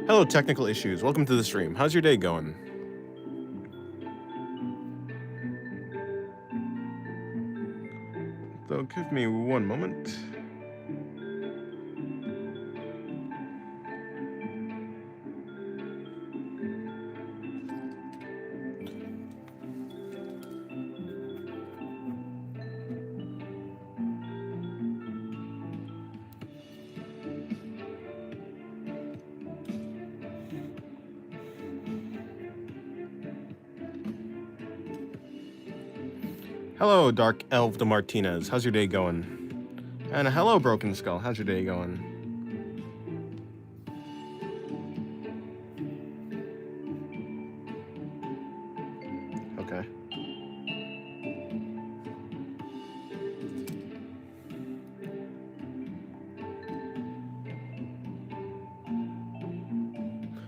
Hello, technical issues. Welcome to the stream. How's your day going? So give me one moment. Hello, Dark Elf de Martinez. How's your day going? And hello, Broken Skull. How's your day going? Okay.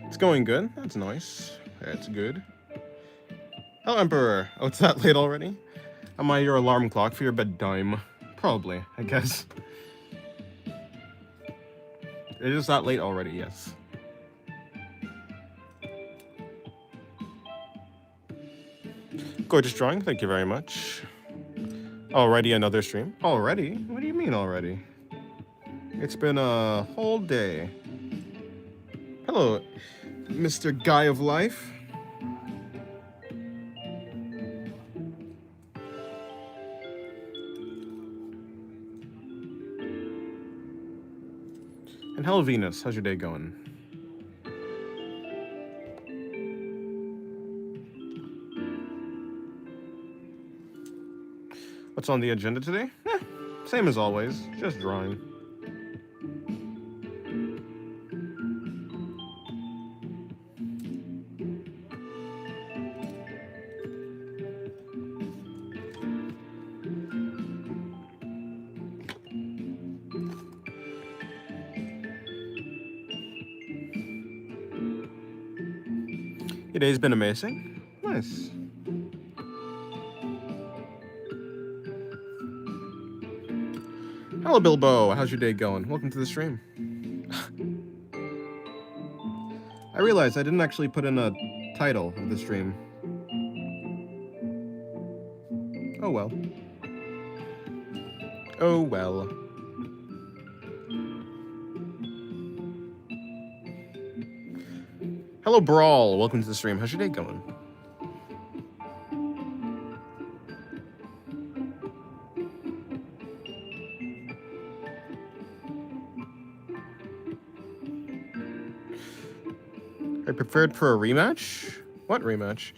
It's going good. That's nice. That's good. Hello, Emperor. Oh, it's that late already? Am I your alarm clock for your bedtime? Probably, I guess. It is that late already, yes. Gorgeous drawing, thank you very much. Already another stream? Already? What do you mean already? It's been a whole day. Hello, Mr. Guy of Life. And hello, Venus. How's your day going? What's on the agenda today? Same as always, just drawing. Your day's been amazing. Nice. Hello, Bilbo. How's your day going? Welcome to the stream. I realized I didn't actually put in a title of the stream. Oh well. Oh well. Hello, Brawl. Welcome to the stream. How's your day going? I prepared for a rematch? What rematch?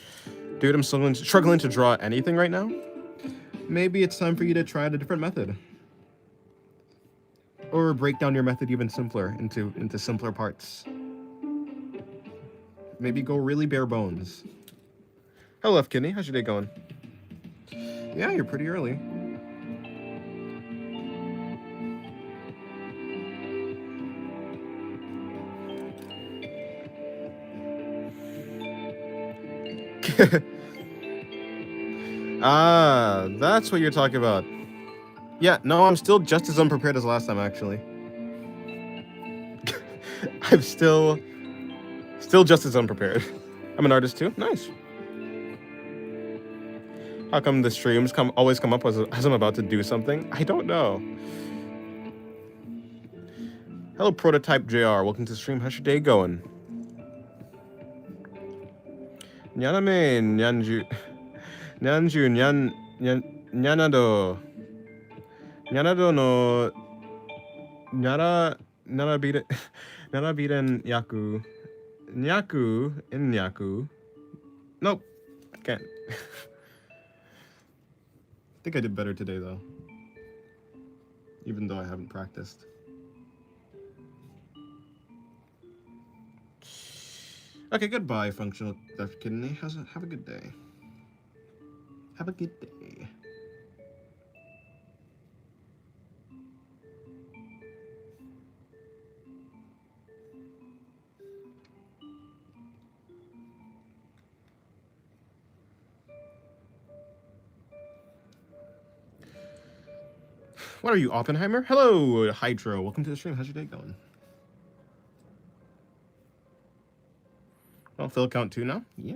Dude, I'm struggling to draw anything right now. Maybe it's time for you to try a different method. Or break down your method even simpler into simpler parts. Maybe go really bare bones. Hello, F Kidney. How's your day going? Yeah, you're pretty early. Ah, that's what you're talking about. Yeah, no, I'm still just as unprepared as last time, actually. I'm still just as unprepared. I'm an artist too. Nice. How come the streams always come up as I'm about to do something? I don't know. Hello, Prototype JR. Welcome to the stream. How's your day going? Nyaname nyanju nyanado no narabiren yaku. Nope, can't. I think I did better today though, even though I haven't practiced. Okay, goodbye, functional Dr. Kidney. Have a good day. Have a good day. What are you, Oppenheimer? Hello, Hydro. Welcome to the stream. How's your day going? Oh, fill count 2 now? Yeah.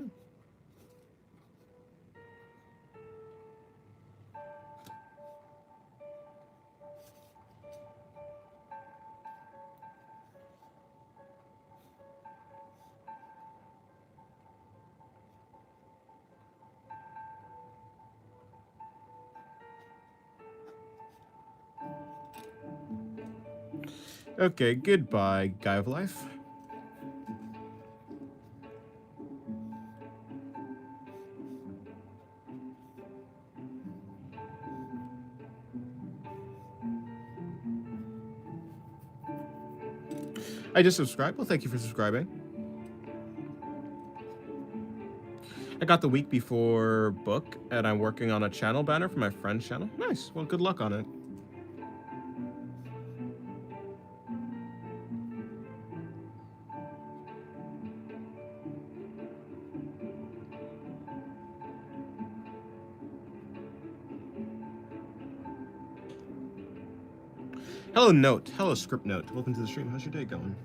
Okay, goodbye, Guy of Life. I just subscribed. Well, thank you for subscribing. I got the week before book, and I'm working on a channel banner for my friend's channel. Nice. Well, good luck on it. Hello, Note. Hello, Script Note. Welcome to the stream. How's your day going?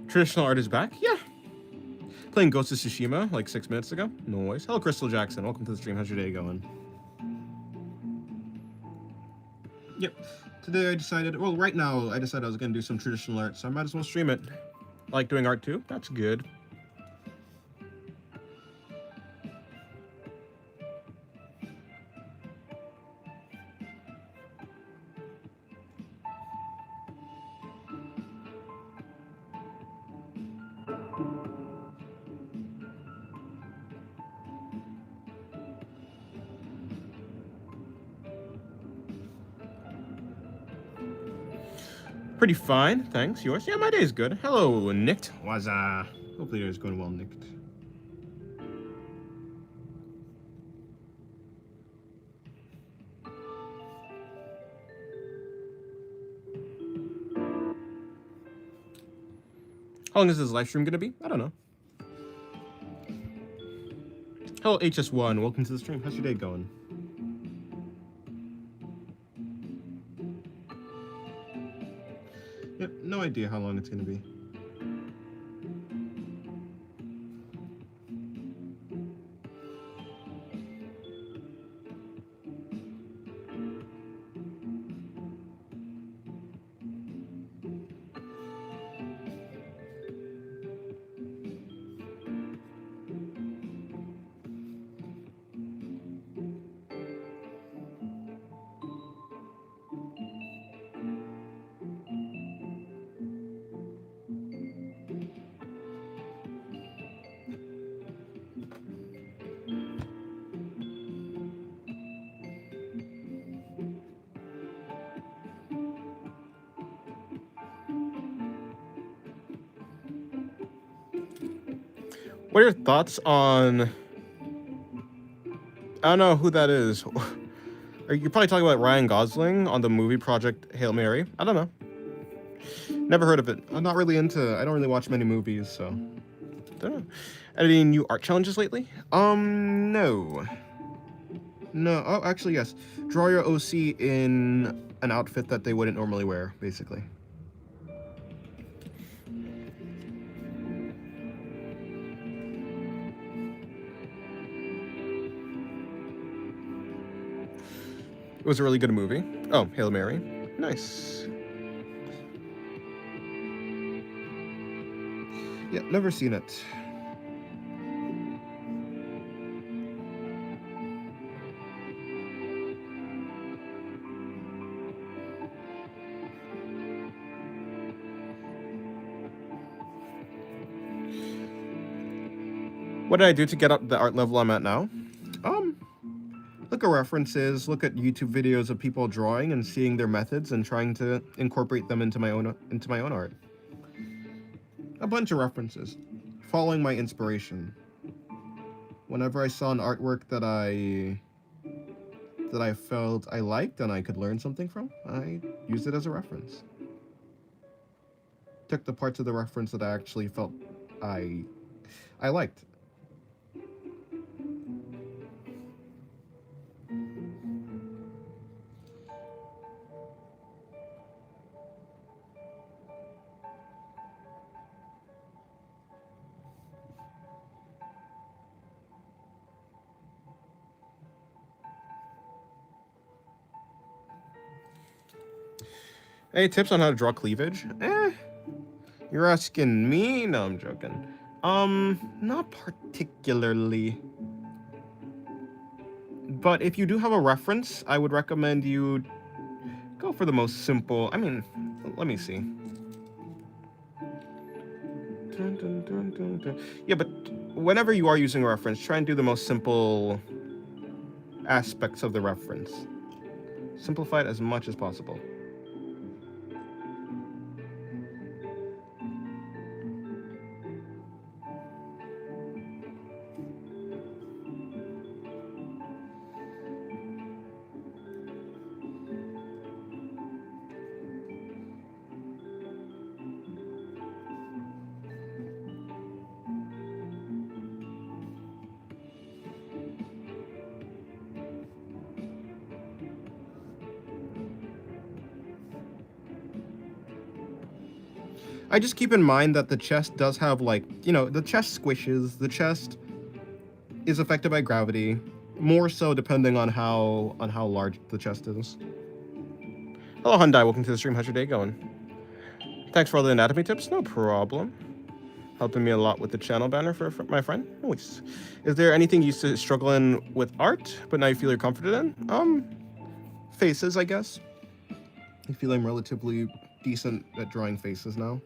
Traditional art is back? Yeah. Playing Ghost of Tsushima like 6 minutes ago. Noise. Hello, Crystal Jackson. Welcome to the stream. How's your day going? Yep. Today I decided, well, right now I decided I was going to do some traditional art, so I might as well stream it. I like doing art too. That's good. Pretty fine, thanks. Yours? Yeah, my day's good. Hello, Nicked. Waza. Hopefully your day's going well, Nicked. How long is this live stream gonna be? I don't know. Hello, HS1. Welcome to the stream. How's your day going? Yep, no idea how long it's gonna be. What are your thoughts on... I don't know who that is. You're probably talking about Ryan Gosling on the movie project Hail Mary. I don't know. Never heard of it. I'm not really into... I don't really watch many movies, so... Don't know. Any new art challenges lately? No. No. Oh, actually, yes. Draw your OC in an outfit that they wouldn't normally wear, basically. It was a really good movie. Oh, Hail Mary. Nice. Yeah, never seen it. What did I do to get up the art level I'm at now? Look at references, look at YouTube videos of people drawing and seeing their methods and trying to incorporate them into my own art. A bunch of references. Following my inspiration. Whenever I saw an artwork that I felt I liked and I could learn something from, I used it as a reference. Took the parts of the reference that I actually felt I liked. Any tips on how to draw cleavage? You're asking me? No, I'm joking. Not particularly. But if you do have a reference, I would recommend you go for the most simple. I mean, let me see. Yeah, but whenever you are using a reference, try and do the most simple aspects of the reference. Simplify it as much as possible. I just keep in mind that the chest does have, like, you know, the chest squishes. The chest is affected by gravity, more so depending on how large the chest is. Hello, Hyundai. Welcome to the stream. How's your day going? Thanks for all the anatomy tips. No problem. Helping me a lot with the channel banner for my friend. Nice. Is there anything you used to struggle in with art, but now you feel you're confident in? Faces, I guess. I feel I'm relatively decent at drawing faces now.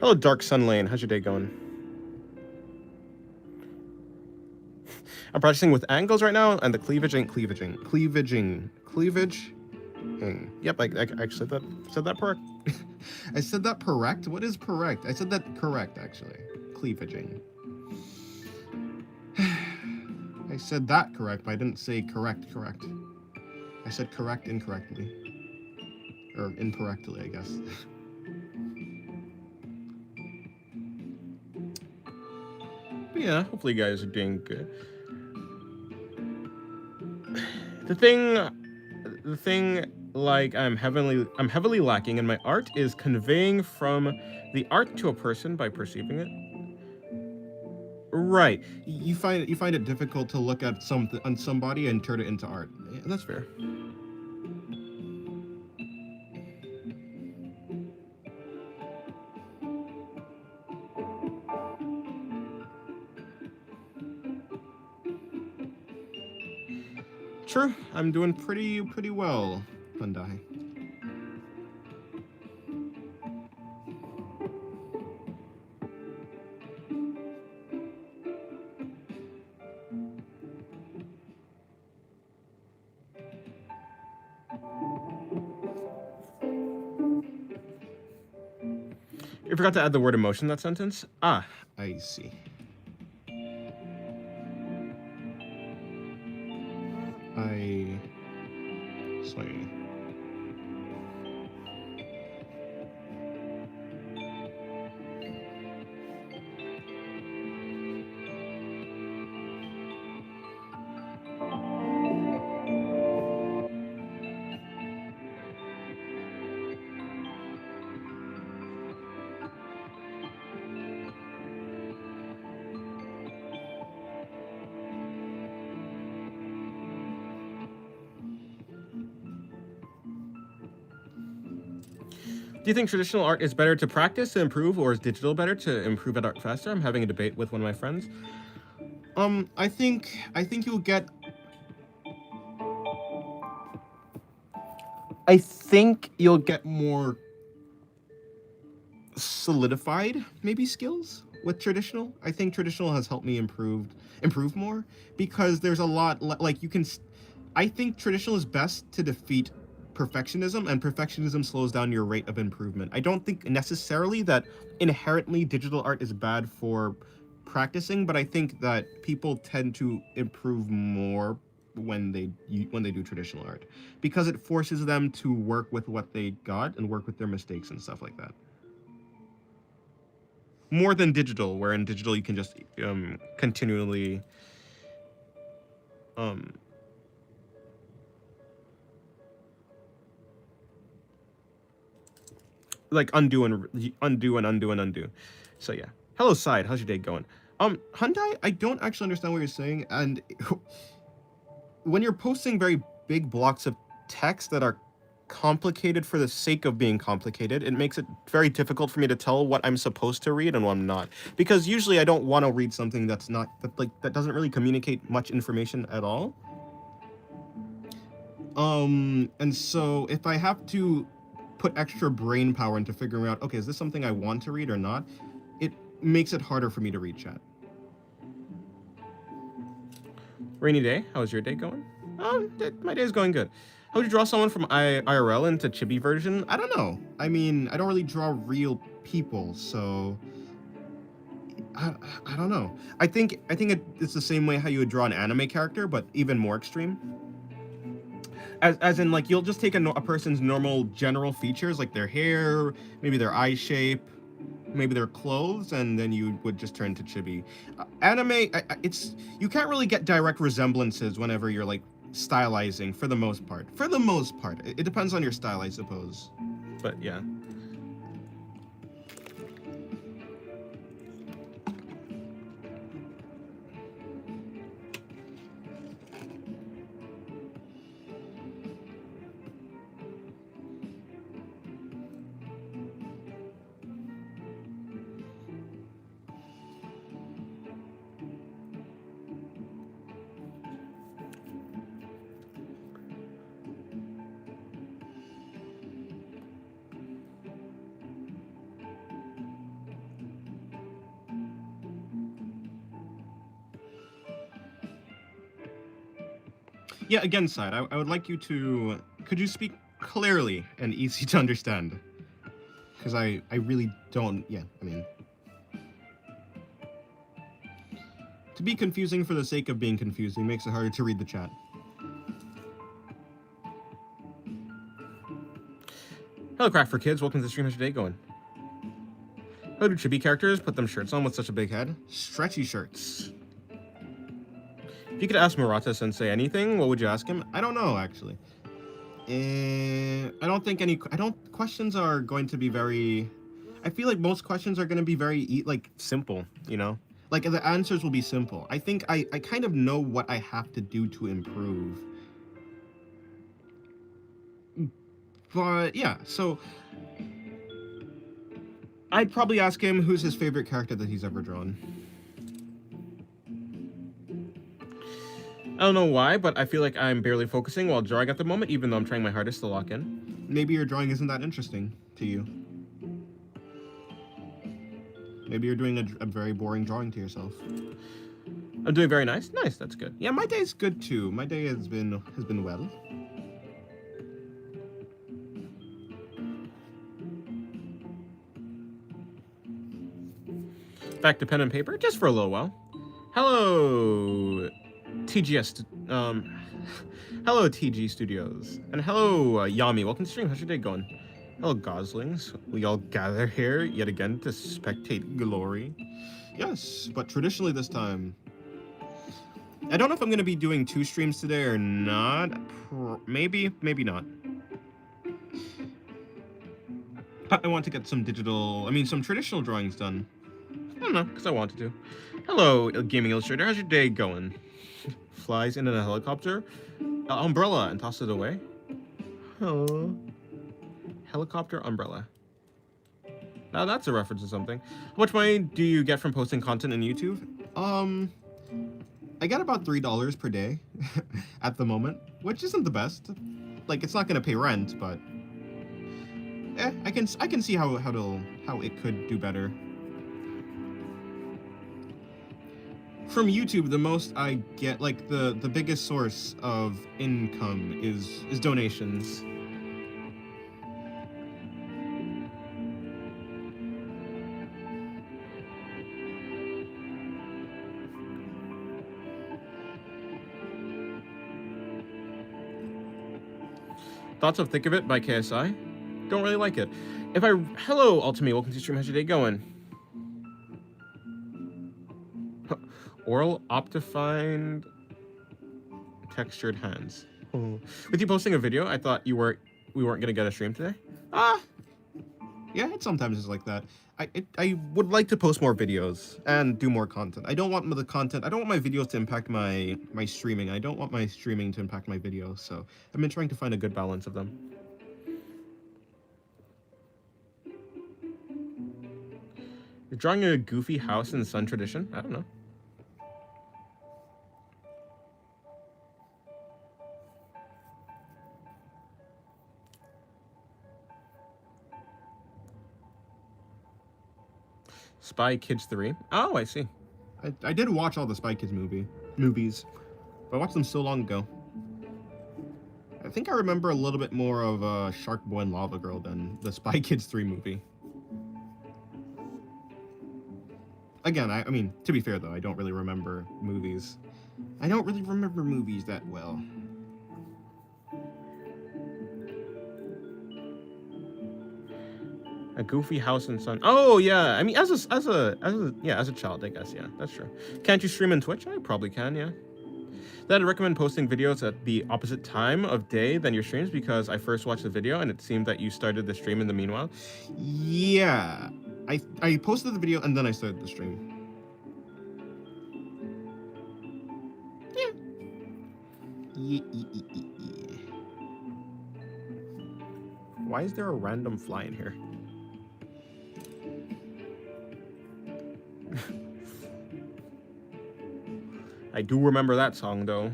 Hello, Dark Sun Lane. How's your day going? I'm practicing with angles right now, and the cleavage ain't cleavaging. Cleavage. Yep, I actually said that correct. I said that correct? What is correct? I said that correct, actually. Cleavaging. I said that correct, but I didn't say correct. I said correct incorrectly. Or incorrectly, I guess. But yeah, hopefully you guys are doing good. The thing like I'm heavily lacking in my art is conveying from the art to a person by perceiving it. Right. You find it difficult to look at something on somebody and turn it into art. Yeah, that's fair. True. I'm doing pretty well, Hyundai. You forgot to add the word emotion in that sentence? Ah, I see. Sorry. Do you think traditional art is better to practice to improve, or is digital better to improve at art faster? I'm having a debate with one of my friends. I think you'll get. I think you'll get more solidified, maybe, skills with traditional. I think traditional has helped me improve more, because there's a lot like you can. I think traditional is best to defeat perfectionism, and perfectionism slows down your rate of improvement. I don't think necessarily that inherently digital art is bad for practicing, but I think that people tend to improve more when they do traditional art, because it forces them to work with what they got and work with their mistakes and stuff like that. More than digital, where in digital you can just continually um, like undo and undo and undo and undo. So yeah. Hello, Side. How's your day going? Hyundai, I don't actually understand what you're saying, and when you're posting very big blocks of text that are complicated for the sake of being complicated, it makes it very difficult for me to tell what I'm supposed to read and what I'm not. Because usually I don't want to read something that's not that doesn't really communicate much information at all. And so if I have to put extra brain power into figuring out, okay, is this something I want to read or not, it makes it harder for me to read chat. Rainy day. How's your day going? My day's going good. How would you draw someone from IRL into chibi version? I don't know. I mean, I don't really draw real people, so I don't know. I think it's the same way how you would draw an anime character, but even more extreme. As in, like, you'll just take a person's normal general features, like their hair, maybe their eye shape, maybe their clothes, and then you would just turn to chibi. Anime, it's you can't really get direct resemblances whenever you're like stylizing, for the most part. It depends on your style, I suppose. But yeah. Yeah, again, Side, I would like you to... Could you speak clearly and easy to understand? Because I really don't... Yeah, I mean... To be confusing for the sake of being confusing makes it harder to read the chat. Hello, Craft for Kids. Welcome to the stream. How's your day going? How do chibi characters put them shirts on with such a big head? Stretchy shirts. If you could ask Murata-sensei anything, what would you ask him? I don't know, actually. I don't think questions are going to be very... I feel like most questions are going to be very, simple, you know? Like, the answers will be simple. I think I kind of know what I have to do to improve. But, yeah, so... I'd probably ask him who's his favorite character that he's ever drawn. I don't know why, but I feel like I'm barely focusing while drawing at the moment, even though I'm trying my hardest to lock in. Maybe your drawing isn't that interesting to you. Maybe you're doing a very boring drawing to yourself. I'm doing very nice. Nice, that's good. Yeah, my day's good too. My day has been well. Back to pen and paper, just for a little while. Hello, TGS. Hello, TG Studios, and hello, Yami. Welcome to the stream. How's your day going? Hello, goslings. We all gather here yet again to spectate glory. Yes, but traditionally this time. I don't know if I'm going to be doing 2 streams today or not. Maybe not. I want to get some some traditional drawings done. I don't know, because I wanted to. Hello, Gaming Illustrator. How's your day going? Flies in a helicopter, umbrella, and toss it away. Oh, helicopter umbrella. Now that's a reference to something. How much money do you get from posting content on YouTube? I get about $3 per day at the moment, which isn't the best. Like, it's not gonna pay rent, but I can see how it could do better. From YouTube, the most I get, like the biggest source of income is donations. Thoughts of Think of It by KSI? Don't really like it. Hello, Ultimate, welcome to the stream. How's your day going? Oral optified textured hands. Oh. With you posting a video, I thought we weren't gonna get a stream today. Yeah, it sometimes is like that. I would like to post more videos and do more content. I don't want my videos to impact my streaming. I don't want my streaming to impact my videos, so I've been trying to find a good balance of them. You're drawing a goofy house in the Sun tradition? I don't know. Spy Kids 3. Oh, I see. I did watch all the Spy Kids movies, but I watched them so long ago. I think I remember a little bit more of Shark Boy and Lava Girl than the Spy Kids 3 movie. Again, I mean, to be fair though, I don't really remember movies. I don't really remember movies that well. A goofy house and sun. Oh yeah, I mean, as a child, I guess. Yeah, that's true. Can't you stream on Twitch? I probably can. Yeah. Then I'd recommend posting videos at the opposite time of day than your streams because I first watched the video and it seemed that you started the stream in the meanwhile. Yeah, I posted the video and then I started the stream. Yeah. Why is there a random fly in here? I do remember that song, though.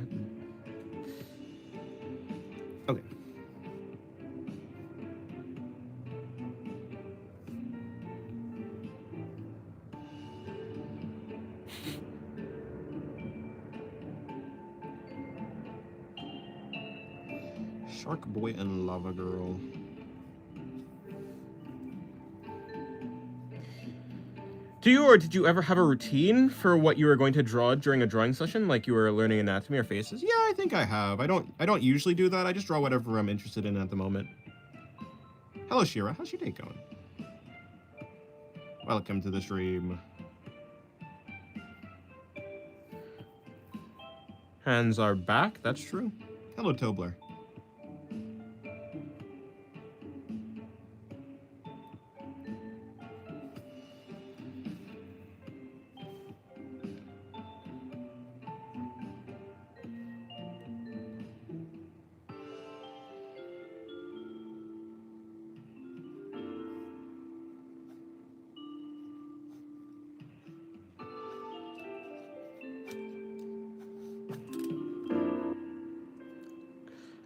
Okay. Shark Boy and Lava Girl. Did you ever have a routine for what you were going to draw during a drawing session, like you were learning anatomy or faces? Yeah, I think I have. I don't usually do that. I just draw whatever I'm interested in at the moment. Hello, Shira. How's your day going? Welcome to the stream. Hands are back. That's true. Hello, Tobler.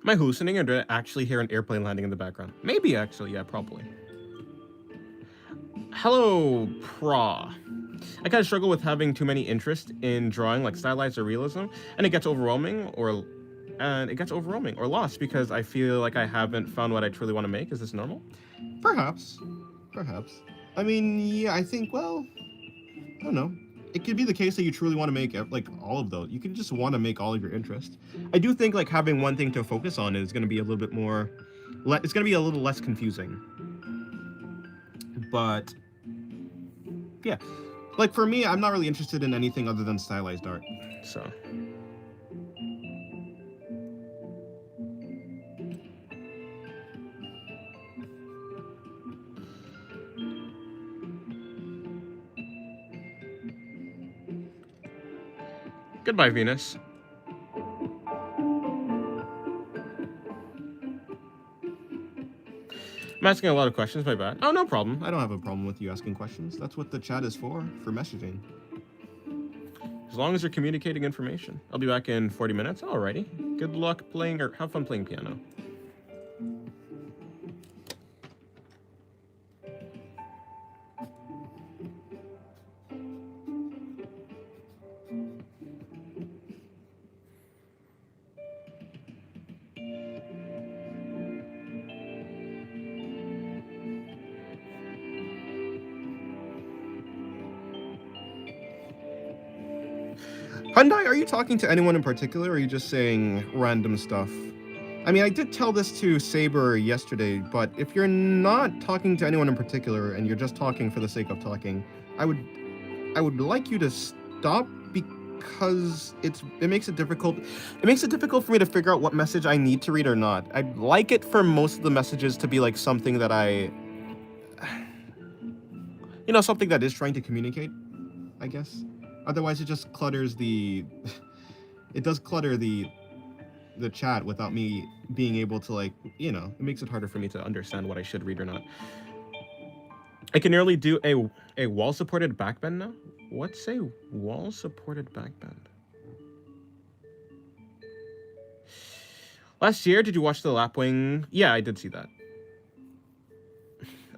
Am I hallucinating or did I actually hear an airplane landing in the background? Maybe actually, yeah, probably. Hello, Pra. I kind of struggle with having too many interests in drawing, like stylized or realism, and it gets overwhelming or lost because I feel like I haven't found what I truly want to make. Is this normal? Perhaps. I mean, yeah, I think, well, I don't know. It could be the case that you truly want to make like all of those. You could just want to make all of your interests. I do think like having one thing to focus on is going to be a little bit more. It's going to be a little less confusing. But yeah, like for me, I'm not really interested in anything other than stylized art. So. Goodbye, Venus. I'm asking a lot of questions, my bad. Oh, no problem. I don't have a problem with you asking questions. That's what the chat is for messaging. As long as you're communicating information. I'll be back in 40 minutes. Alrighty. Good luck playing, or have fun playing piano. Hyundai, are you talking to anyone in particular, or are you just saying random stuff? I mean, I did tell this to Saber yesterday, but if you're not talking to anyone in particular and you're just talking for the sake of talking, I would like you to stop, because it makes it difficult. It makes it difficult for me to figure out what message I need to read or not. I'd like it for most of the messages to be like something that something that is trying to communicate, I guess. Otherwise, it just clutters it does clutter the chat without me being able to, like, it makes it harder for me to understand what I should read or not. I can nearly do a wall-supported backbend now? What's a wall-supported backbend? Last year, did you watch the Lapwing? Yeah, I did see that.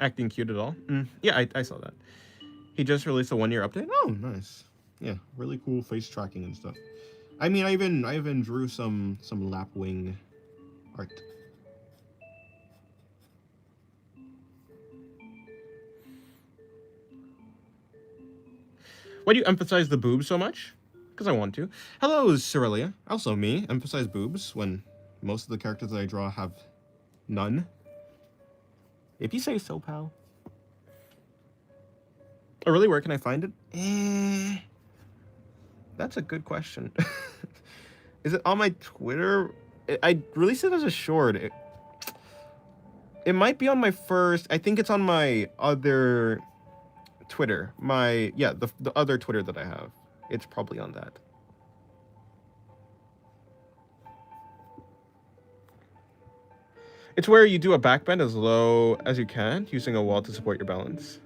Acting cute at all? Yeah, I saw that. He just released a 1-year update? Oh, nice. Yeah, really cool face tracking and stuff. I mean, I even drew some Lapwing art. Why do you emphasize the boobs so much? Because I want to. Hello, Cyrilia. Also me, emphasize boobs when most of the characters that I draw have none. If you say so, pal. Oh, really? Where can I find it? That's a good question. Is it on my Twitter? I released it as a short. It might be on my first. I think it's on my other Twitter. The other Twitter that I have. It's probably on that. It's where you do a backbend as low as you can, using a wall to support your balance.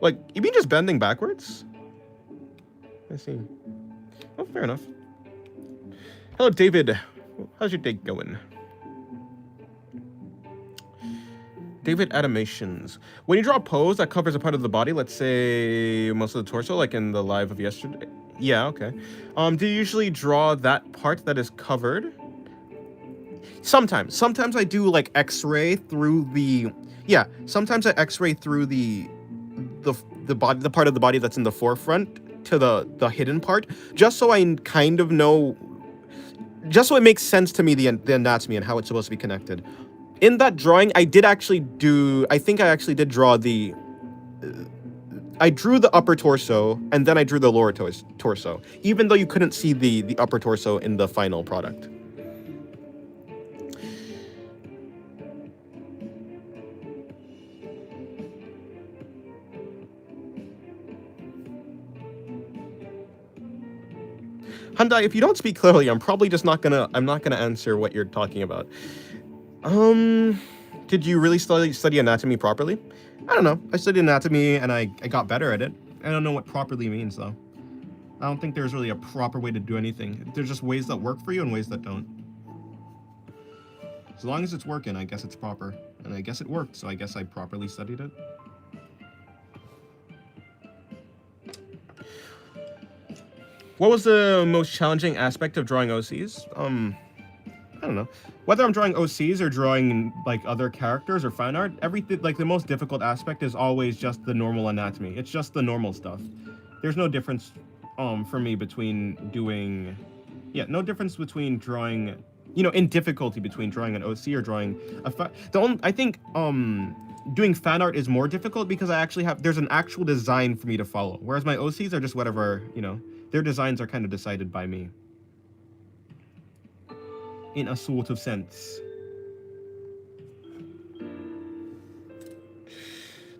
Like, you mean just bending backwards? I see. Oh, fair enough. Hello, David. How's your day going? David Animations. When you draw a pose that covers a part of the body, let's say most of the torso, like in the live of yesterday. Yeah, okay. Do you usually draw that part that is covered? Sometimes. Sometimes I do like X-ray through the. Yeah. Sometimes I X-ray through the body, the part of the body that's in the forefront to the hidden part, just so I kind of know, just so it makes sense to me, the anatomy and how it's supposed to be connected. In that drawing, I think I actually did draw I drew the upper torso, and then I drew the lower torso, even though you couldn't see the upper torso in the final product. Hyundai, if you don't speak clearly, I'm probably just not gonna answer what you're talking about. Did you really study anatomy properly? I don't know. I studied anatomy and I got better at it. I don't know what properly means, though. I don't think there's really a proper way to do anything. There's just ways that work for you and ways that don't. As long as it's working, I guess it's proper. And I guess it worked, so I guess I properly studied it. What was the most challenging aspect of drawing OCs? I don't know. Whether I'm drawing OCs or drawing like other characters or fan art, everything, like, the most difficult aspect is always just the normal anatomy. It's just the normal stuff. There's no difference for me between doing, no difference between drawing, in difficulty between drawing an OC or drawing a I think doing fan art is more difficult because I actually there's an actual design for me to follow, whereas my OCs are just whatever, their designs are kind of decided by me. In a sort of sense.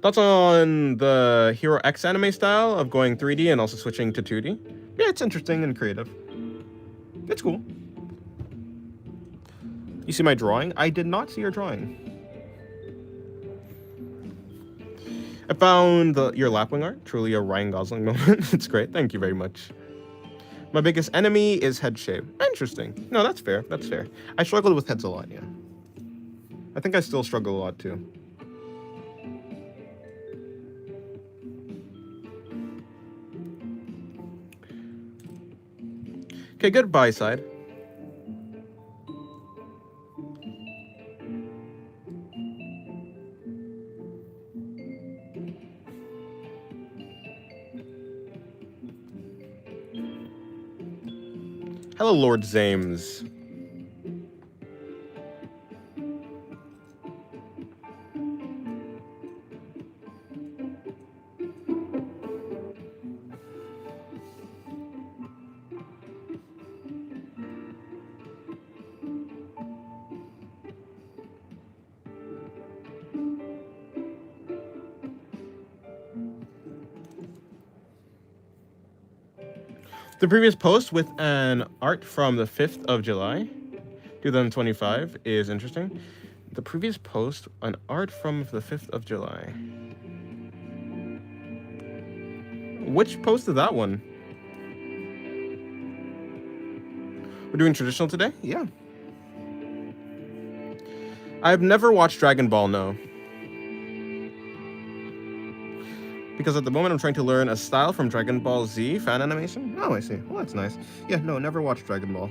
Thoughts on the Hero X anime style of going 3D and also switching to 2D? Yeah, it's interesting and creative. It's cool. You see my drawing? I did not see your drawing. I found your lapwing art. Truly a Ryan Gosling moment. It's great. Thank you very much. My biggest enemy is head shape. Interesting. No, that's fair. That's fair. I struggled with heads a lot, yeah. I think I still struggle a lot, too. Okay, goodbye, side. Hello, Lord Zames. The previous post with an art from the 5th of July, 2025 is interesting. The previous post, an art from the 5th of July. Which post is that one? We're doing traditional today? Yeah. I've never watched Dragon Ball, no. Because at the moment I'm trying to learn a style from Dragon Ball Z fan animation. Oh, I see. Well, that's nice. Yeah, no, never watched Dragon Ball.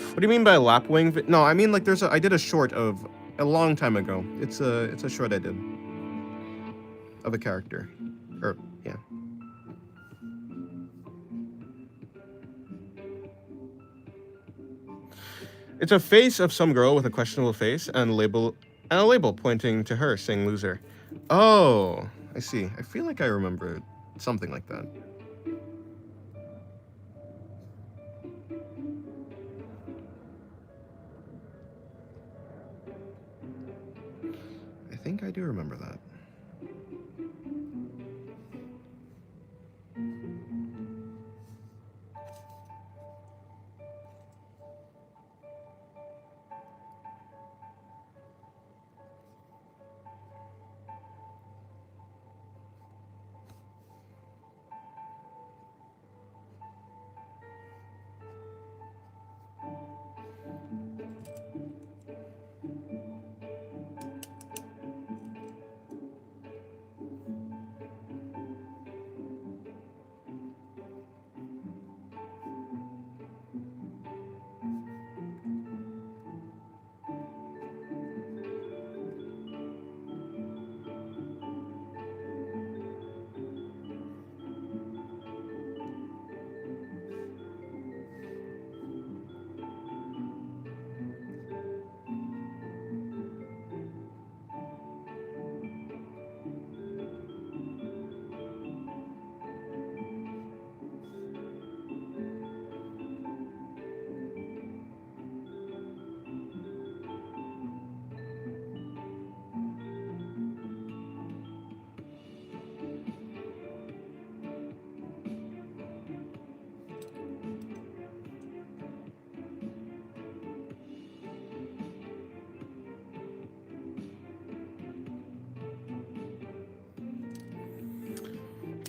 What do you mean by lapwing? No, I mean like I did a short of a long time ago. It's a short I did of a character, or yeah. It's a face of some girl with a questionable face and a label pointing to her saying loser. Oh, I see. I feel like I remember something like that. I think I do remember that.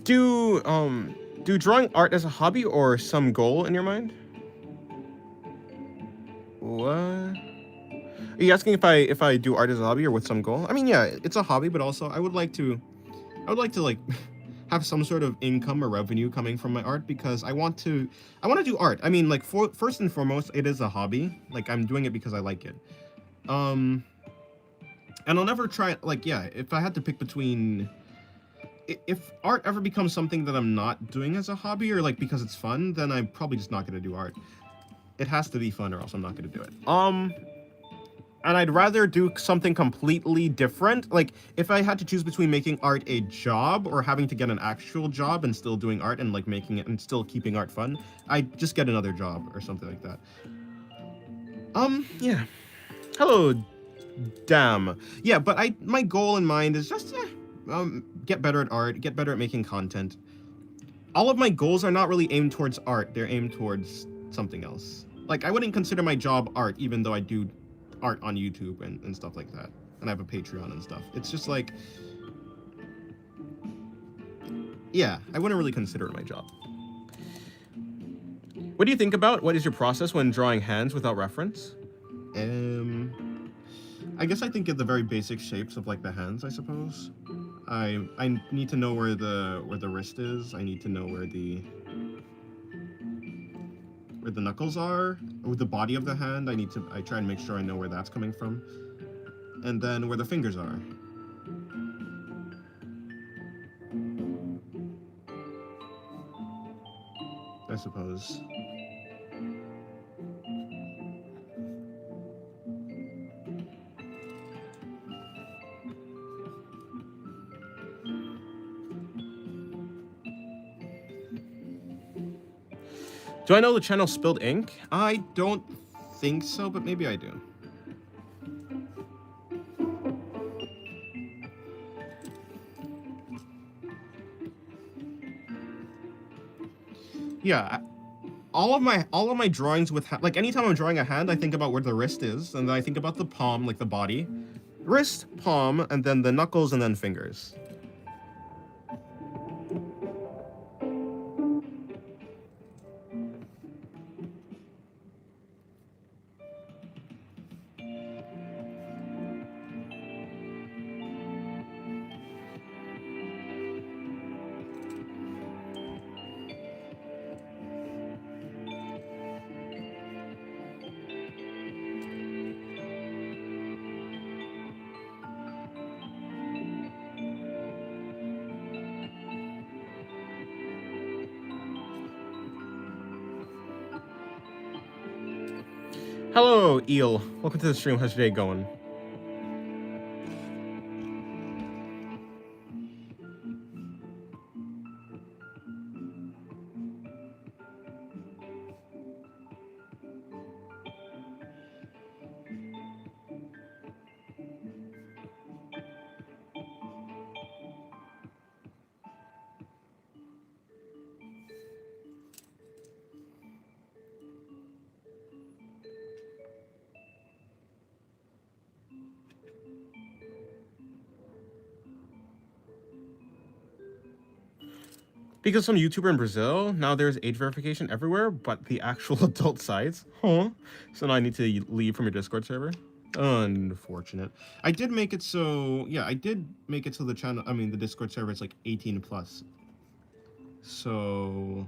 Do drawing art as a hobby or some goal in your mind? What? Are you asking if I do art as a hobby or with some goal? I mean, yeah, it's a hobby, but also I would like to like have some sort of income or revenue coming from my art because I want to do art. I mean, like first and foremost, it is a hobby. Like I'm doing it because I like it. And I'll never try like yeah, if I had to pick between if art ever becomes something that I'm not doing as a hobby or like because it's fun, then I'm probably just not going to do art. It has to be fun or else I'm not going to do it. And I'd rather do something completely different. Like if I had to choose between making art a job or having to get an actual job and still doing art and like making it and still keeping art fun, I'd just get another job or something like that. Yeah. Hello, damn. Yeah, but my goal in mind is just get better at art, get better at making content. All of my goals are not really aimed towards art, they're aimed towards something else. Like, I wouldn't consider my job art, even though I do art on YouTube and stuff like that. And I have a Patreon and stuff. It's just like, yeah, I wouldn't really consider it my job. What do you think about? What is your process when drawing hands without reference? I guess I think of the very basic shapes of like the hands, I suppose. I need to know where the wrist is. I need to know where the knuckles are, with the body of the hand. I try and make sure I know where that's coming from, and then where the fingers are. I suppose. Do I know the channel Spilled Ink? I don't think so, but maybe I do. Yeah, all of my drawings with like anytime I'm drawing a hand, I think about where the wrist is, and then I think about the palm, like the body, wrist, palm, and then the knuckles, and then fingers. Hello, Eel. Welcome to the stream. How's your day going? Because some YouTuber in Brazil, now there's age verification everywhere, but the actual adult sites. Huh? So now I need to leave from your Discord server? Unfortunate. I did make it so, yeah, I did make it so the channel, I mean, the Discord server is like 18 plus. So,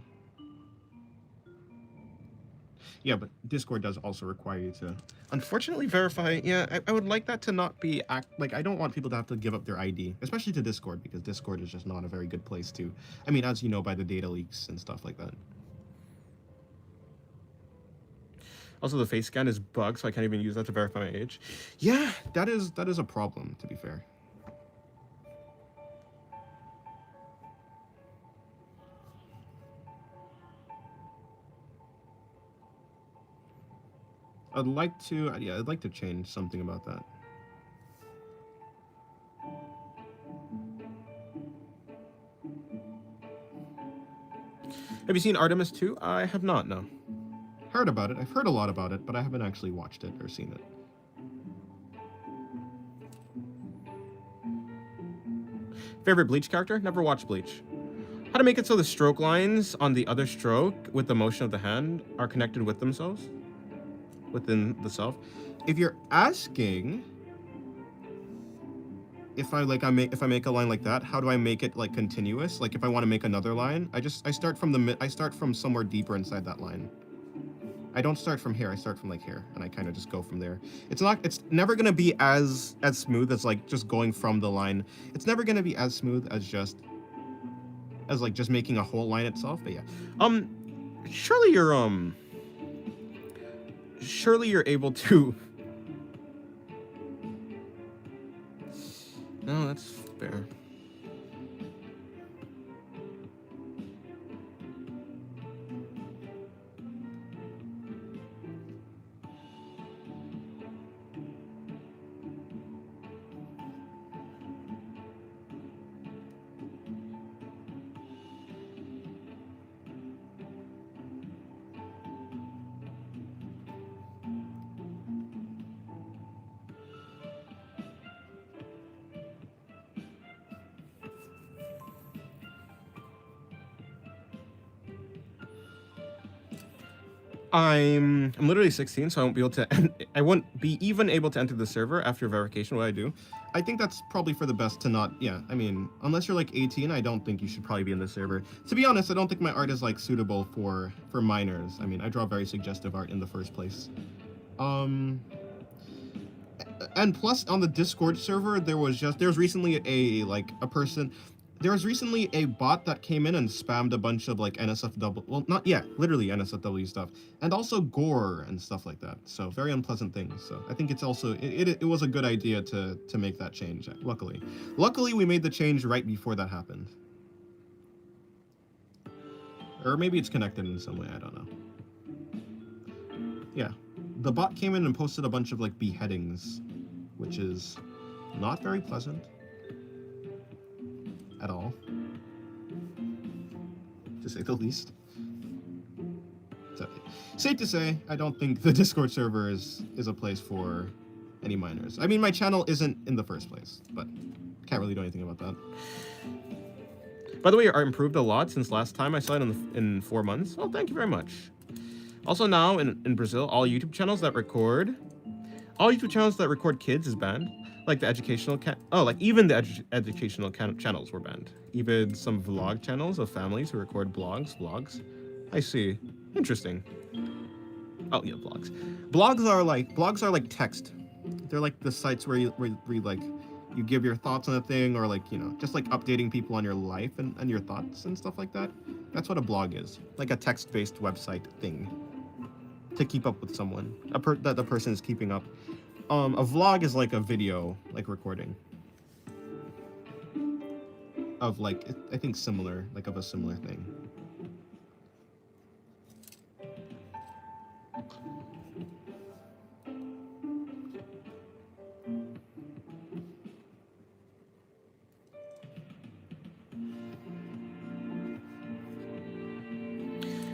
yeah, but Discord does also require you to, unfortunately, verify. Yeah, I would like that to not be, like, I don't want people to have to give up their ID, especially to Discord, because Discord is just not a very good place to, I mean, as you know, by the data leaks and stuff like that. Also, the face scan is bugged, so I can't even use that to verify my age. Yeah, that is a problem, to be fair. I'd like to change something about that. Have you seen Artemis 2? I have not, no. Heard about it. I've heard a lot about it, but I haven't actually watched it or seen it. Favorite Bleach character? Never watched Bleach. How to make it so the stroke lines on the other stroke with the motion of the hand are connected with themselves? Within the self? If you're asking if I make a line like that, how do I make it like continuous? Like if I want to make another line, I start from somewhere deeper inside that line. I don't start from here, I start from like here, and I kind of just go from there. It's never gonna be as smooth as like just going from the line. It's never gonna be as smooth as just making a whole line itself, but yeah. Surely you're able to. No, that's fair. I'm literally 16, so I won't be able to. I won't be even able to enter the server after verification. What I do, I think that's probably for the best to not. Yeah, I mean, unless you're like 18, I don't think you should probably be in the server. To be honest, I don't think my art is like suitable for minors. I mean, I draw very suggestive art in the first place. And plus on the Discord server, there was recently there was recently a bot that came in and spammed a bunch of like NSFW, well, not yet, literally NSFW stuff, and also gore and stuff like that. So very unpleasant things. So I think it's also it was a good idea to make that change. Luckily we made the change right before that happened, or maybe it's connected in some way. I don't know. Yeah, the bot came in and posted a bunch of like beheadings, which is not very pleasant at all, to say the least. So, safe to say, I don't think the Discord server is a place for any minors. I mean, my channel isn't in the first place, but can't really do anything about that. By the way, your art improved a lot since last time I saw it in 4 months. Well, thank you very much. Also now, in Brazil, all YouTube channels that record kids is banned. Like the educational even the educational channels were banned. Even some vlog channels of families who record vlogs. I see. Interesting. Oh yeah, vlogs. Blogs are like text. They're like the sites where you like you give your thoughts on a thing, or like, you know, just like updating people on your life and your thoughts and stuff like that. That's what a blog is. Like a text-based website thing to keep up with someone. That the person is keeping up. A vlog is like a video, like recording of like, I think similar, like of a similar thing.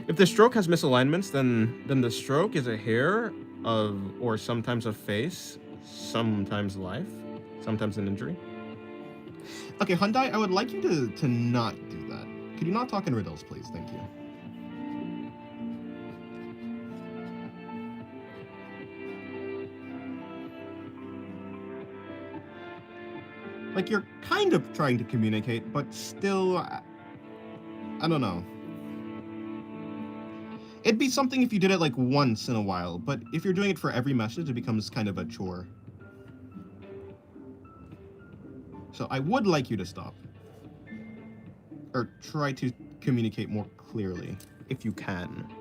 If the stroke has misalignments, then the stroke is a hair or sometimes a face, sometimes life, sometimes an injury. Okay, Hyundai, I would like you to not do that. Could you not talk in riddles, please? Thank you. Like, you're kind of trying to communicate, but still, I don't know. It'd be something if you did it like once in a while, but if you're doing it for every message, it becomes kind of a chore. So I would like you to stop. Or try to communicate more clearly, if you can.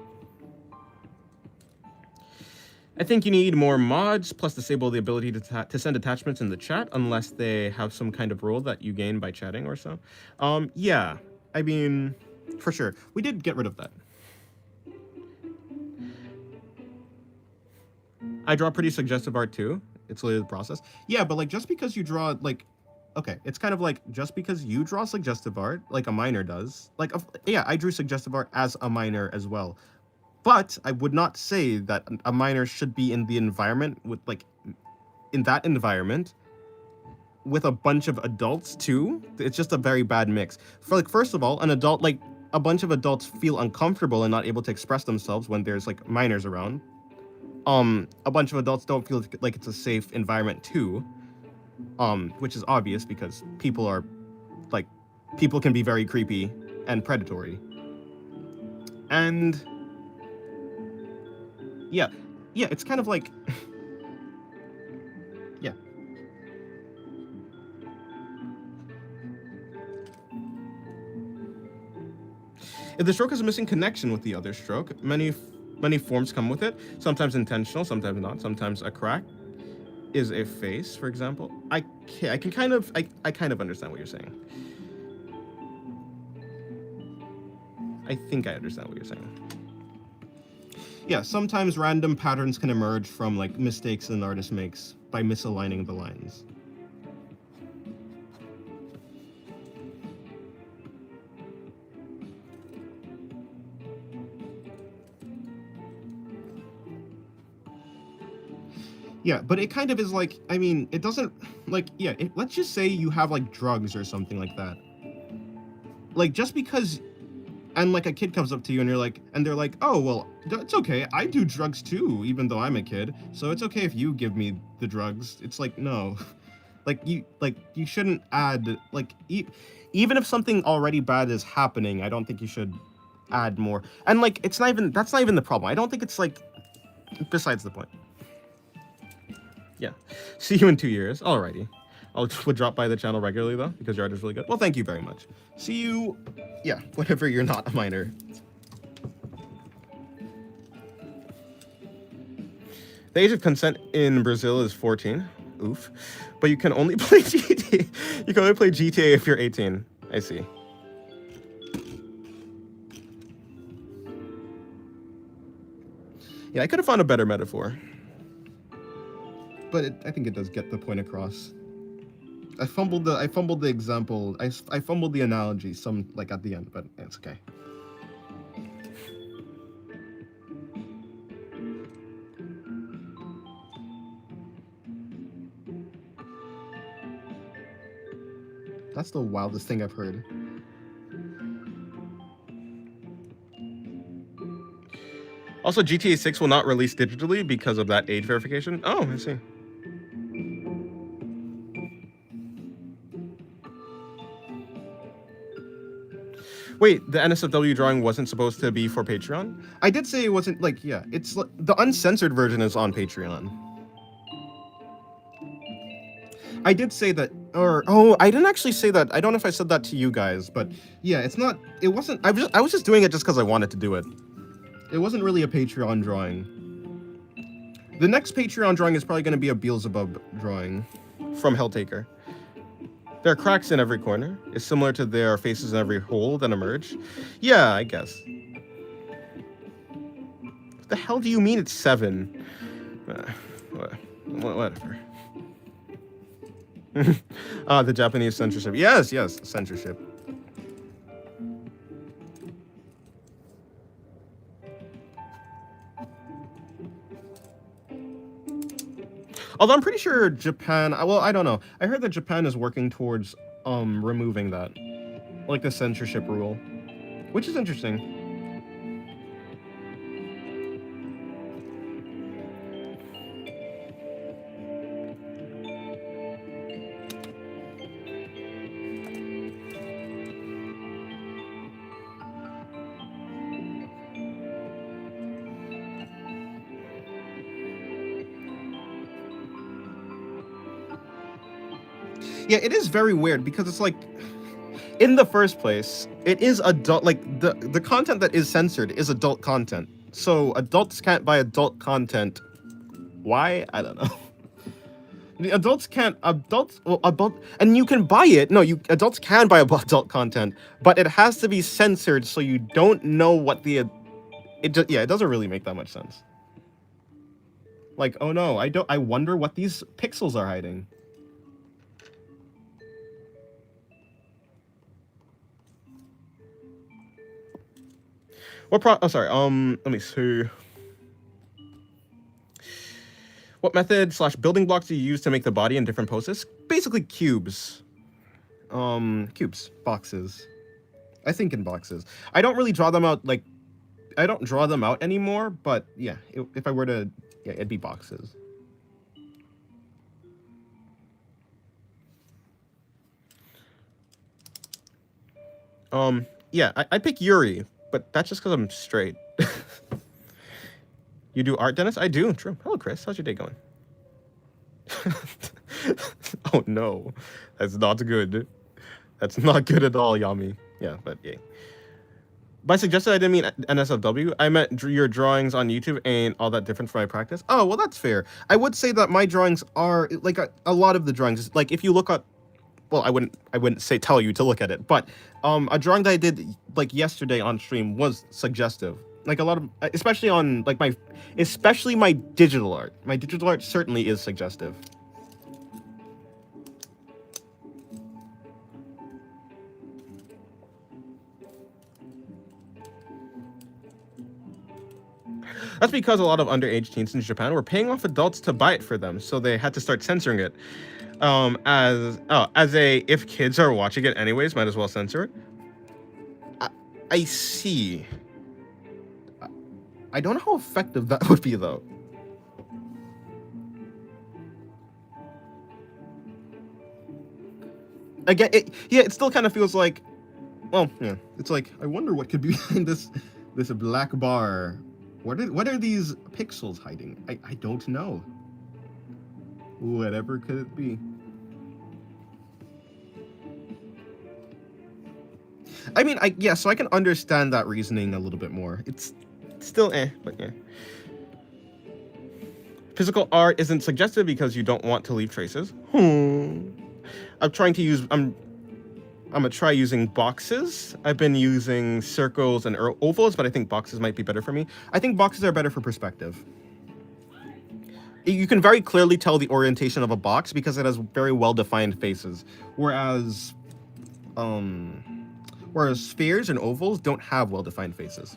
I think you need more mods, plus disable the ability to send attachments in the chat, unless they have some kind of rule that you gain by chatting or so. Yeah, I mean, for sure. We did get rid of that. I draw pretty suggestive art too. It's literally the process. Yeah, but like just because you draw like, okay, it's kind of like just because you draw suggestive art, like a minor does. Like, yeah, I drew suggestive art as a minor as well. But I would not say that a minor should be in the environment with like, in that environment with a bunch of adults too. It's just a very bad mix. For like, first of all, an adult, like a bunch of adults feel uncomfortable and not able to express themselves when there's like minors around. A bunch of adults don't feel like it's a safe environment too, which is obvious because people can be very creepy and predatory. And yeah, it's kind of like, yeah. If the stroke has a missing connection with the other stroke, many forms come with it, sometimes intentional, sometimes not. Sometimes a crack is a face, for example. I kind of understand what you're saying. I think I understand what you're saying. Yeah, sometimes random patterns can emerge from like mistakes an artist makes by misaligning the lines. Yeah, but it kind of is like, I mean, it doesn't, like, yeah, let's just say you have, like, drugs or something like that. Like, just because and like a kid comes up to you and they're like, oh, well, it's okay. I do drugs too, even though I'm a kid. So it's okay if you give me the drugs. It's like, no, you shouldn't add, even if something already bad is happening, I don't think you should add more. And like, that's not even the problem. I don't think it's like, besides the point. Yeah. See you in 2 years. Alrighty. Would drop by the channel regularly though, because your art is really good. Well, thank you very much. See you, yeah, whenever you're not a minor. The age of consent in Brazil is 14. Oof. But you can only play GTA. You can only play GTA if you're 18. I see. Yeah, I could have found a better metaphor. But I think it does get the point across. I fumbled the example. I fumbled the analogy at the end, but it's okay. That's the wildest thing I've heard. Also, GTA 6 will not release digitally because of that age verification. Oh, I see. Wait, the NSFW drawing wasn't supposed to be for Patreon? I did say it wasn't, yeah, it's the uncensored version is on Patreon. I did say that, I didn't actually say that. I don't know if I said that to you guys, but yeah, it wasn't, I was just doing it just because I wanted to do it. It wasn't really a Patreon drawing. The next Patreon drawing is probably going to be a Beelzebub drawing from Helltaker. There are cracks in every corner. It's similar to there are faces in every hole that emerge. Yeah, I guess. What the hell do you mean it's 7? Whatever. The Japanese censorship. Yes, censorship. Although I'm pretty sure Japan, well, I don't know. I heard that Japan is working towards removing that, like the censorship rule, which is interesting. Yeah, it is very weird because it's like, in the first place, it is adult, like the content that is censored is adult content. So adults can't buy adult content. Why? I don't know. The adults can't, and you can buy it. No, adults can buy adult content, but it has to be censored so you don't know what it doesn't really make that much sense. Like, oh no, I wonder what these pixels are hiding. Let me see. What method / building blocks do you use to make the body in different poses? Basically cubes. Cubes. Boxes. I think in boxes. I don't really draw them out, I don't draw them out anymore, but yeah, if I were to, yeah, it'd be boxes. Yeah, I pick Yuri. But that's just because I'm straight. You do art, Dennis? I do. True. Hello, Chris. How's your day going? Oh, no. That's not good. That's not good at all, Yami. Yeah, but yay. By suggested, I didn't mean NSFW. I meant your drawings on YouTube ain't all that different from my practice. Oh, well, that's fair. I would say that my drawings are, a lot of the drawings, if you look at, well, I wouldn't say tell you to look at it, but a drawing that I did yesterday on stream was suggestive. A lot of, especially on especially my digital art. My digital art certainly is suggestive. That's because a lot of underage teens in Japan were paying off adults to buy it for them, so they had to start censoring it. If kids are watching it anyways, might as well censor it. I see. I don't know how effective that would be, though. Again, it still kind of feels like, well, yeah, it's like, I wonder what could be behind this black bar. What are these pixels hiding? I don't know. Whatever could it be? I mean, so I can understand that reasoning a little bit more. It's still but yeah. Physical art isn't suggested because you don't want to leave traces. I'm gonna try using boxes. I've been using circles and ovals, but I think boxes might be better for me. I think boxes are better for perspective. You can very clearly tell the orientation of a box because it has very well-defined faces, whereas spheres and ovals don't have well-defined faces.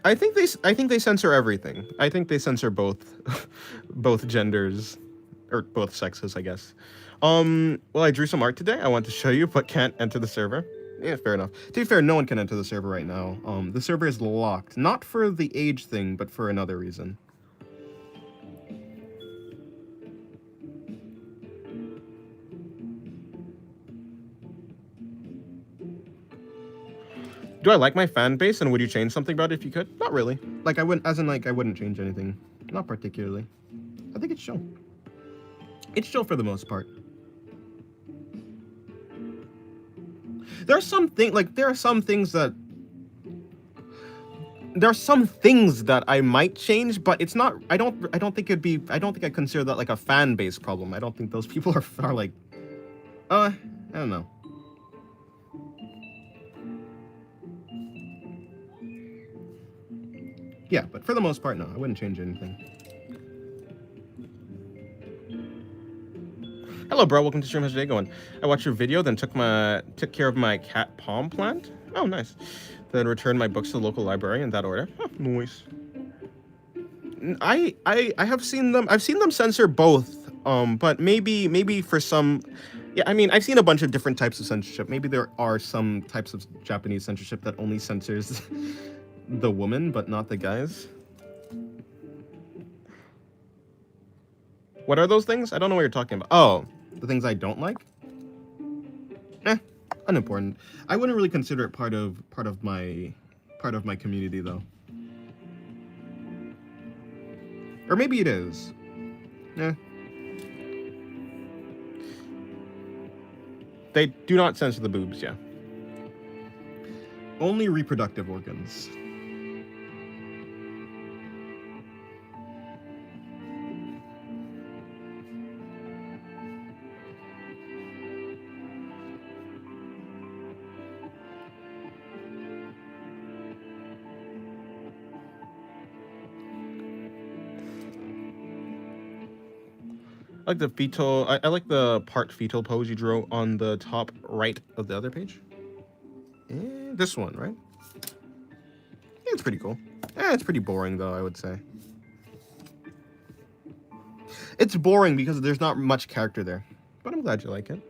I think they censor everything. I think they censor both both genders or both sexes, I guess. Well, I drew some art today. I want to show you, but can't enter the server. Yeah, fair enough. To be fair, no one can enter the server right now. The server is locked, not for the age thing, but for another reason. Do I like my fan base, and would you change something about it if you could? Not really. Like, I wouldn't, as in, like, I wouldn't change anything. Not particularly. I think it's chill. It's chill for the most part. There are some things that I might change, but it's not. I don't think I'd consider that like a fan base problem. I don't think those people are like, I don't know. Yeah, but for the most part, no, I wouldn't change anything. Hello, bro. Welcome to stream. How's your day going? I watched your video, then took care of my cat palm plant. Oh, nice. Then returned my books to the local library in that order. Oh, nice. I have seen them. I've seen them censor both. But maybe for some. Yeah, I mean, I've seen a bunch of different types of censorship. Maybe there are some types of Japanese censorship that only censors the woman, but not the guys. What are those things? I don't know what you're talking about. Oh, the things I don't like? Unimportant. I wouldn't really consider it part of my community though. Or maybe it is. They do not censor the boobs, yeah. Only reproductive organs. I like the fetal. I like the part fetal pose you drew on the top right of the other page. This one, right? Yeah, it's pretty cool. It's pretty boring though, I would say. It's boring because there's not much character there, but I'm glad you like it.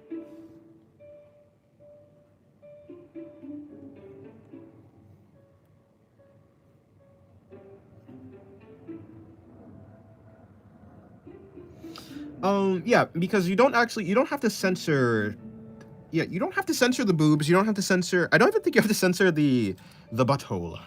Yeah, because you don't have to censor. Yeah, you don't have to censor the boobs. You don't have to censor. I don't even think you have to censor the butthole.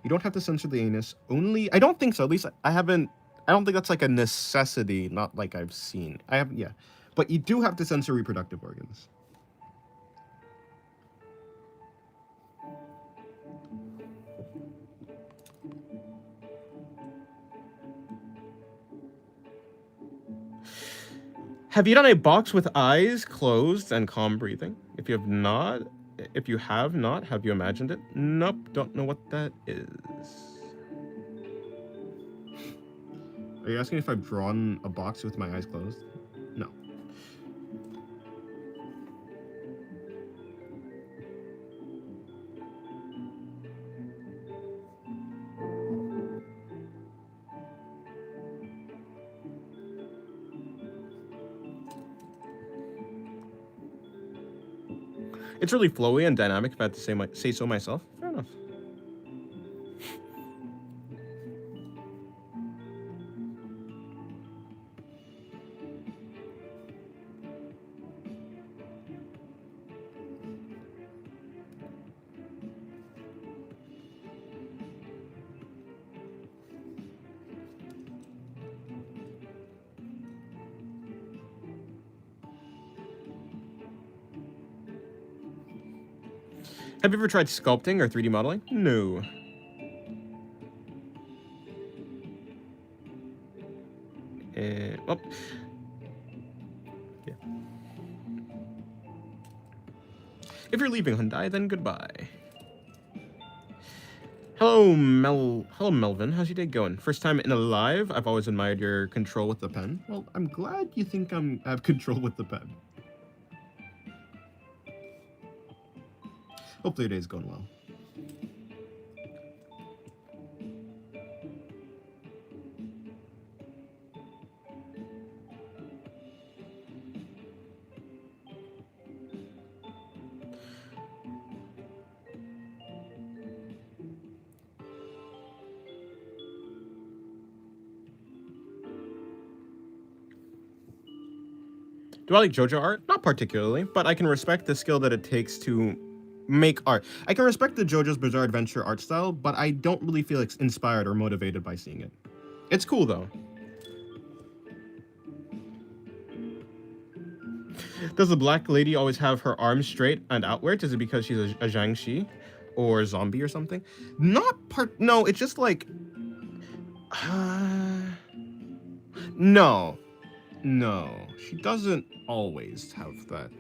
You don't have to censor the anus. Only, I don't think so. At least I haven't. I don't think that's like a necessity. Not like I've seen. I have, yeah, but you do have to censor reproductive organs. Have you done a box with eyes closed and calm breathing? If you have not, if you have not, have you imagined it? Nope, don't know what that is. Are you asking if I've drawn a box with my eyes closed? No. It's really flowy and dynamic, if I have to say so myself. Fair enough. Have you ever tried sculpting or 3D modeling? No. Well, yeah. If you're leaving Hyundai, then goodbye. Hello, Melvin. How's your day going? First time in a live. I've always admired your control with the pen. Well, I'm glad you think I have control with the pen. Hopefully your day's going well. Do I like JoJo art? Not particularly, but I can respect the skill that it takes to make art. I can respect the JoJo's Bizarre Adventure art style, but I don't really feel inspired or motivated by seeing it. It's cool though. Does the black lady always have her arms straight and outwards? Is it because she's a Jiangxi or a zombie or something? No, it's just like no. No, she doesn't always have that.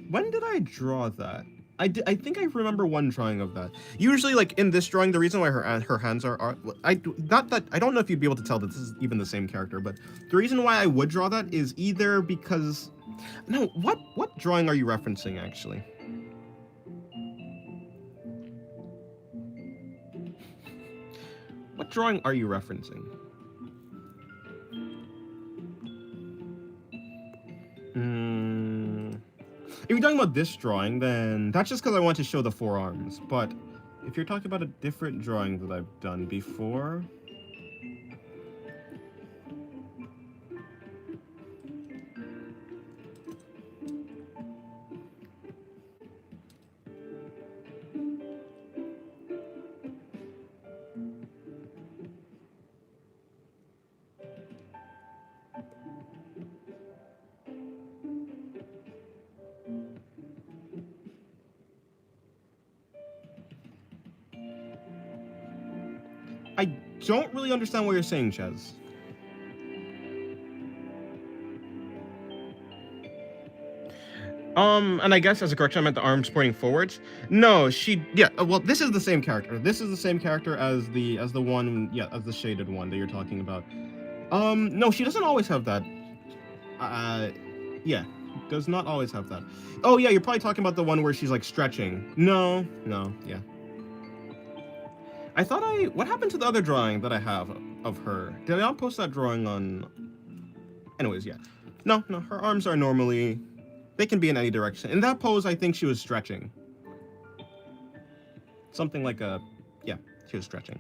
When did I draw that? I think I remember one drawing of that. Usually, like in this drawing, the reason why her hands are I don't know if you'd be able to tell that this is even the same character, but the reason why I would draw that is either because no, what drawing are you referencing actually? What drawing are you referencing? If you're talking about this drawing, then that's just because I want to show the forearms. But if you're talking about a different drawing that I've done before... I don't really understand what you're saying, Chaz. And I guess as a correction, I meant the arms pointing forwards. No, well, this is the same character. This is the same character as the one, as the shaded one that you're talking about. No, she doesn't always have that. Yeah, does not always have that. Oh, yeah, you're probably talking about the one where she's, like, stretching. No, yeah. I thought what happened to the other drawing that I have of her? Did I not post that drawing on... Anyways, yeah. No, her arms are normally... They can be in any direction. In that pose, I think she was stretching. Something like a... Yeah, she was stretching.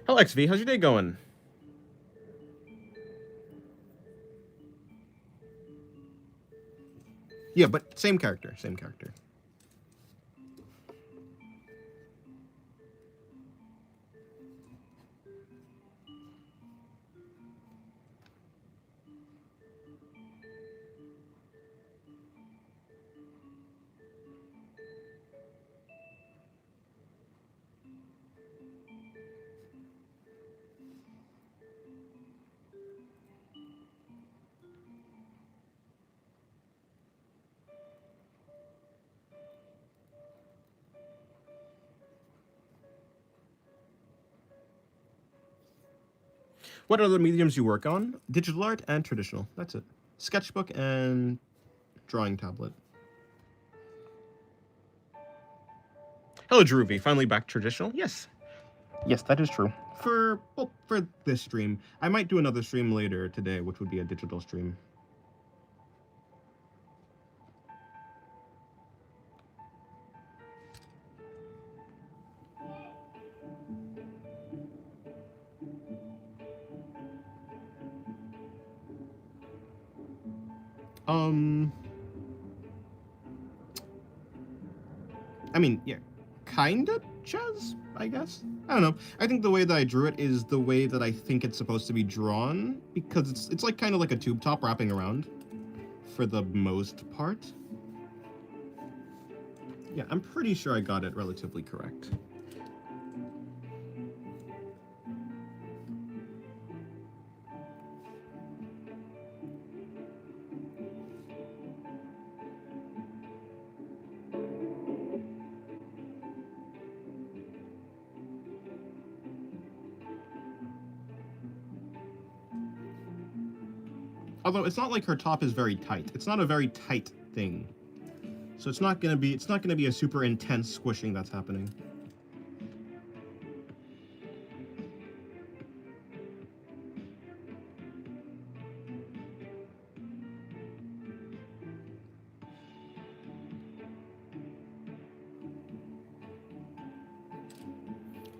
Hello, XV. How's your day going? Yeah, but same character. What other mediums you work on? Digital art and traditional. That's it. Sketchbook and drawing tablet. Hello, Druvi. Finally back traditional? Yes. Yes, that is true. For this stream. I might do another stream later today, which would be a digital stream. I mean, yeah, kinda chess, I guess. I don't know. I think the way that I drew it is the way that I think it's supposed to be drawn, because it's like kind of like a tube top wrapping around, for the most part. Yeah, I'm pretty sure I got it relatively correct. Although it's not like her top is very tight. It's not a very tight thing. So it's not gonna be a super intense squishing that's happening.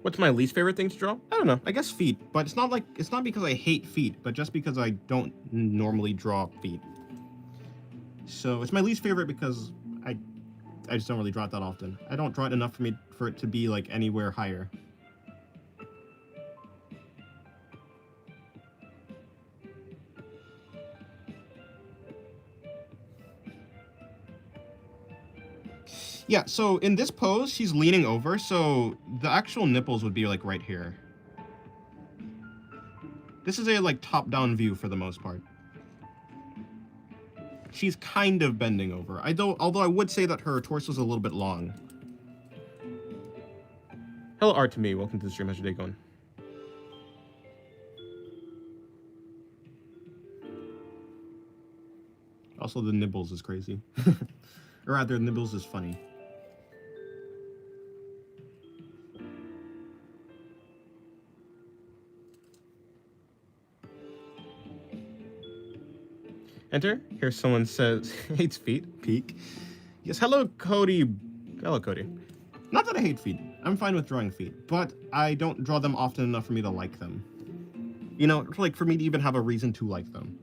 What's my least favorite thing to draw? I don't know. I guess feet, but it's not because I hate feet, but just because I don't normally draw feet. So it's my least favorite because I just don't really draw it that often. I don't draw it enough for it to be like anywhere higher. Yeah, so in this pose, she's leaning over, so the actual nipples would be like right here. This is a like top-down view for the most part. She's kind of bending over. Although I would say that her torso is a little bit long. Hello, Art to me. Welcome to the stream. How's your day going? Also, the nibbles is crazy. Or rather, nibbles is funny. Enter. Here someone says, hates feet. Peek. Yes, hello, Cody. Hello, Cody. Not that I hate feet. I'm fine with drawing feet, but I don't draw them often enough for me to like them. You know, like for me to even have a reason to like them.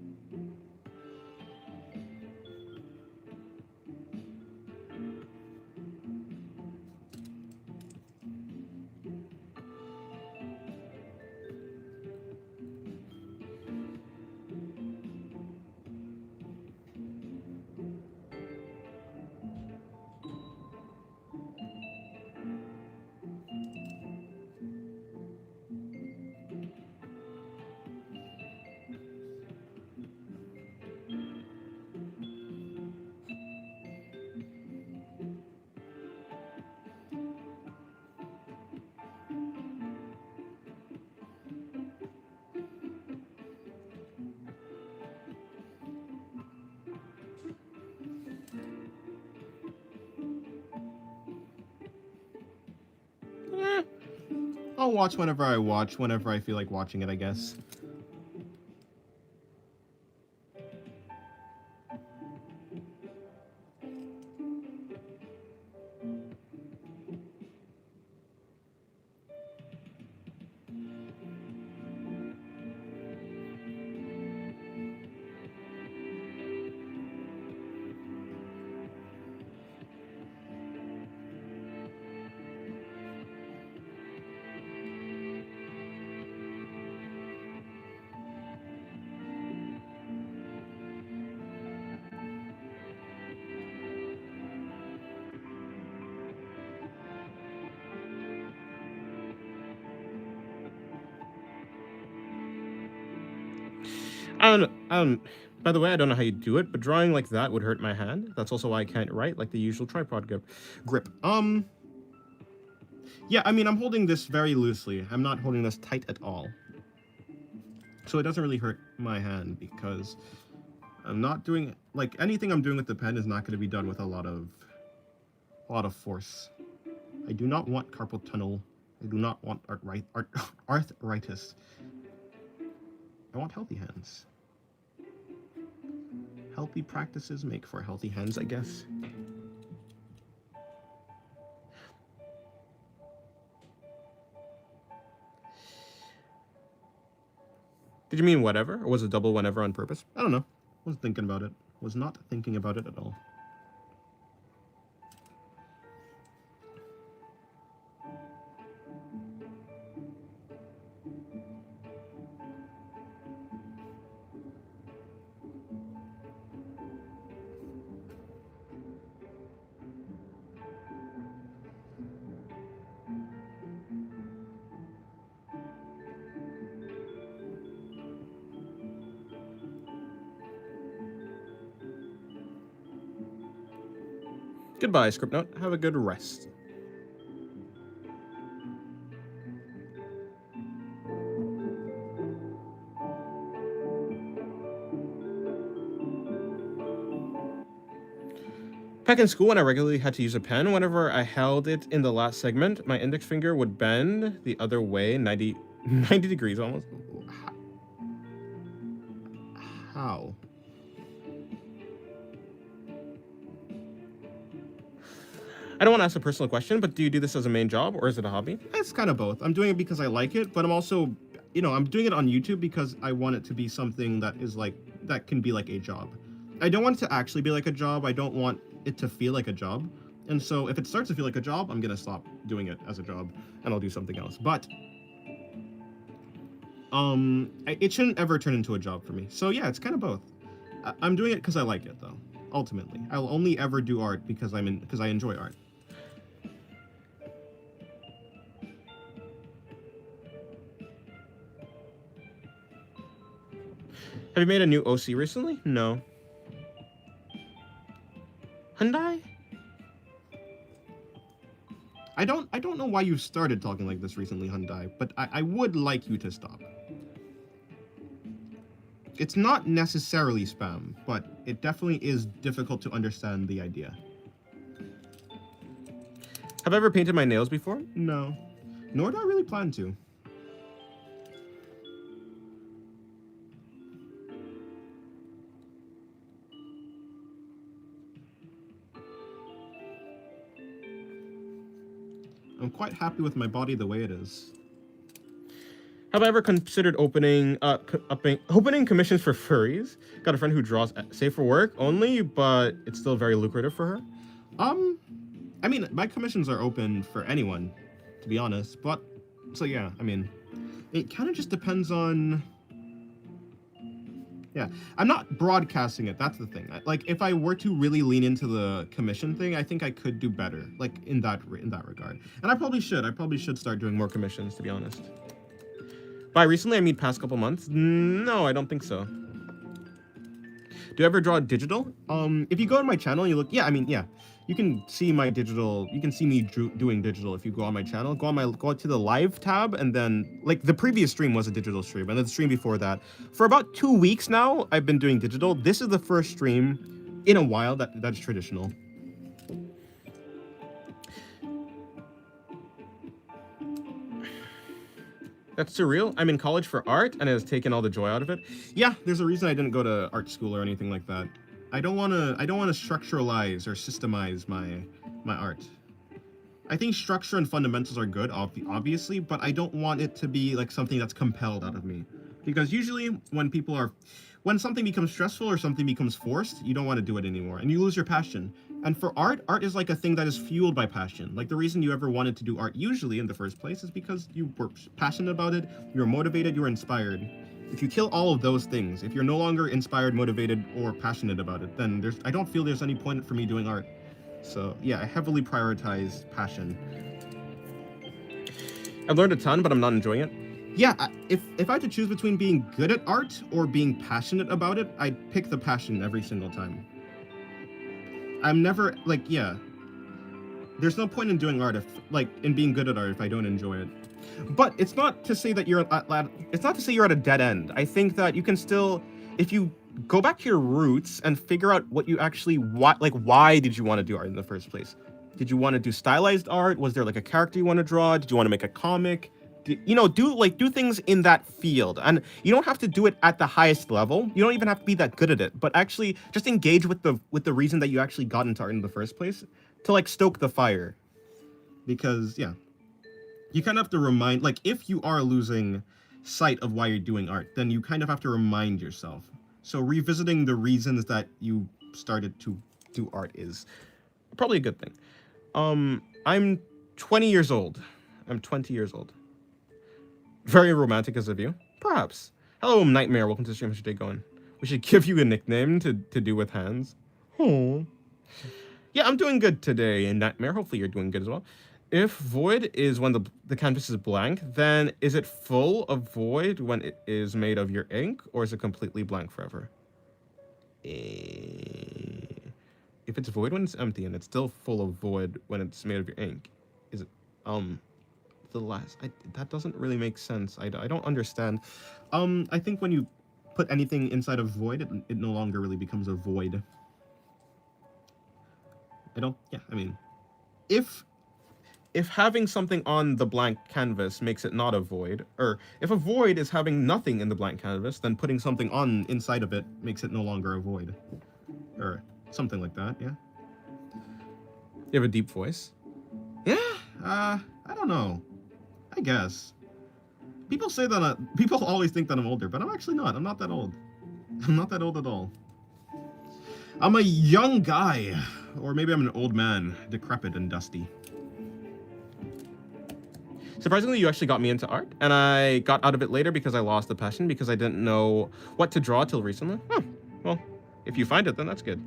I'll watch whenever I feel like watching it, I guess. By the way, I don't know how you do it, but drawing like that would hurt my hand. That's also why I can't write like the usual tripod grip. Yeah, I mean, I'm holding this very loosely. I'm not holding this tight at all. So it doesn't really hurt my hand because I'm not doing, like, anything I'm doing with the pen is not going to be done with a lot of force. I do not want carpal tunnel. I do not want arthritis. I want healthy hands. Healthy practices make for healthy hands, I guess. Did you mean whatever? Or was it double whenever on purpose? I don't know. Wasn't thinking about it. Was not thinking about it at all. Goodbye, script note. Have a good rest. Back in school, when I regularly had to use a pen, whenever I held it in the last segment, my index finger would bend the other way 90 degrees almost. How? I don't want to ask a personal question, but do you do this as a main job or is it a hobby? It's kind of both. I'm doing it because I like it, but I'm also, I'm doing it on YouTube because I want it to be something that is like, that can be like a job. I don't want it to actually be like a job. I don't want it to feel like a job. And so if it starts to feel like a job, I'm going to stop doing it as a job and I'll do something else. But it shouldn't ever turn into a job for me. So yeah, it's kind of both. I'm doing it because I like it though. Ultimately, I'll only ever do art because I enjoy art. Have you made a new OC recently? No. Hyundai? I don't know why you started talking like this recently, Hyundai, but I would like you to stop. It's not necessarily spam, but it definitely is difficult to understand the idea. Have I ever painted my nails before? No. Nor do I really plan to. I'm quite happy with my body the way it is. Have I ever considered opening commissions for furries? Got a friend who draws safe for work only, but it's still very lucrative for her. I mean, my commissions are open for anyone, to be honest. But so yeah, I mean, it kind of just depends on. Yeah, I'm not broadcasting it. That's the thing. Like, if I were to really lean into the commission thing, I think I could do better. Like in that regard. And I probably should. I probably should start doing more commissions, to be honest. By recently, I mean past couple months. No, I don't think so. Do you ever draw digital? If you go on my channel and you look, yeah, you can see my digital. You can see me doing digital if you go on my channel. Go to the live tab, and then like the previous stream was a digital stream, and then the stream before that. For about 2 weeks now, I've been doing digital. This is the first stream in a while that's traditional. That's surreal. I'm in college for art, and it has taken all the joy out of it. Yeah, there's a reason I didn't go to art school or anything like that. I don't want to structuralize or systemize my art. I think structure and fundamentals are good, obviously, but I don't want it to be like something that's compelled out of me. Because usually when something becomes stressful or something becomes forced, you don't want to do it anymore, and you lose your passion. And for art is like a thing that is fueled by passion. Like the reason you ever wanted to do art usually in the first place is because you were passionate about it, you were motivated, you were inspired. If you kill all of those things, if you're no longer inspired, motivated, or passionate about it, then I don't feel there's any point for me doing art. So yeah, I heavily prioritize passion. I've learned a ton, but I'm not enjoying it. Yeah, if I had to choose between being good at art or being passionate about it, I'd pick the passion every single time. I'm never, like, yeah. There's no point in doing art in being good at art if I don't enjoy it. But it's not to say that you're at a dead end. I think that you can still, if you go back to your roots and figure out what you actually why did you want to do art in the first place? Did you want to do stylized art? Was there like a character you want to draw? Did you want to make a comic? Do things in that field. And you don't have to do it at the highest level. You don't even have to be that good at it, but actually just engage with the reason that you actually got into art in the first place, to like stoke the fire. Because yeah, you kind of have to remind, like, if you are losing sight of why you're doing art, then you kind of have to remind yourself. So revisiting the reasons that you started to do art is probably a good thing. I'm 20 years old. I'm 20 years old. Very romantic as of you. Perhaps. Hello, Nightmare. Welcome to the stream. How's your day going? We should give you a nickname to do with hands. Oh. Yeah, I'm doing good today, Nightmare. Hopefully you're doing good as well. If void is when the canvas is blank, then is it full of void when it is made of your ink, or is it completely blank forever? If it's void when it's empty and it's still full of void when it's made of your ink, is it the last? That doesn't really make sense. I don't understand. I think when you put anything inside of void, it no longer really becomes a void. I mean, if having something on the blank canvas makes it not a void, or if a void is having nothing in the blank canvas, then putting something on inside of it makes it no longer a void. Or something like that, yeah. You have a deep voice? Yeah, I don't know. I guess. People say that, people always think that I'm older, but I'm actually not. I'm not that old. I'm not that old at all. I'm a young guy. Or maybe I'm an old man, decrepit and dusty. Surprisingly, you actually got me into art, and I got out of it later because I lost the passion, because I didn't know what to draw till recently. Oh, well, if you find it, then that's good.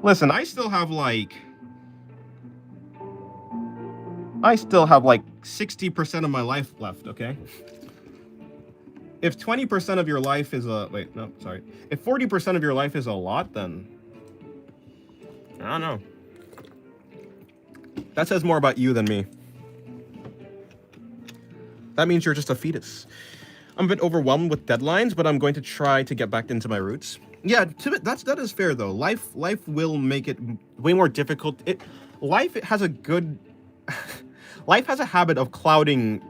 Listen, I still have like 60% of my life left, okay? If 20% of your life is if 40% of your life is a lot, then I don't know. That says more about you than me. That means you're just a fetus. I'm a bit overwhelmed with deadlines, but I'm going to try to get back into my roots. Yeah, that is fair though. Life will make it way more difficult. Life has a habit of clouding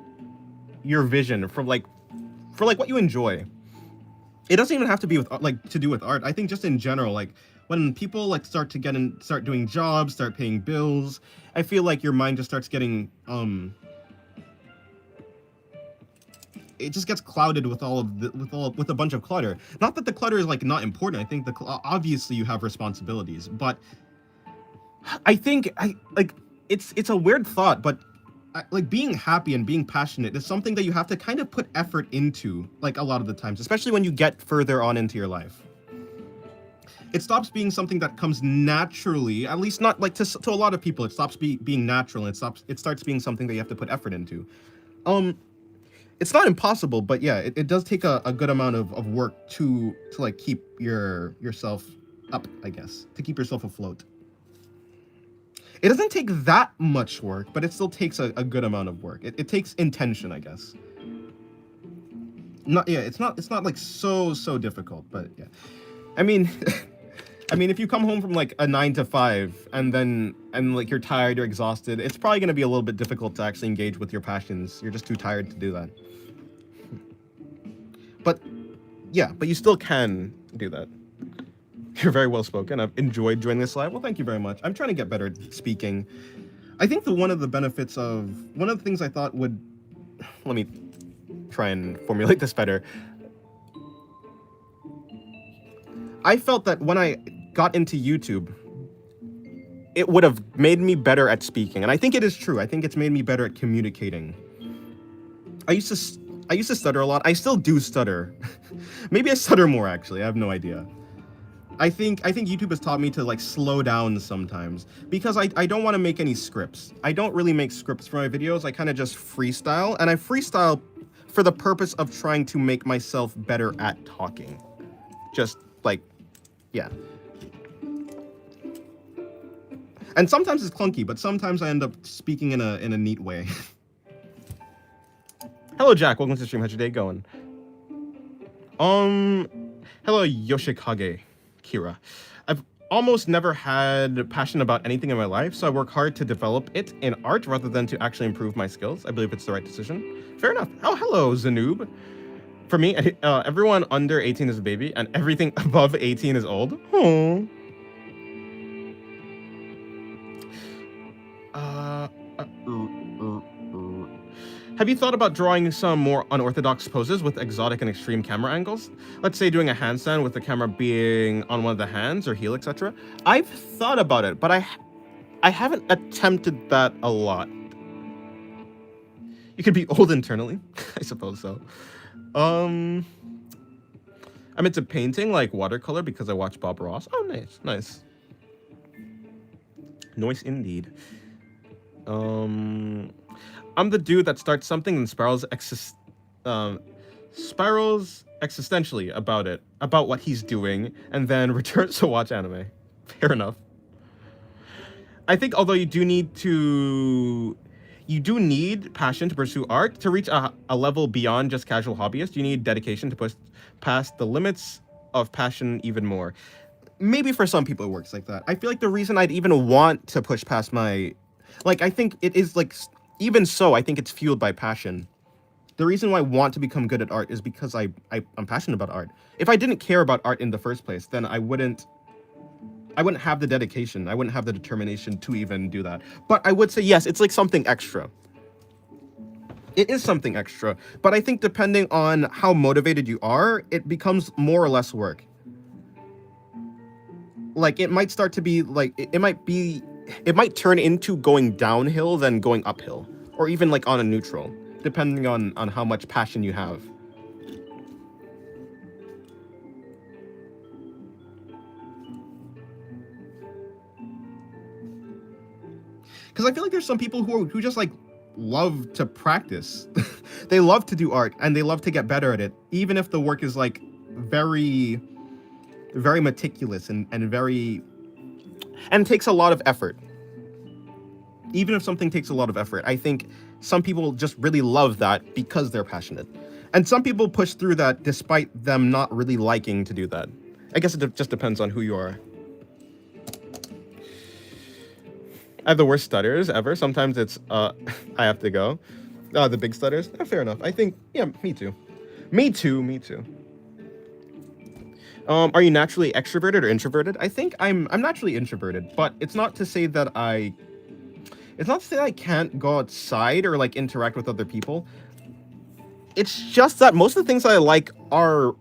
your vision for what you enjoy. It doesn't even have to be with to do with art. I think just in general, like when people start doing jobs, start paying bills, I feel like your mind just starts getting it just gets clouded with with a bunch of clutter. Not that the clutter is not important. I think obviously you have responsibilities, but I think it's a weird thought, but being happy and being passionate is something that you have to kind of put effort into, a lot of the times, especially when you get further on into your life. It stops being something that comes naturally, at least not to a lot of people. It stops being natural, and it starts being something that you have to put effort into. It's not impossible, but yeah, it does take a good amount of work to keep yourself up, I guess, to keep yourself afloat. It doesn't take that much work, but it still takes a good amount of work. It takes intention, I guess. It's not so difficult, but yeah. I mean, if you come home from a 9 to 5 and you're tired, you're exhausted, it's probably going to be a little bit difficult to actually engage with your passions. You're just too tired to do that. But yeah, but you still can do that. You're very well spoken. I've enjoyed joining this live. Well, thank you very much. I'm trying to get better at speaking. I think one of the things I thought would, let me try and formulate this better. I felt that when I got into YouTube, it would have made me better at speaking. And I think it is true. I think it's made me better at communicating. I used to stutter a lot. I still do stutter. Maybe I stutter more, actually. I have no idea. I think YouTube has taught me to slow down sometimes, because I don't want to make any scripts. I don't really make scripts for my videos. I kind of just freestyle, and I freestyle for the purpose of trying to make myself better at talking. Just like, yeah. And sometimes it's clunky, but sometimes I end up speaking in a neat way. Hello, Jack. Welcome to the stream. How's your day going? Hello, Yoshikage Kira. I've almost never had passion about anything in my life, so I work hard to develop it in art rather than to actually improve my skills. I believe it's the right decision. Fair enough. Oh, hello, Zanoob. For me, everyone under 18 is a baby, and everything above 18 is old. Oh. Have you thought about drawing some more unorthodox poses with exotic and extreme camera angles? Let's say doing a handstand with the camera being on one of the hands or heel, etc. I've thought about it, but I haven't attempted that a lot. You could be old internally. I suppose so. I'm into painting, like watercolor, because I watch Bob Ross. Oh, nice, nice. Nice indeed. I'm the dude that starts something and spirals existentially about what he's doing, and then returns to watch anime. Fair enough. I think although you do need passion to pursue art. To reach a level beyond just casual hobbyist, you need dedication to push past the limits of passion even more. Maybe for some people it works like that. I feel like the reason I'd even want to push past my... Like, I think it is, like... Even so, I think it's fueled by passion. The reason why I want to become good at art is because I'm passionate about art. If I didn't care about art in the first place, then I wouldn't have the dedication. I wouldn't have the determination to even do that. But I would say, yes, it's like something extra. It is something extra. But I think depending on how motivated you are, it becomes more or less work. Like, it might start to be, like, it might turn into going downhill than going uphill. Or even, like, on a neutral. Depending on how much passion you have. Because I feel like there's some people who just, like, love to practice. They love to do art, and they love to get better at it. Even if the work is, like, very, very meticulous and very... And takes a lot of effort. Even if something takes a lot of effort, I think some people just really love that because they're passionate. And some people push through that despite them not really liking to do that. I guess it just depends on who you are. I have the worst stutters ever. Sometimes it's, I have to go. The big stutters. Fair enough. I think, yeah, me too. Me too. Are you naturally extroverted or introverted? I think I'm naturally introverted, but it's not to say that I can't go outside or, like, interact with other people. It's just that most of the things I like are,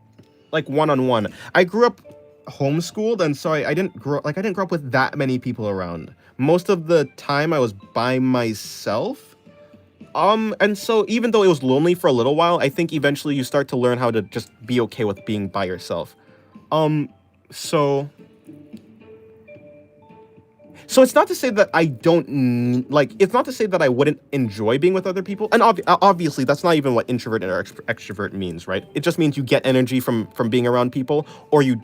like, one-on-one. I grew up homeschooled, and so I didn't grow up with that many people around. Most of the time I was by myself. And so even though it was lonely for a little while, I think eventually you start to learn how to just be okay with being by yourself. So it's not to say that I don't, like, it's not to say that I wouldn't enjoy being with other people. And obviously, that's not even what introvert or extrovert means, right? It just means you get energy from being around people, or you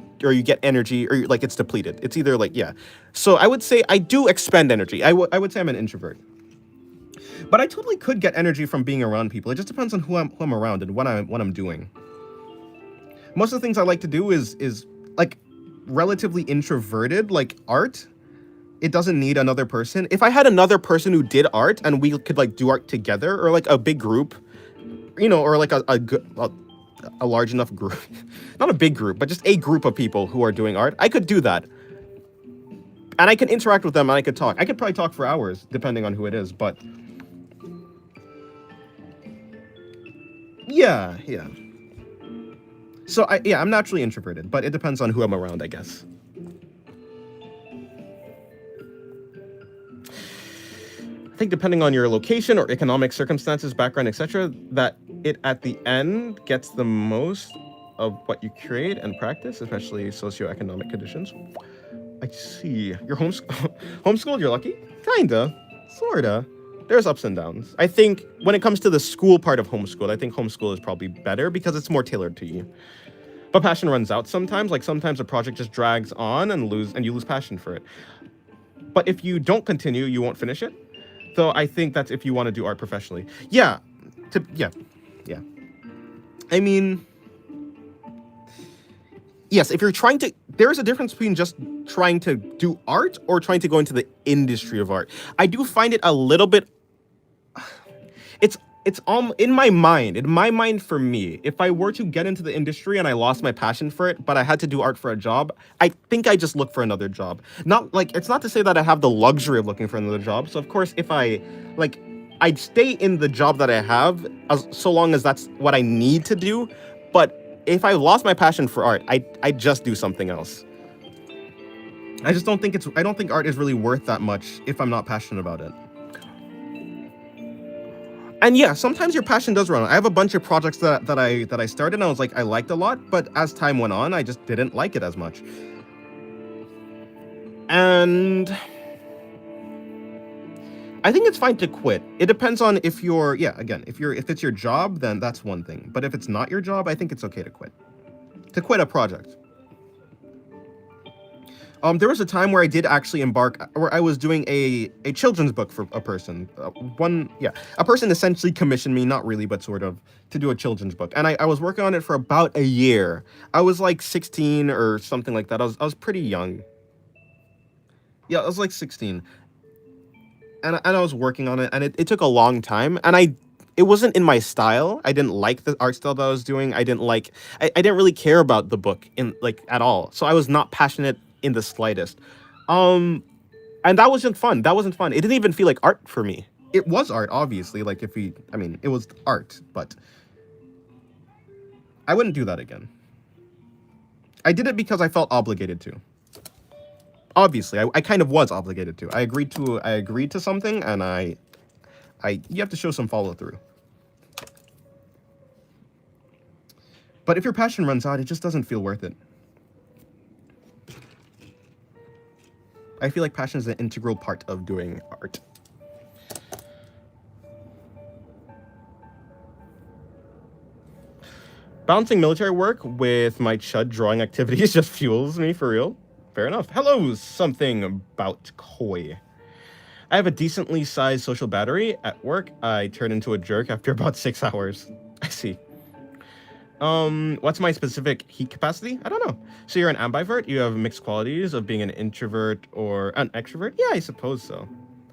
get energy, or, like, it's depleted. It's either, like, yeah. So I would say I do expend energy. I would say I'm an introvert. But I totally could get energy from being around people. It just depends on who I'm around and what I'm doing. Most of the things I like to do is like relatively introverted, like art. It doesn't need another person. If I had another person who did art and we could, like, do art together, or, like, a big group, you know, or, like, a large enough group, not a big group, but just a group of people who are doing art, I could do that. And I could interact with them and I could talk. I could probably talk for hours, depending on who it is, but... Yeah. So, I'm naturally introverted, but it depends on who I'm around, I guess. I think depending on your location or economic circumstances, background, etc., that it at the end gets the most of what you create and practice, especially socioeconomic conditions. I see. You're homeschooled? You're lucky? Kinda. Sorta. There's ups and downs. I think when it comes to the school part of homeschool, I think homeschool is probably better because it's more tailored to you. But passion runs out sometimes. Like sometimes a project just drags on and you lose passion for it. But if you don't continue, you won't finish it. So I think that's if you want to do art professionally. Yeah. Yeah. I mean, yes, if you're trying to, there is a difference between just trying to do art or trying to go into the industry of art. I do find it a little bit, it's in my mind for me, if I were to get into the industry and I lost my passion for it, but I had to do art for a job, I think I just look for another job. Not like, it's not to say that I have the luxury of looking for another job. So of course, if I'd stay in the job that I have so long as that's what I need to do. But if I lost my passion for art, I just do something else. I just don't think I don't think art is really worth that much if I'm not passionate about it. And yeah, sometimes your passion does run out. I have a bunch of projects that I started and I was like, I liked a lot, but as time went on, I just didn't like it as much. And I think it's fine to quit. It depends on if you're, if it's your job, then that's one thing. But if it's not your job, I think it's okay to quit. To quit a project. There was a time where I did actually where I was doing a children's book for a person. A person essentially commissioned me, not really, but sort of, to do a children's book. And I was working on it for about a year. I was like 16 or something like that. I was pretty young. Yeah, I was like 16. And I was working on it, and it took a long time, and it wasn't in my style. I didn't like the art style that I was doing. I didn't really care about the book at all. So I was not passionate in the slightest. And that wasn't fun. It didn't even feel like art for me. It was art, obviously. It was art, but I wouldn't do that again. I did it because I felt obligated to. Obviously, I kind of was obligated to. I agreed to something, and you have to show some follow through. But if your passion runs out, it just doesn't feel worth it. I feel like passion is an integral part of doing art. Balancing military work with my chud drawing activities just fuels me, for real. Fair enough. Hello, something about koi. I have a decently sized social battery. At work, I turn into a jerk after about 6 hours. I see. What's my specific heat capacity? I don't know. So you're an ambivert? You have mixed qualities of being an introvert or an extrovert? Yeah, I suppose so.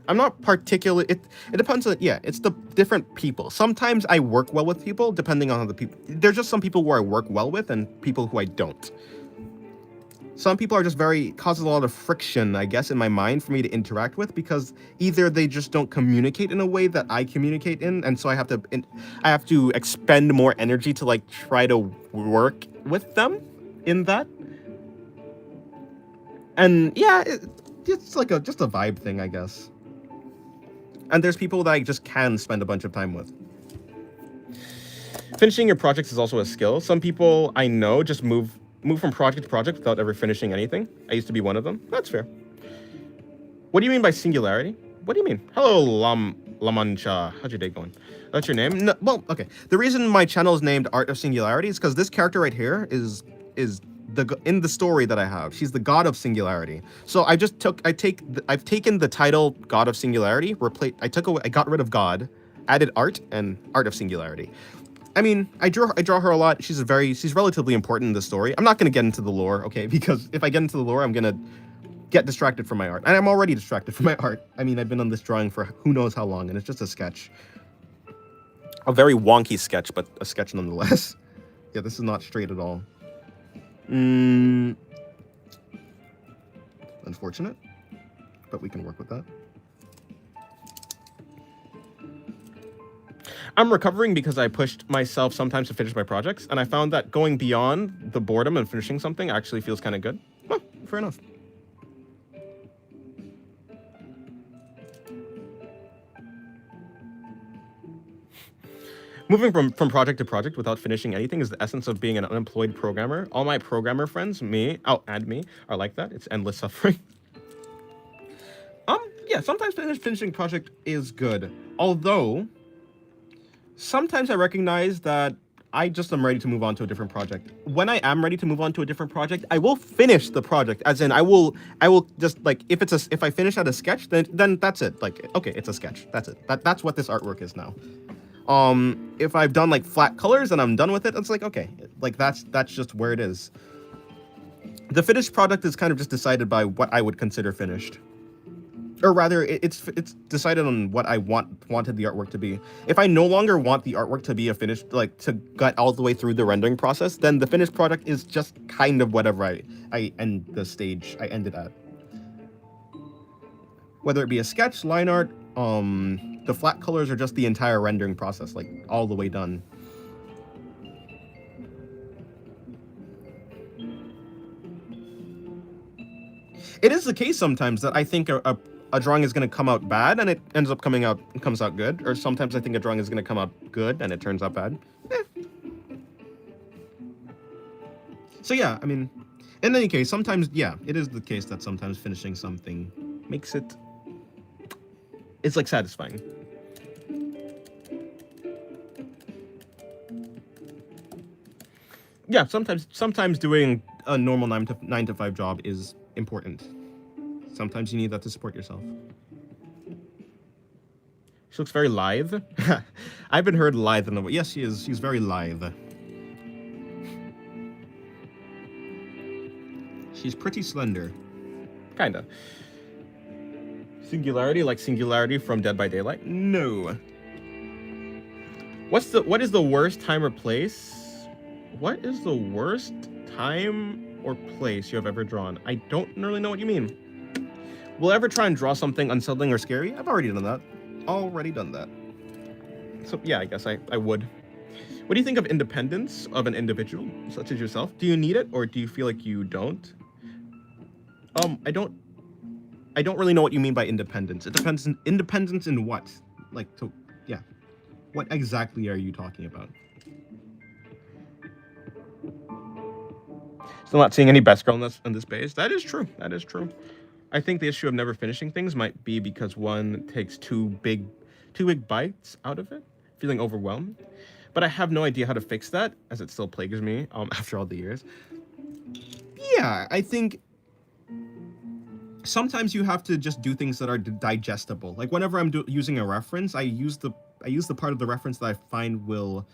I'm not particularly... It depends on... Yeah, it's the different people. Sometimes I work well with people, depending on the people... There's just some people who I work well with and people who I don't. Some people are just causes a lot of friction, I guess, in my mind for me to interact with, because either they just don't communicate in a way that I communicate in, and so I have to expend more energy to try to work with them in that. And yeah, it's just a vibe thing, I guess. And there's people that I just can spend a bunch of time with. Finishing your projects is also a skill. Some people I know just move from project to project without ever finishing anything. I used to be one of them. That's fair. What do you mean by singularity? What do you mean? Hello, Lamancha. How's your day going? That's your name? No, well, okay. The reason my channel is named Art of Singularity is because this character right here is in the story that I have. She's the god of singularity. So I've taken the title God of Singularity, I got rid of God, added art, and Art of Singularity. I mean, I draw her a lot. She's relatively important in the story. I'm not going to get into the lore, okay? Because if I get into the lore, I'm going to get distracted from my art. And I'm already distracted from my art. I mean, I've been on this drawing for who knows how long, and it's just a sketch. A very wonky sketch, but a sketch nonetheless. Yeah, this is not straight at all. Unfortunate, but we can work with that. I'm recovering because I pushed myself sometimes to finish my projects, and I found that going beyond the boredom and finishing something actually feels kind of good. Well, fair enough. Moving from project to project without finishing anything is the essence of being an unemployed programmer. All my programmer friends, and me, are like that. It's endless suffering. yeah, sometimes finishing project is good. Although, sometimes I recognize that I just am ready to move on to a different project. When I am ready to move on to a different project, I will finish the project. As in, I will just like if I finish at a sketch, then that's it. Like, okay, it's a sketch. That's it. That's what this artwork is now. If I've done like flat colors and I'm done with it, it's like, okay, like that's just where it is. The finished product is kind of just decided by what I would consider finished. Or rather, it's decided on what I wanted the artwork to be. If I no longer want the artwork to be a finished, like to gut all the way through the rendering process, then the finished product is just kind of whatever I end the stage I ended at. Whether it be a sketch, line art, the flat colors are just the entire rendering process, like all the way done. It is the case sometimes that I think a drawing is going to come out bad and it comes out good, or sometimes I think a drawing is going to come out good and it turns out bad. So yeah, I mean, in any case, sometimes, yeah, it is the case that sometimes finishing something makes it's like satisfying. Yeah, sometimes doing a normal 9 to 5 job is important. Sometimes you need that to support yourself. She looks very lithe. I haven't heard lithe in the way. Yes, she is. She's very lithe. She's pretty slender. Kinda. Singularity, like Singularity from Dead by Daylight? No. What is the worst time or place? What is the worst time or place you have ever drawn? I don't really know what you mean. Will I ever try and draw something unsettling or scary? I've already done that. So yeah, I guess I would. What do you think of independence of an individual, such as yourself? Do you need it, or do you feel like you don't? I don't really know what you mean by independence. It depends. Independence in what? Like, so, yeah. What exactly are you talking about? Still not seeing any best girl in this page. That is true. That is true. I think the issue of never finishing things might be because one takes too big bites out of it, feeling overwhelmed. But I have no idea how to fix that, as it still plagues me after all the years. Yeah, I think sometimes you have to just do things that are digestible. Like whenever I'm using a reference, I use the part of the reference that I find will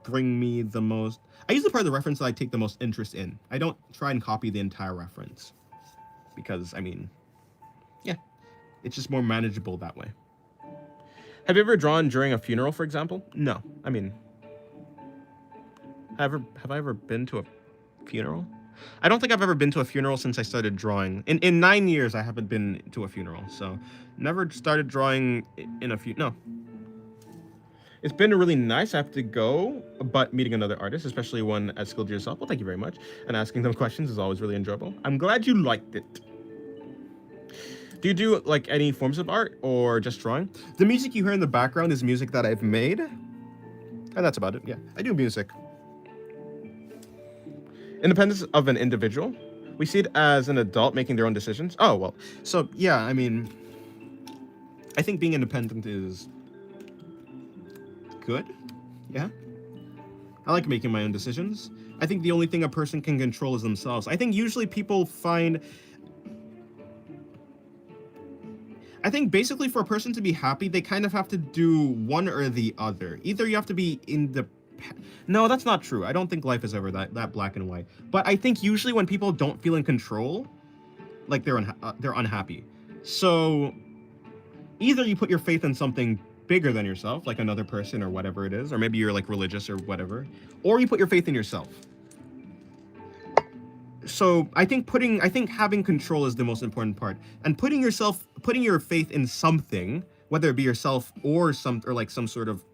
bring me the most. I use the part of the reference that I take the most interest in. I don't try and copy the entire reference. Because, I mean, yeah, it's just more manageable that way. Have you ever drawn during a funeral, for example? No. I mean, have I ever been to a funeral? I don't think I've ever been to a funeral since I started drawing. In 9 years, I haven't been to a funeral, so never started drawing in a no. It's been really nice. I have to go, but meeting another artist, especially one as skilled as yourself, well, thank you very much. And asking them questions is always really enjoyable. I'm glad you liked it. Do you do like any forms of art or just drawing? The music you hear in the background is music that I've made. And that's about it. Yeah, I do music. Independence of an individual. We see it as an adult making their own decisions. Oh, well. So, yeah, I mean, I think being independent is good. Yeah. I like making my own decisions. I think the only thing a person can control is themselves. I think usually people find... I think basically for a person to be happy, they kind of have to do one or the other. Either you have to be No, that's not true. I don't think life is ever that black and white. But I think usually when people don't feel in control, like they're unhappy. So either you put your faith in something bigger than yourself, like another person or whatever it is, or maybe you're like religious or whatever, or you put your faith in yourself. So I think having control is the most important part, and putting your faith in something, whether it be yourself or some sort of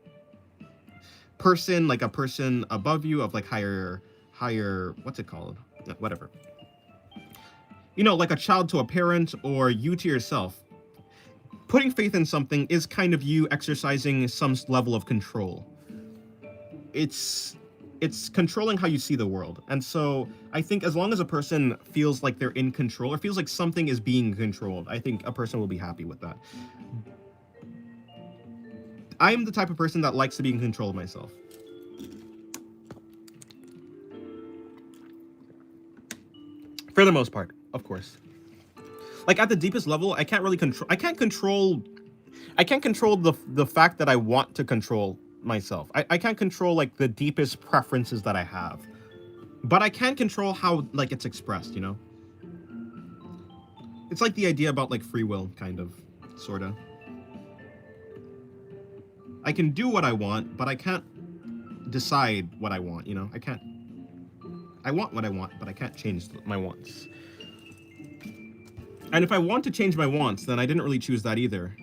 person, like a person above you of like higher, what's it called? Whatever. You know, like a child to a parent or you to yourself. Putting faith in something is kind of you exercising some level of control. It's it's controlling how you see the world. And so I think as long as a person feels like they're in control or feels like something is being controlled, I think a person will be happy with that. I'm the type of person that likes to be in control of myself. For the most part, of course. Like at the deepest level, I can't control the fact that I want to control myself. I can't control like the deepest preferences that I have. But I can control how like it's expressed, you know? It's like the idea about like free will, kind of, sorta. I can do what I want, but I can't decide what I want, you know? I want what I want, but I can't change my wants. And if I want to change my wants, then I didn't really choose that either.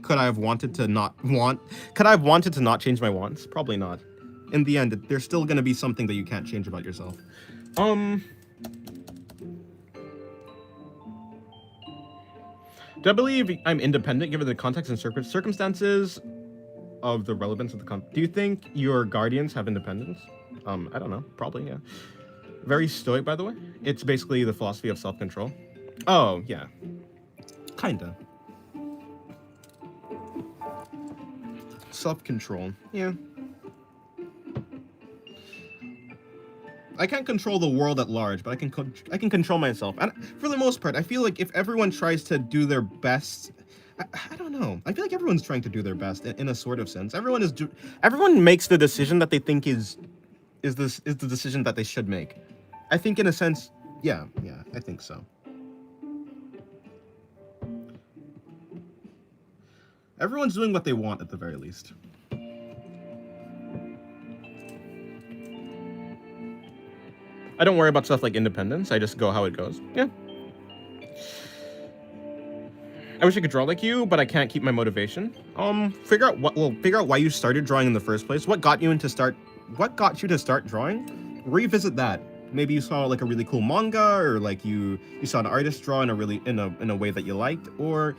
Could I have wanted to not change my wants? Probably not. In the end, there's still gonna be something that you can't change about yourself. Do I believe I'm independent given the context and circumstances of the relevance of the do you think your guardians have independence? I don't know. Probably, yeah. Very stoic, by the way. It's basically the philosophy of self-control. Oh, yeah. Kinda. Self-control. Yeah. I can't control the world at large, but I can control myself. And for the most part, I feel like if everyone tries to do their best, I don't know. I feel like everyone's trying to do their best in a sort of sense. Everyone makes the decision that they think is the decision that they should make. I think in a sense, yeah, I think so. Everyone's doing what they want at the very least. I don't worry about stuff like independence. I just go how it goes. Yeah. I wish I could draw like you, but I can't keep my motivation. Figure out why you started drawing in the first place. What got you to start drawing? Revisit that. Maybe you saw like a really cool manga, or like you saw an artist draw in a way that you liked, or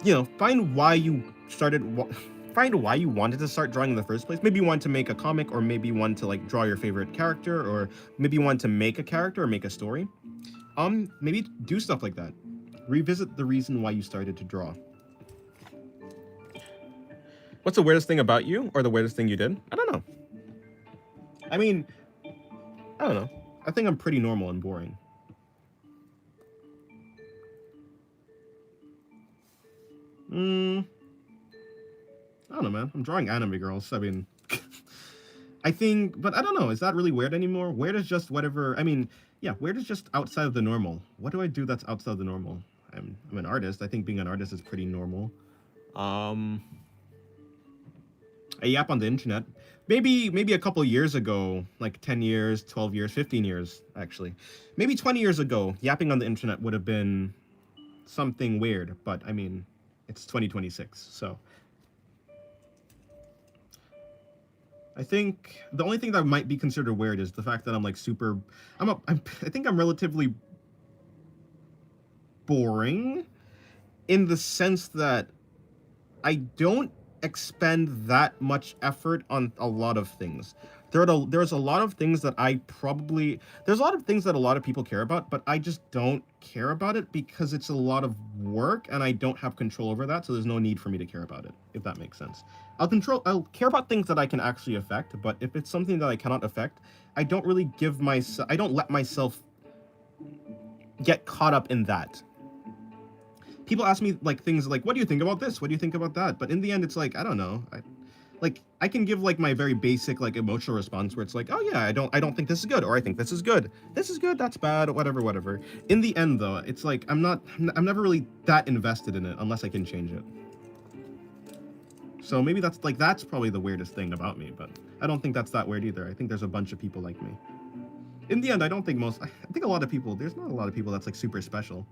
you know, find why you wanted to start drawing in the first place. Maybe you want to make a comic, or maybe you want to like draw your favorite character, or maybe you want to make a character or make a story. Maybe do stuff like that. Revisit the reason why you started to draw. What's the weirdest thing about you, or the weirdest thing you did? I don't know. I mean, I don't know. I think I'm pretty normal and boring. I don't know, man. I'm drawing anime girls. I mean, I think, but I don't know. Is that really weird anymore? Weird is just whatever. I mean, yeah, weird is just outside of the normal. What do I do that's outside of the normal? I'm an artist. I think being an artist is pretty normal. I yap on the internet. Maybe a couple years ago, like 10 years, 12 years, 15 years, actually. Maybe 20 years ago, yapping on the internet would have been something weird, but I mean, it's 2026, so. I think the only thing that might be considered weird is the fact that I'm like I think I'm relatively boring in the sense that I don't expend that much effort on a lot of things. There's a lot of things that there's a lot of things that a lot of people care about, but I just don't care about it because it's a lot of work and I don't have control over that, so there's no need for me to care about it, if that makes sense. I'll care about things that I can actually affect, but if it's something that I cannot affect, I don't let myself get caught up in that. People ask me like things like, what do you think about this? What do you think about that? But in the end, it's like, I don't know. I can give like my very basic like emotional response where it's like, oh yeah, I don't think this is good, or I think this is good. This is good, that's bad, whatever. In the end though, it's like I'm never really that invested in it unless I can change it. So maybe that's probably the weirdest thing about me, but I don't think that's that weird either. I think there's a bunch of people like me. In the end, I think a lot of people, there's not a lot of people that's like super special.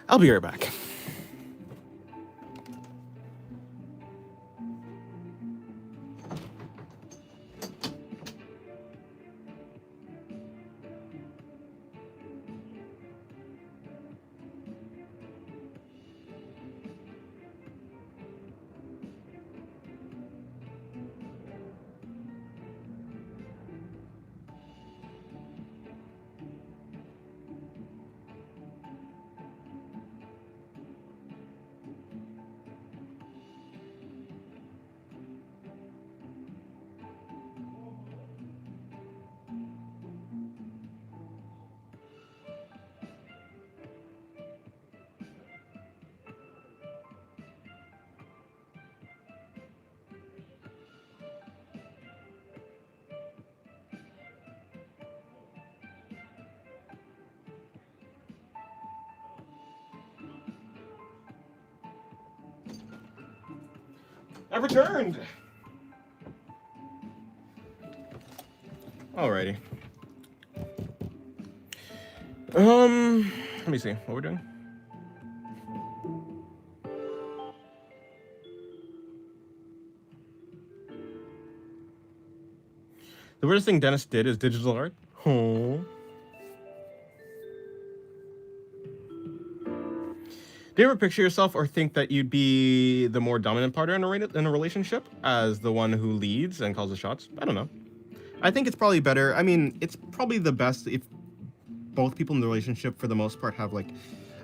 I'll be right back. I've returned. Alrighty. Let me see what we're doing. The weirdest thing Dennis did is digital art. Oh. Do you ever picture yourself or think that you'd be the more dominant partner in a relationship as the one who leads and calls the shots? I don't know. I think it's probably better. I mean, it's probably the best if both people in the relationship, for the most part, have like...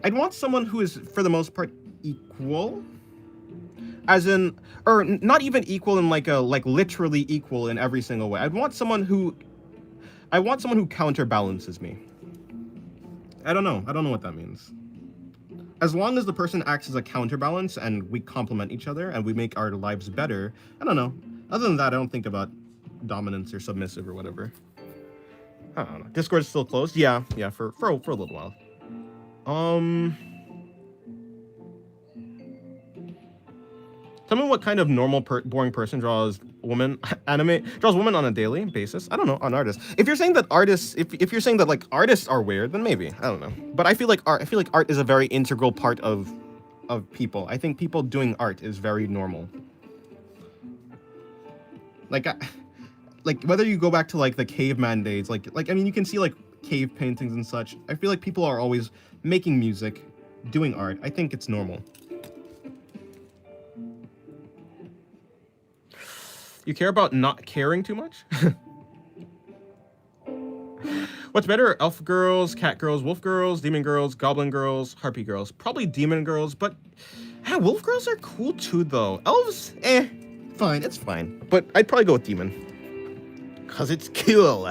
I'd want someone who is, for the most part, equal. As in... Or not even equal in like literally equal in every single way. I want someone who counterbalances me. I don't know what that means. As long as the person acts as a counterbalance and we complement each other and we make our lives better, I don't know. Other than that, I don't think about dominance or submissive or whatever. I don't know. Discord's still closed? Yeah, for a little while. Tell me what kind of normal boring person draws woman draws women on a daily basis. I don't know, on artists. If you're saying that artists, if you're saying that like artists are weird, then maybe. I don't know. But I feel like art is a very integral part of people. I think people doing art is very normal. Like whether you go back to like the caveman days, like I mean, you can see like cave paintings and such. I feel like people are always making music, doing art. I think it's normal. You care about not caring too much? What's better? Elf girls, cat girls, wolf girls, demon girls, goblin girls, harpy girls. Probably demon girls, but wolf girls are cool too though. Elves, fine, it's fine. But I'd probably go with demon. Cause it's cool.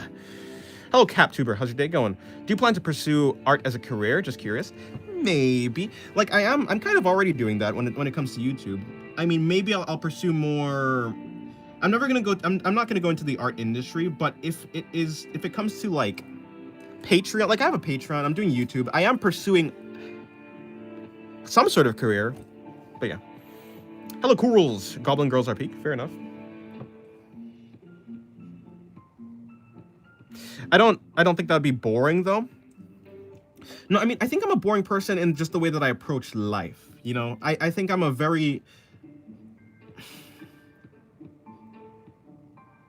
Hello CapTuber, how's your day going? Do you plan to pursue art as a career? Just curious. Maybe. Like I'm kind of already doing that when it comes to YouTube. I mean, maybe I'll pursue more. I'm not gonna go into the art industry, but if it comes to like Patreon, like I have a Patreon, I'm doing YouTube, I am pursuing some sort of career. But yeah. Hello Corals, Goblin Girls are peak, fair enough. I don't think that'd be boring though. No, I mean I think I'm a boring person in just the way that I approach life. You know, I think I'm a very,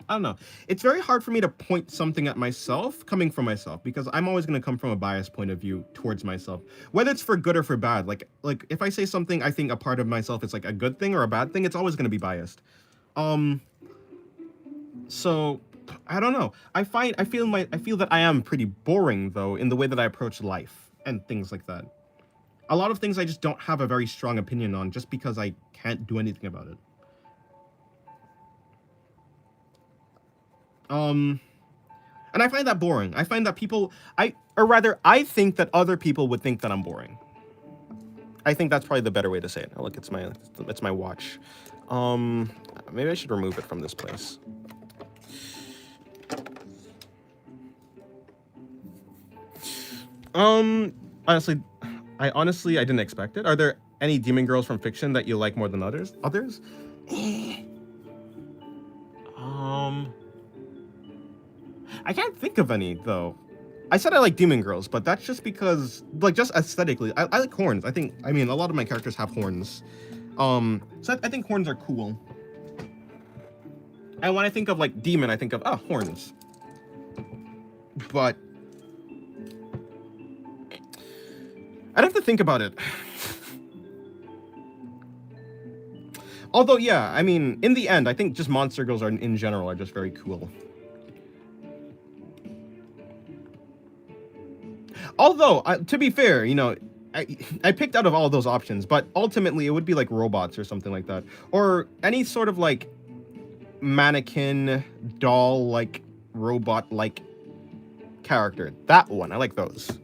I don't know. It's very hard for me to point something at myself, coming from myself, because I'm always going to come from a biased point of view towards myself, whether it's for good or for bad. Like if I say something, I think a part of myself is like a good thing or a bad thing, it's always going to be biased. So I don't know. I feel that I am pretty boring though in the way that I approach life and things like that. A lot of things I just don't have a very strong opinion on just because I can't do anything about it. And I find that boring. I find that I think that other people would think that I'm boring. I think that's probably the better way to say it. Oh, look, it's my watch. Maybe I should remove it from this place. Honestly, I didn't expect it. Are there any demon girls from fiction that you like more than others? I can't think of any though. I said I like demon girls, but that's just because, like, just aesthetically, I like horns. I mean, a lot of my characters have horns. So I think horns are cool. And when I think of like demon, I think of horns. But I'd have to think about it. Although, yeah, I mean, in the end, I think just monster girls in general are just very cool. Although, to be fair, you know, I picked out of all of those options, but ultimately it would be like robots or something like that. Or any sort of like mannequin, doll-like, robot-like character. That one, I like those.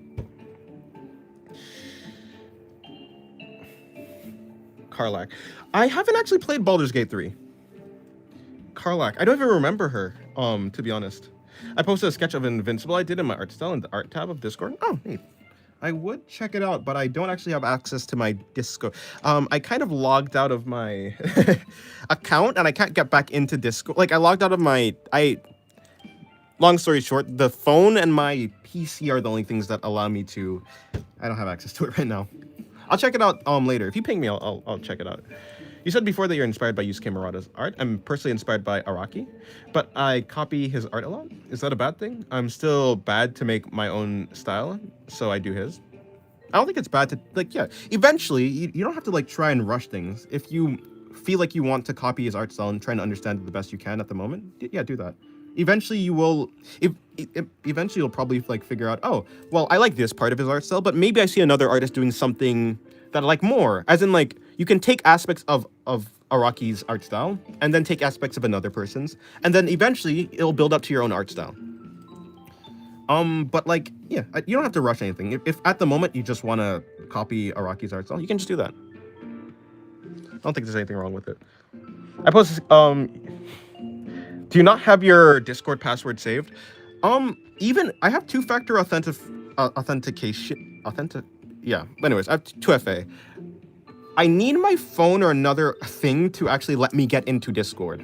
Karlach. I haven't actually played Baldur's Gate 3. Karlach. I don't even remember her, to be honest. I posted a sketch of Invincible I did in my art style in the art tab of Discord. Oh, neat. I would check it out, but I don't actually have access to my Discord. I kind of logged out of my account, and I can't get back into Discord. Like, I logged out of my... Long story short, the phone and my PC are the only things that allow me to... I don't have access to it right now. I'll check it out later. If you ping me, I'll check it out. You said before that you're inspired by Yusuke Murata's art. I'm personally inspired by Araki, but I copy his art a lot. Is that a bad thing? I'm still bad to make my own style, so I do his. I don't think it's bad to, like, yeah. Eventually, you don't have to, like, try and rush things. If you feel like you want to copy his art style and trying to understand it the best you can at the moment, yeah, do that. Eventually, you will... Eventually, you'll probably, like, figure out, oh, well, I like this part of his art style, but maybe I see another artist doing something that I like more. As in, like, you can take aspects of Araki's art style, and then take aspects of another person's, and then eventually, it'll build up to your own art style. But, like, yeah, you don't have to rush anything. If at the moment you just want to copy Araki's art style, you can just do that. I don't think there's anything wrong with it. I posted, do you not have your Discord password saved? Even, I have two-factor authentication, yeah, anyways, I have 2FA. I need my phone or another thing to actually let me get into Discord.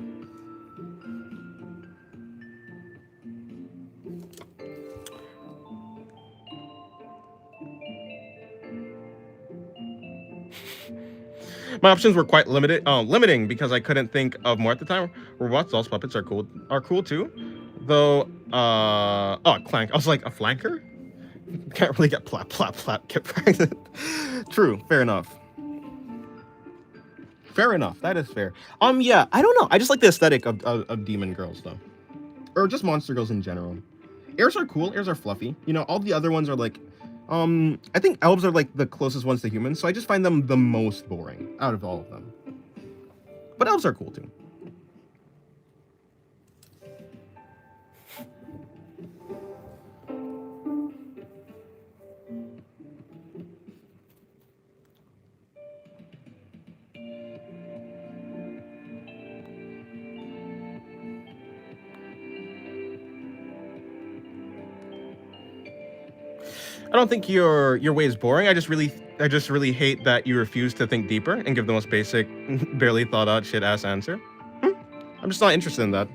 My options were quite limiting because I couldn't think of more at the time. Robots, dolls, puppets are cool too. Though, oh, clank. I was like, a flanker? Can't really get get pregnant. True, fair enough. Fair enough, that is fair. Yeah, I don't know. I just like the aesthetic of demon girls though. Or just monster girls in general. Airs are cool, airs are fluffy. You know, all the other ones are like, I think elves are like the closest ones to humans, so I just find them the most boring out of all of them. But elves are cool too. I don't think your way is boring. I just really hate that you refuse to think deeper and give the most basic, barely thought out shit ass answer. I'm just not interested in that.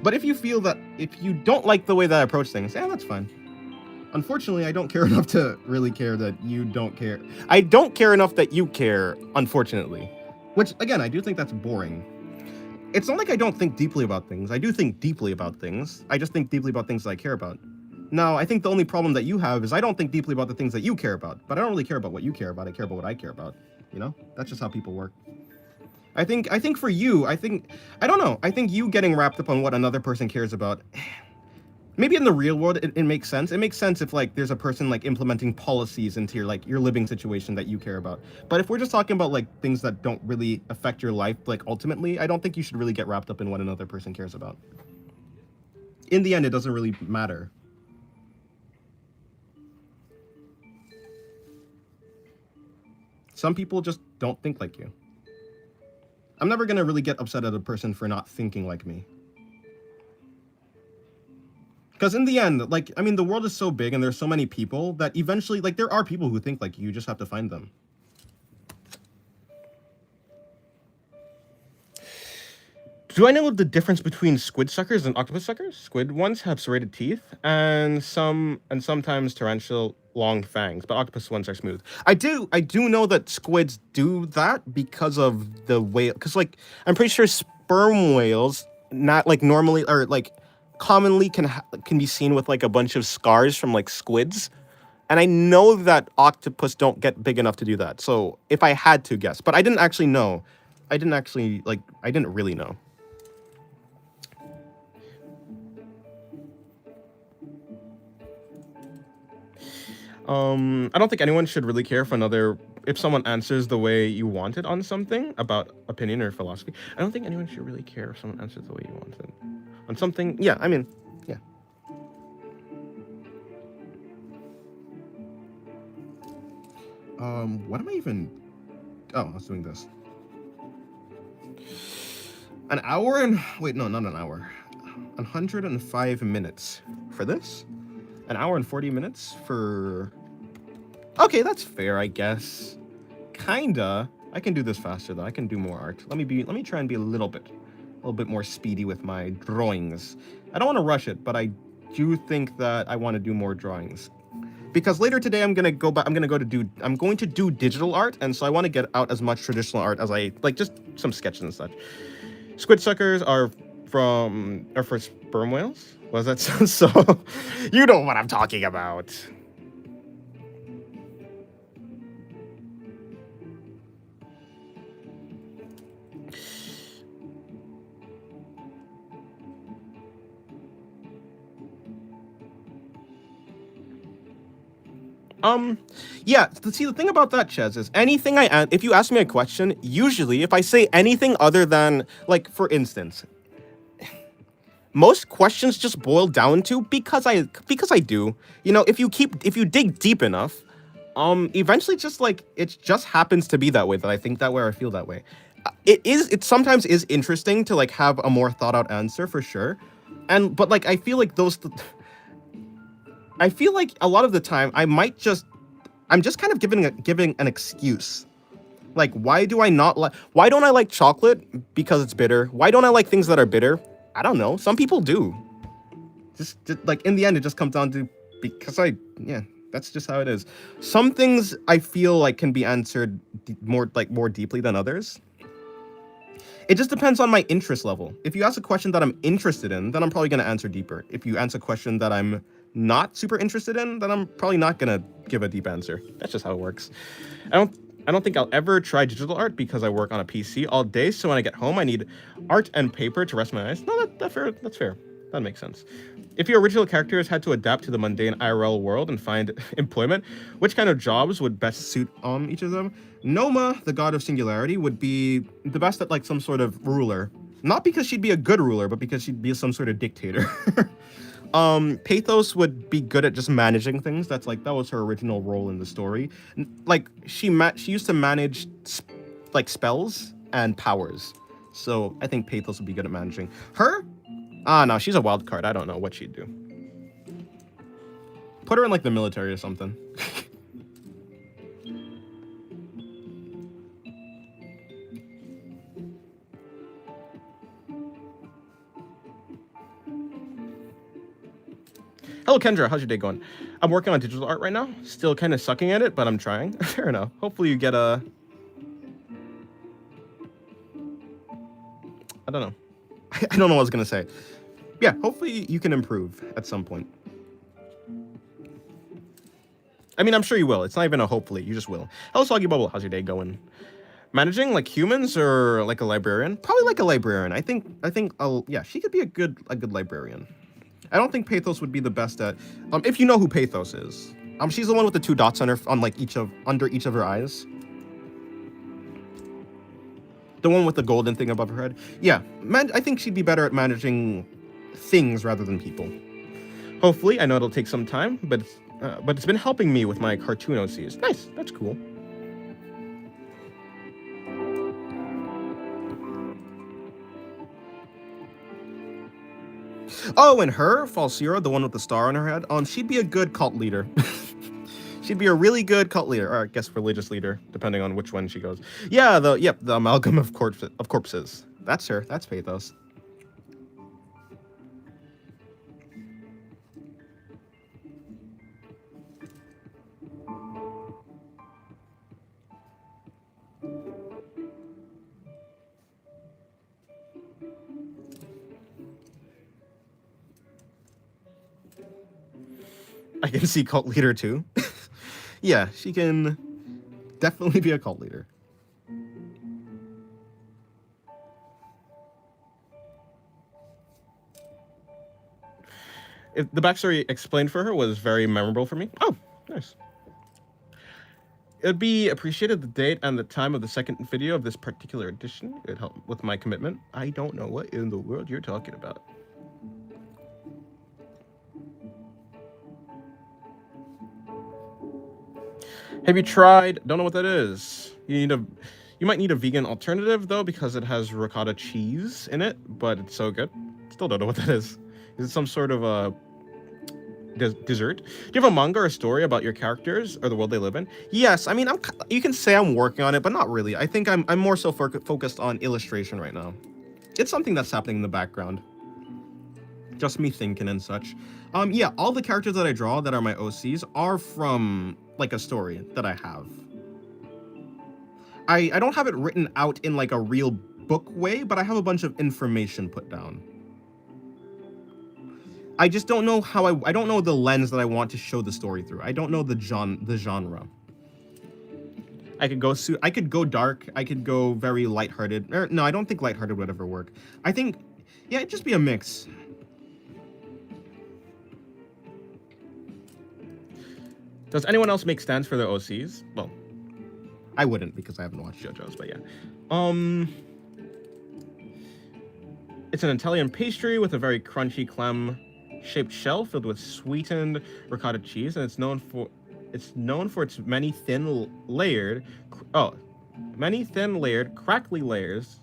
But if you feel that if you don't like the way that I approach things, yeah, that's fine. Unfortunately, I don't care enough to really care that you don't care. I don't care enough that you care, unfortunately. Which, again, I do think that's boring. It's not like I don't think deeply about things. I do think deeply about things. I just think deeply about things that I care about. Now, I think the only problem that you have is I don't think deeply about the things that you care about, but I don't really care about what you care about. I care about what I care about. You know? That's just how people work. I think for you, I don't know. I think you getting wrapped up on what another person cares about, maybe in the real world, it makes sense. It makes sense if, like, there's a person, like, implementing policies into your living situation that you care about. But if we're just talking about, like, things that don't really affect your life, like, ultimately, I don't think you should really get wrapped up in what another person cares about. In the end, it doesn't really matter. Some people just don't think like you. I'm never gonna really get upset at a person for not thinking like me. Because in the end, like, I mean, the world is so big and there's so many people that eventually, like, there are people who think like you just have to find them. Do I know the difference between squid suckers and octopus suckers? Squid ones have serrated teeth and sometimes torrential long fangs, but octopus ones are smooth. I do know that squids do that because of the whale, because, like, I'm pretty sure sperm whales not, like, normally, or, like, commonly can be seen with, like, a bunch of scars from, like, squids. And I know that octopus don't get big enough to do that. So if I had to guess, but I didn't actually know. I didn't really know. I don't think anyone should really care if someone answers the way you want it on something about opinion or philosophy. I don't think anyone should really care if someone answers the way you want it on something. Yeah, I mean, yeah. What am I even... Oh, I was doing this. An hour and... Wait, no, not an hour. 105 minutes for this? An hour and 40 minutes for Okay, that's fair, I guess. Kinda. I can do this faster though. I can do more art. Let me try and be a little bit more speedy with my drawings. I don't want to rush it, but I do think that I want to do more drawings. Because later today I'm going to do digital art, and so I want to get out as much traditional art as I like, just some sketches and such. Squid suckers are for sperm whales? What does that sound so? You know what I'm talking about. Yeah, see, the thing about that, Ches, is if you ask me a question, usually if I say anything other than, like, for instance, most questions just boil down to because I do. You know, if you dig deep enough, eventually it just happens to be that way, that I think that way or I feel that way. It sometimes is interesting to like have a more thought out answer for sure. But like I feel like a lot of the time I'm just kind of giving an excuse. Like, why don't I like chocolate? Because it's bitter. Why don't I like things that are bitter? I don't know. Some people do. Just like in the end, it just comes down to that's just how it is. Some things I feel like can be answered more deeply than others. It just depends on my interest level. If you ask a question that I'm interested in, then I'm probably going to answer deeper. If you answer a question that I'm not super interested in, then I'm probably not going to give a deep answer. That's just how it works. I don't think I'll ever try digital art because I work on a PC all day, so when I get home I need art and paper to rest my eyes. No, that's fair. That makes sense. If your original characters had to adapt to the mundane IRL world and find employment, which kind of jobs would best suit each of them? Noma, the god of singularity, would be the best at like some sort of ruler. Not because she'd be a good ruler, but because she'd be some sort of dictator. Pathos would be good at just managing things. That was her original role in the story. Like she used to manage like spells and powers. So I think Pathos would be good at managing. Her? No, she's a wild card. I don't know what she'd do. Put her in like the military or something. Hello, Kendra. How's your day going? I'm working on digital art right now. Still kind of sucking at it, but I'm trying. Fair enough. Hopefully you get a... I don't know. I don't know what I was going to say. Yeah, hopefully you can improve at some point. I mean, I'm sure you will. It's not even a hopefully. You just will. Hello, Soggy Bubble. How's your day going? Managing like humans or like a librarian? Probably like a librarian. I think yeah, she could be a good librarian. I don't think Pathos would be the best at if you know who Pathos is. She's the one with the 2 dots under each of her eyes. The one with the golden thing above her head. Yeah, I think she'd be better at managing things rather than people. Hopefully, I know it'll take some time, but it's been helping me with my cartoon OCs. Nice, that's cool. Oh, and her, Falsira, the one with the star on her head, she'd be a good cult leader. She'd be a really good cult leader, or I guess religious leader, depending on which one she goes. Yeah, the amalgam of corpses. That's her. That's Pathos. I can see cult leader too. Yeah, she can definitely be a cult leader. The backstory explained for her was very memorable for me. Oh, nice. It'd be appreciated the date and the time of the second video of this particular edition. It'd help with my commitment. I don't know what in the world you're talking about. Have you tried? Don't know what that is. You might need a vegan alternative though, because it has ricotta cheese in it, but it's so good. Still don't know what that is. Is it some sort of dessert. Do you have a manga or a story about your characters or the world they live in? Yes, I mean, you can say I'm working on it, but not really. I think I'm more so focused on illustration right now. It's something that's happening in the background. Just me thinking and such. Yeah, all the characters that I draw that are my OCs are from, like, a story that I have. I don't have it written out in, like, a real book way, but I have a bunch of information put down. I just don't know how I don't know the lens that I want to show the story through. I don't know the genre. I could go dark, I could go very lighthearted. No, I don't think lighthearted would ever work. I think, yeah, it'd just be a mix. Does anyone else make stands for their OCs? Well, I wouldn't because I haven't watched JoJo's, but yeah. It's an Italian pastry with a very crunchy clam-shaped shell filled with sweetened ricotta cheese, and it's known for its many thin layered, crackly layers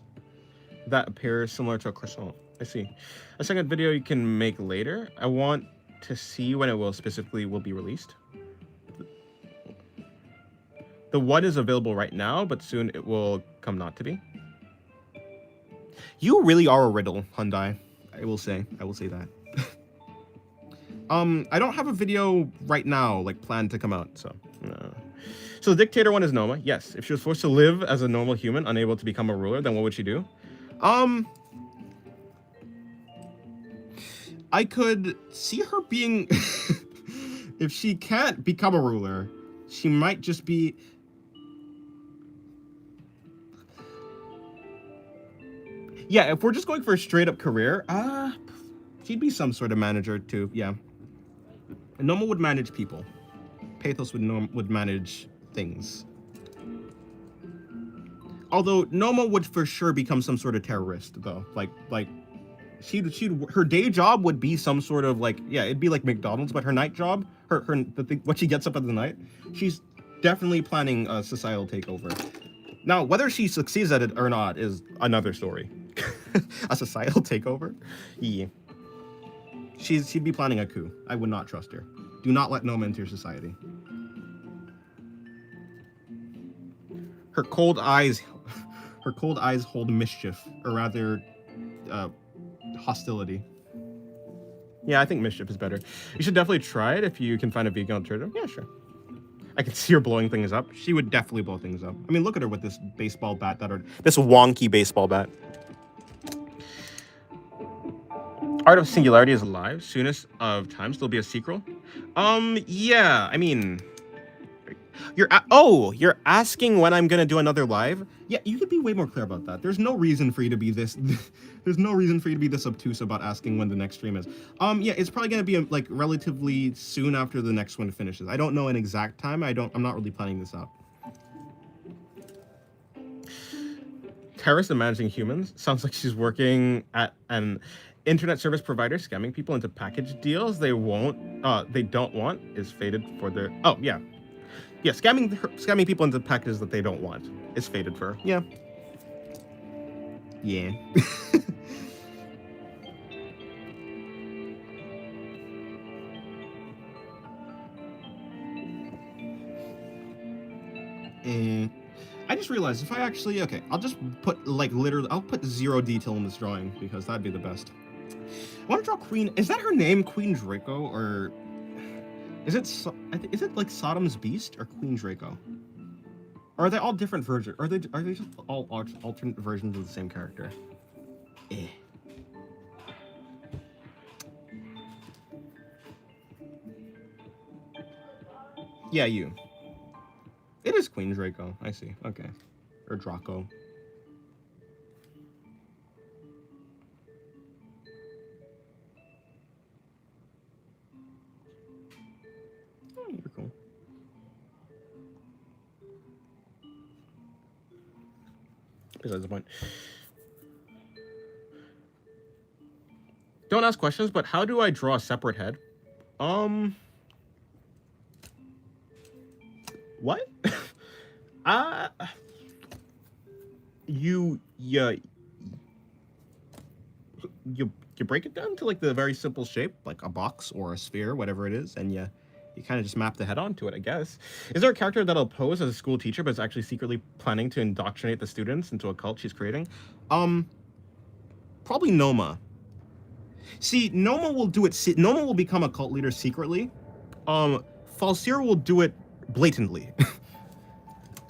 that appear similar to a croissant. I see. A second video you can make later. I want to see when it will be released. The one is available right now, but soon it will come not to be. You really are a riddle, Hyundai. I will say that. I don't have a video right now, like, planned to come out, so no. So the dictator one is Noma. Yes, if she was forced to live as a normal human, unable to become a ruler, then what would she do? I could see her being... If she can't become a ruler, she might just be... Yeah, if we're just going for a straight-up career, she'd be some sort of manager, too, yeah. Noma would manage people. Pathos would manage things. Although, Noma would for sure become some sort of terrorist, though. Like, her day job would be some sort of, like, yeah, it'd be like McDonald's, but her night job, what she gets up at the night, she's definitely planning a societal takeover. Now, whether she succeeds at it or not is another story. A societal takeover? Yeah. She'd be planning a coup. I would not trust her. Do not let Noma into your society. Her cold eyes hold mischief, or rather, hostility. Yeah, I think mischief is better. You should definitely try it if you can find a vegan alternative. Yeah, sure. I can see her blowing things up. She would definitely blow things up. I mean, look at her with this baseball bat this wonky baseball bat. Art of Singularity is alive. Soonest of times there'll be a sequel. Yeah, I mean, you're asking when I'm gonna do another live? Yeah, you could be way more clear about that. There's no reason for you to be this. There's no reason for you to be this obtuse about asking when the next stream is. Yeah, it's probably gonna be like relatively soon after the next one finishes. I don't know an exact time. I'm not really planning this out. Terrorist and managing humans sounds like she's working at an internet service provider, scamming people into package deals they don't want is fated for their... Oh, yeah. Yeah, scamming people into packages that they don't want is fated for her. Yeah. Yeah. I just realized if I actually... Okay, I'll just put, like, literally... I'll put 0 detail in this drawing because that'd be the best. I want to draw Queen... Is that her name, Queen Draco, or... Is it like Sodom's Beast or Queen Draco? Or are they all different versions? Are they just all alternate versions of the same character? Eh. Yeah, you. It is Queen Draco. I see. Okay. Or Draco. Oh, you're cool. Besides the point. Don't ask questions, but how do I draw a separate head? What? You You break it down to like the very simple shape, like a box or a sphere, whatever it is, and you kind of just map the head onto it, I guess. Is there a character that'll pose as a school teacher, but is actually secretly planning to indoctrinate the students into a cult she's creating? Probably Noma. See, Noma will do it. Noma will become a cult leader secretly. Falsier will do it blatantly.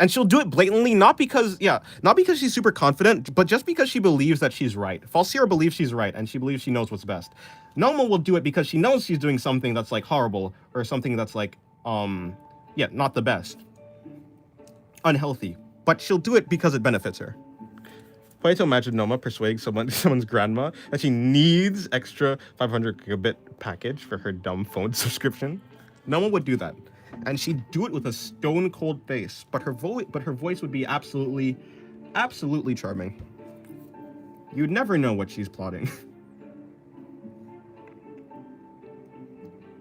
And she'll do it blatantly, not because she's super confident, but just because she believes that she's right. Falsier believes she's right, and she believes she knows what's best. Noma will do it because she knows she's doing something that's, like, horrible, or something that's, like, not the best. Unhealthy. But she'll do it because it benefits her. Funny to imagine Noma persuading someone's grandma that she needs extra 500 gigabit package for her dumb phone subscription. Noma would do that. And she'd do it with a stone cold face, but her voice would be absolutely charming. You'd never know what she's plotting.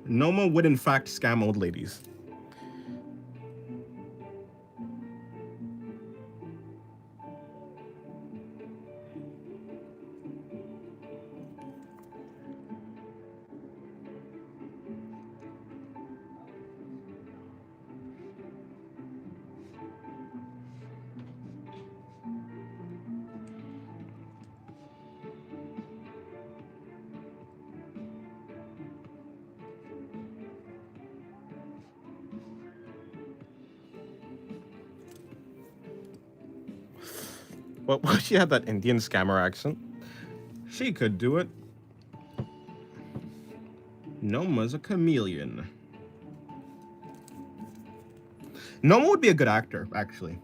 Noma would in fact scam old ladies. Well, she had that Indian scammer accent. She could do it. Noma's a chameleon. Noma would be a good actor, actually.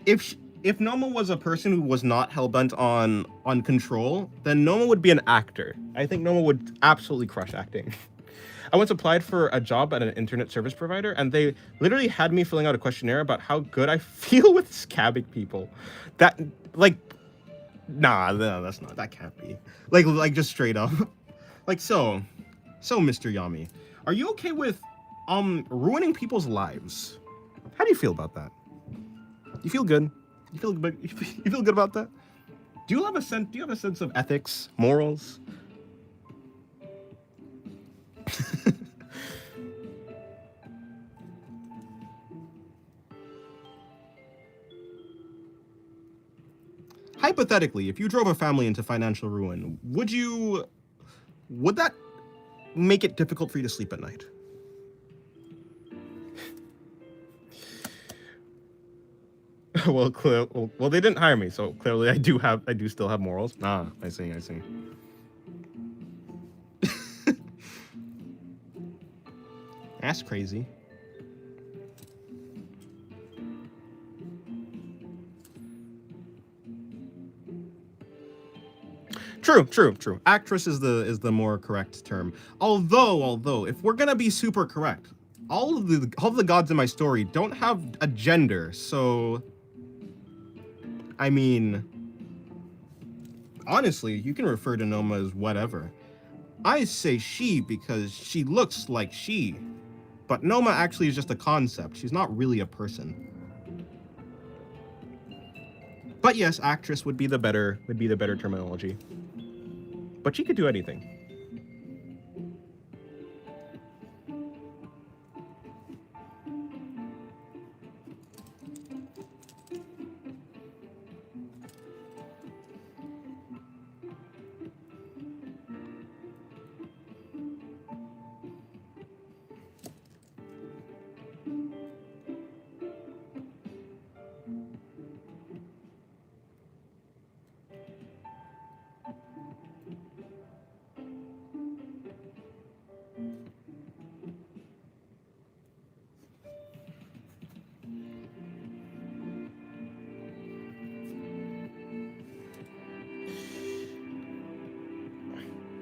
If Noma was a person who was not hellbent on control, then Noma would be an actor. I think Noma would absolutely crush acting. I once applied for a job at an internet service provider, and they literally had me filling out a questionnaire about how good I feel with scabbing people. That, like, nah, no, that's not, that can't be. Like just straight up. Like, so, Mr. Yami, are you okay with, ruining people's lives? How do you feel about that? You feel good? You feel good about that? Do you have a sense of ethics, morals? Hypothetically, if you drove a family into financial ruin, would that make it difficult for you to sleep at night? Well, they didn't hire me, so clearly I do still have morals. Ah, I see. That's crazy. True. Actress is the more correct term. Although, if we're gonna be super correct, all of the gods in my story don't have a gender, so I mean, honestly, you can refer to Noma as whatever. I say she because she looks like she, but Noma actually is just a concept. She's not really a person. But yes, actress would be the better terminology. But she could do anything.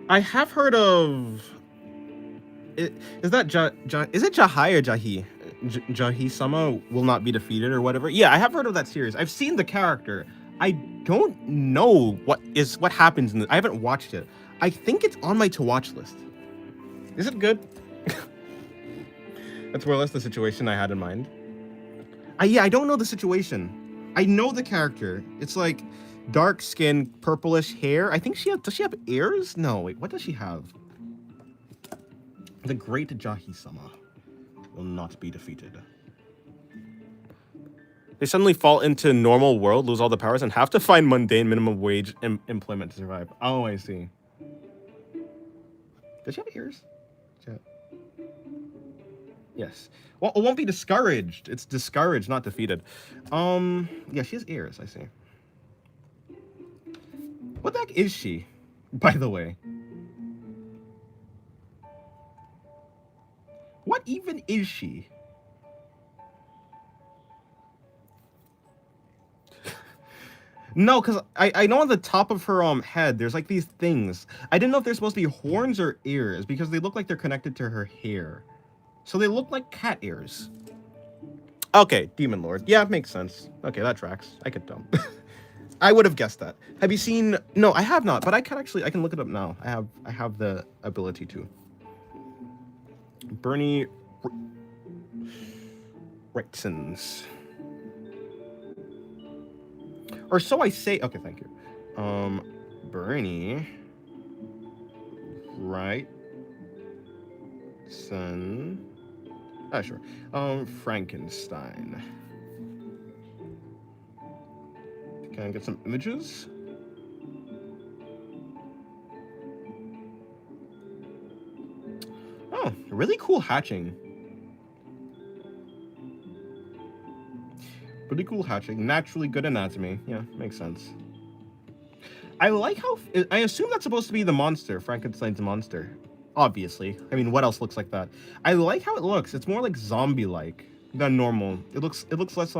I have heard of. Is that is it Jahai or Jahi? Jahi-sama will not be defeated or whatever. Yeah, I have heard of that series. I've seen the character. I don't know what happens in it. I haven't watched it. I think it's on my to-watch list. Is it good? That's more or less the situation I had in mind. I don't know the situation. I know the character. It's like, Dark skin, purplish hair. I think does she have ears? No, wait, what does she have? The great Jahi-sama will not be defeated. They suddenly fall into normal world, lose all the powers, and have to find mundane minimum wage employment to survive. Oh, I see. Does she have ears? Yes. Well, it won't be discouraged. It's discouraged, not defeated. Yeah, she has ears, I see. What the heck is she, by the way? What even is she? No, because I know on the top of her head, there's like these things. I didn't know if they're supposed to be horns or ears, because they look like they're connected to her hair. So they look like cat ears. Okay, Demon Lord. Yeah, it makes sense. Okay, that tracks. I could tell. I would have guessed that. Have you seen? No, I have not, but I can look it up now. I have the ability to. Bernie Wrightson's. Or so I say. Okay, thank you. Bernie Wrightson. Ah, sure. Frankenstein. Can I get some images? Oh, really cool hatching. Pretty cool hatching. Naturally good anatomy. Yeah, makes sense. I like how... I assume that's supposed to be the monster, Frankenstein's monster. Obviously. I mean, what else looks like that? I like how it looks. It's more like zombie-like than normal. It looks less,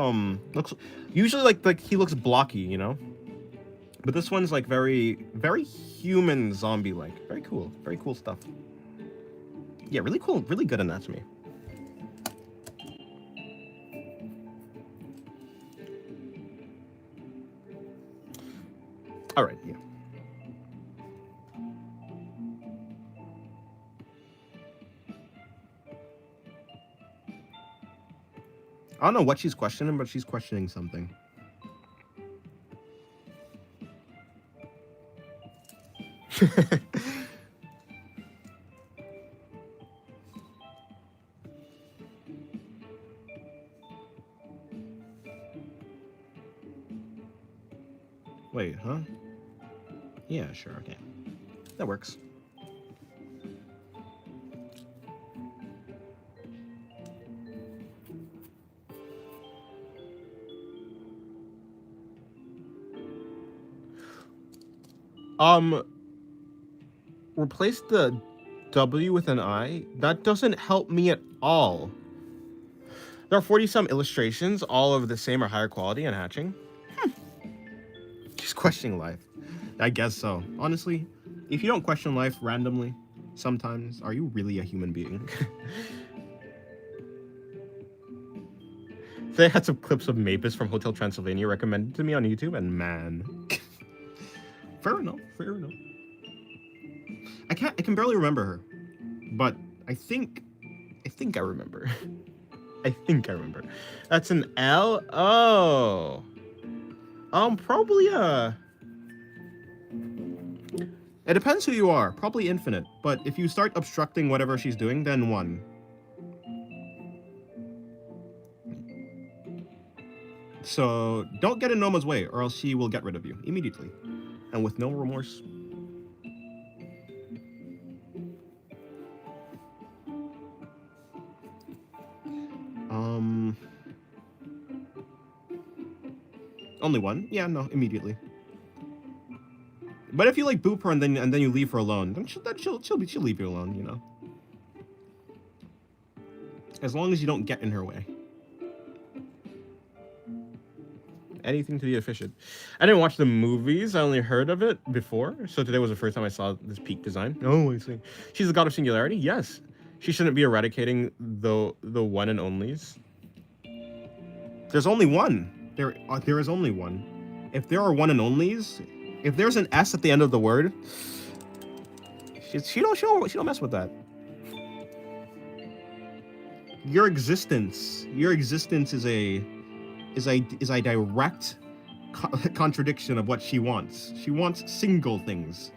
usually like he looks blocky, you know? But this one's like very, very human zombie-like. Very cool. Very cool stuff. Yeah, really cool. Really good anatomy. All right, yeah. I don't know what she's questioning, but she's questioning something. Wait, huh? Yeah, sure, okay. That works. Replace the W with an I? That doesn't help me at all. There are 40-some illustrations, all of the same or higher quality and hatching. She's questioning life. I guess so. Honestly, if you don't question life randomly, sometimes, are you really a human being? They had some clips of Mavis from Hotel Transylvania recommended to me on YouTube, and man. Fair enough, fair enough. I can barely remember her, but I think I remember. I think I remember. That's an L? Oh. Probably it depends who you are. Probably infinite, but if you start obstructing whatever she's doing, then 1. So don't get in Noma's way, or else she will get rid of you immediately, and with no remorse. Only 1? Yeah, no, immediately. But if you like boop her and then you leave her alone, then she'll leave you alone, you know. As long as you don't get in her way. Anything to be efficient. I didn't watch the movies. I only heard of it before. So today was the first time I saw this peak design. Oh, I see. She's the god of singularity? Yes. She shouldn't be eradicating the one and onlys. There's only one. There is only one. If there are one and onlys, if there's an S at the end of the word, she don't mess with that. Your existence is a direct contradiction of what she wants. She wants single things.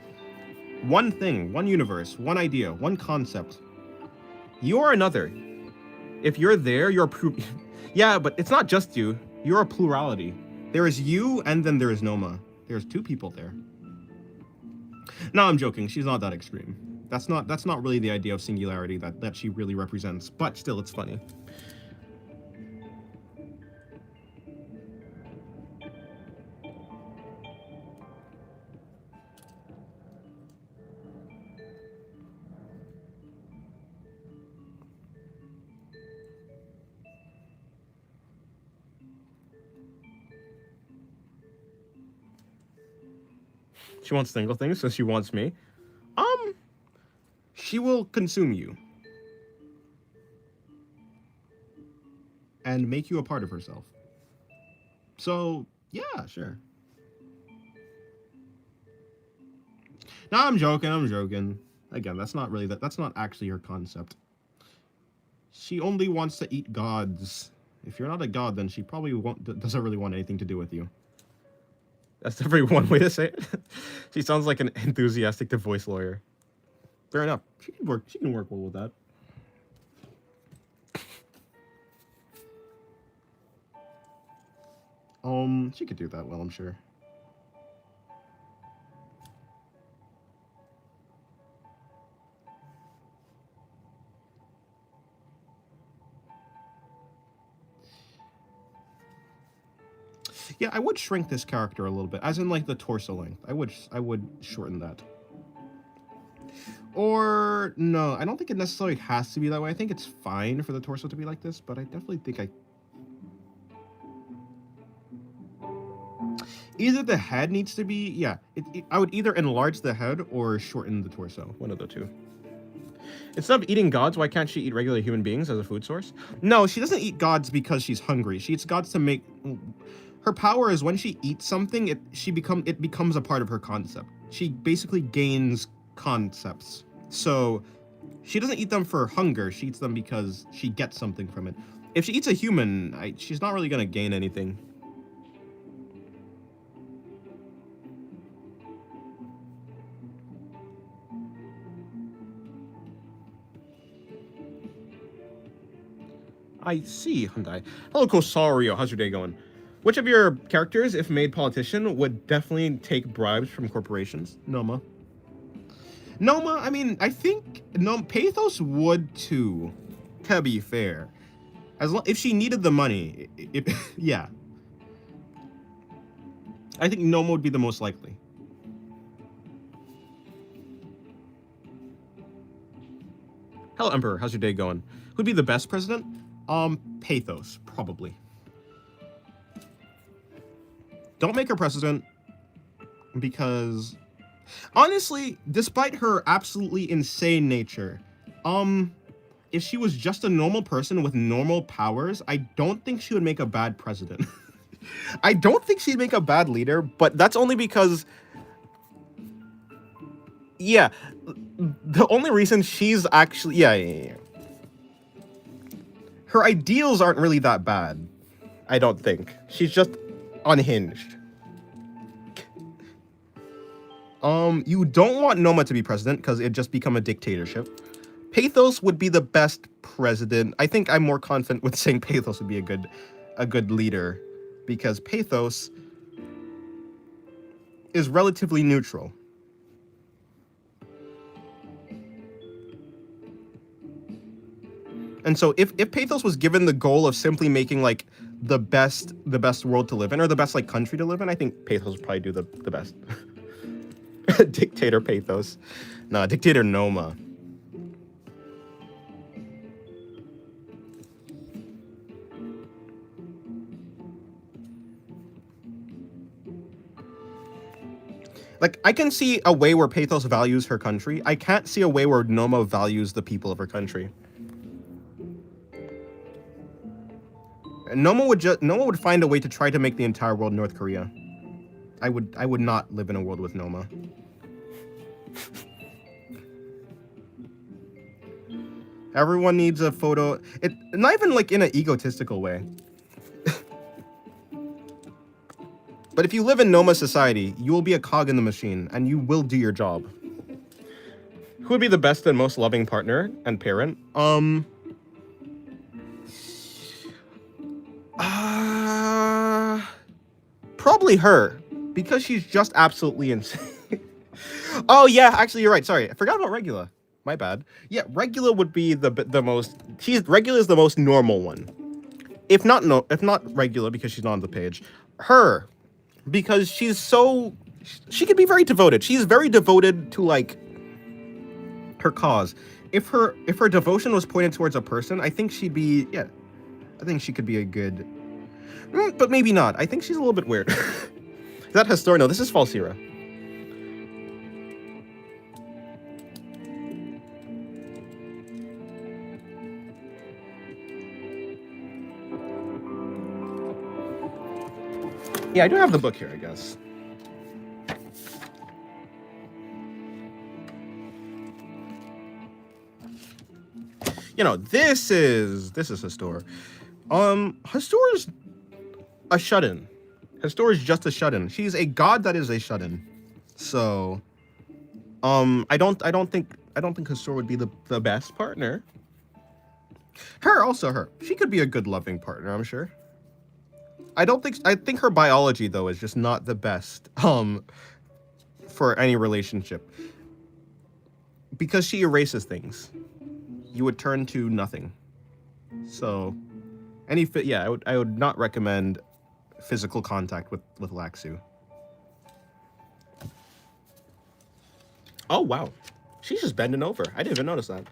One thing, one universe, one idea, one concept. You're another. If you're there, you're yeah, but it's not just you. You're a plurality. There is you, and then there is Noma. There's two people there. No, I'm joking. She's not that extreme. That's not really the idea of singularity that she really represents. But still, it's funny. She wants single things, so she wants me. She will consume you. And make you a part of herself. So, yeah, sure. No, I'm joking. Again, that's not actually her concept. She only wants to eat gods. If you're not a god, then she probably doesn't really want anything to do with you. That's definitely one way to say it. She sounds like an enthusiastic divorce lawyer. Fair enough. She can work well with that. She could do that well, I'm sure. Yeah, I would shrink this character a little bit, as in like the torso length. I would shorten that. Or no, I don't think it necessarily has to be that way. I think it's fine for the torso to be like this, but I definitely think either the head needs to be, yeah, I would either enlarge the head or shorten the torso, one of the two. Instead of eating gods, why can't she eat regular human beings as a food source? No, she doesn't eat gods because she's hungry. She eats gods to make... Her power is when she eats something, it becomes a part of her concept. She basically gains concepts. So she doesn't eat them for hunger. She eats them because she gets something from it. If she eats a human, she's not really going to gain anything. I see, Hyundai. Hello, Kosario. How's your day going? Which of your characters, if made politician, would definitely take bribes from corporations? Noma. Noma, I mean, I think Pathos would too, to be fair. If she needed the money, yeah. I think Noma would be the most likely. Hello, Emperor. How's your day going? Who'd be the best president? Pathos, probably. Don't make her president, because honestly, despite her absolutely insane nature, if she was just a normal person with normal powers, I don't think she would make a bad president. I don't think she'd make a bad leader, but that's only because, yeah, the only reason she's actually, yeah. Her ideals aren't really that bad, I don't think. She's just unhinged. You don't want Noma to be president because it'd just become a dictatorship. Pathos would be the best president. I think I'm more confident with saying Pathos would be a good leader, because Pathos is relatively neutral. And so if Pathos was given the goal of simply making like the best world to live in, or the best like country to live in, I think Pathos would probably do the best. Dictator Pathos. Nah, Dictator Noma. Like, I can see a way where Pathos values her country. I can't see a way where Noma values the people of her country. Noma would find a way to try to make the entire world North Korea. I would not live in a world with Noma. Everyone needs a photo. Not even like in an egotistical way. But if you live in Noma society, you will be a cog in the machine, and you will do your job. Who would be the best and most loving partner and parent? Probably her, because she's just absolutely insane. Oh yeah, actually you're right. Sorry, I forgot about Regula. My bad. Yeah, Regula would be the most. Regula is the most normal one. If not Regula because she's not on the page. Her, because she could be very devoted. She's very devoted to like her cause. If her devotion was pointed towards a person, I think she'd be I think she could be a good. But maybe not. I think she's a little bit weird. Is that Historia? No, this is Falsira. Yeah, I do have the book here, I guess. You know, this is Histor. Histor's a shut-in. Histor is just a shut-in. She's a god that is a shut-in. So, I don't think Histor would be the best partner. Her. She could be a good loving partner, I'm sure. I think her biology though is just not the best for any relationship. Because she erases things. You would turn to nothing. So I would not recommend physical contact with Laxu. Oh wow. She's just bending over. I didn't even notice that.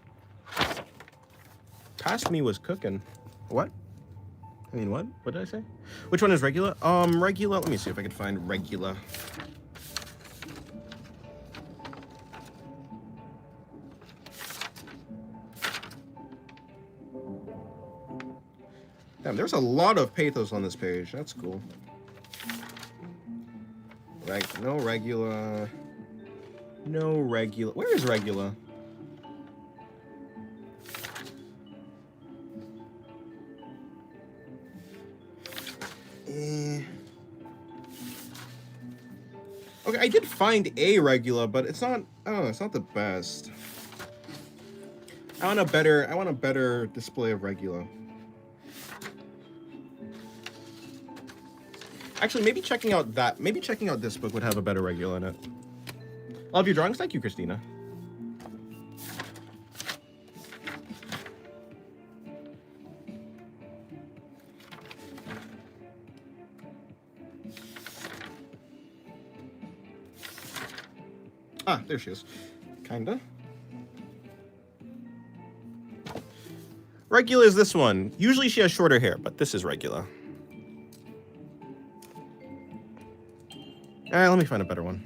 Past me was cooking. What? I mean, what? What did I say? Which one is Regula? Regula. Let me see if I can find Regula. Damn, there's a lot of pathos on this page. That's cool. No Regula. No Regula. Where is Regula? Okay, I did find a Regula, but it's not. Oh, it's not the best. I want a better display of Regula. Actually, maybe checking out this book would have a better Regula in it. Love your drawings. Thank you, Christina. Ah, there she is. Kinda. Regula is this one. Usually she has shorter hair, but this is Regula. Alright, let me find a better one.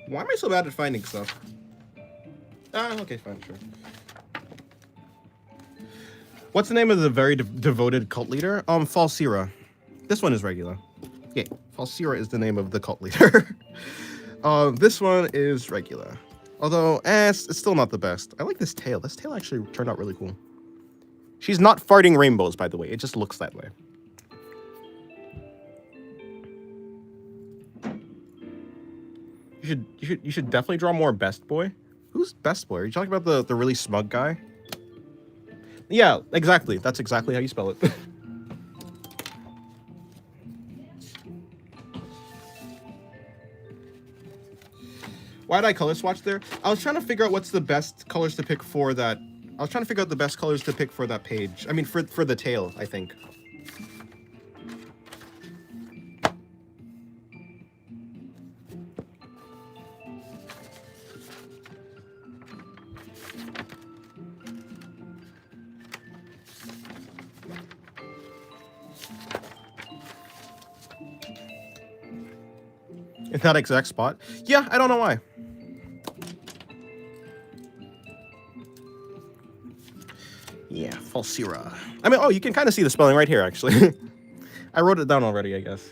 Why am I so bad at finding stuff? Ah, okay, fine, sure. What's the name of the very devoted cult leader? Falsira. This one is Regula. Yeah, Falsira is the name of the cult leader. This one is Regula. Although, it's still not the best. I like this tail. This tail actually turned out really cool. She's not farting rainbows, by the way. It just looks that way. You should definitely draw more Best Boy. Who's Best Boy? Are you talking about the really smug guy? Yeah, exactly. That's exactly how you spell it. Why did I color swatch there? I was trying to figure out what's the best colors to pick for that. I was trying to figure out the best colors to pick for that page. I mean, for the tail, I think. In that exact spot. Yeah, I don't know why. Yeah, Falsira. I mean, oh, you can kind of see the spelling right here, actually. I wrote it down already, I guess.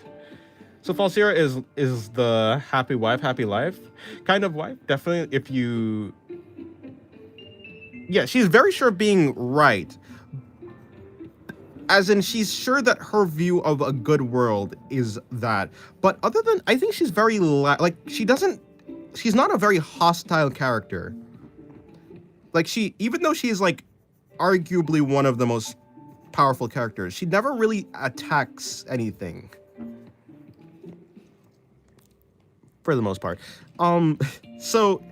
So Falsira is the happy wife, happy life kind of wife. Definitely, if you... Yeah, she's very sure of being right. As in, she's sure that her view of a good world is that. But other than... I think she's very... like, she doesn't... She's not a very hostile character. Like, even though she's, like, arguably one of the most powerful characters, she never really attacks anything. For the most part. So...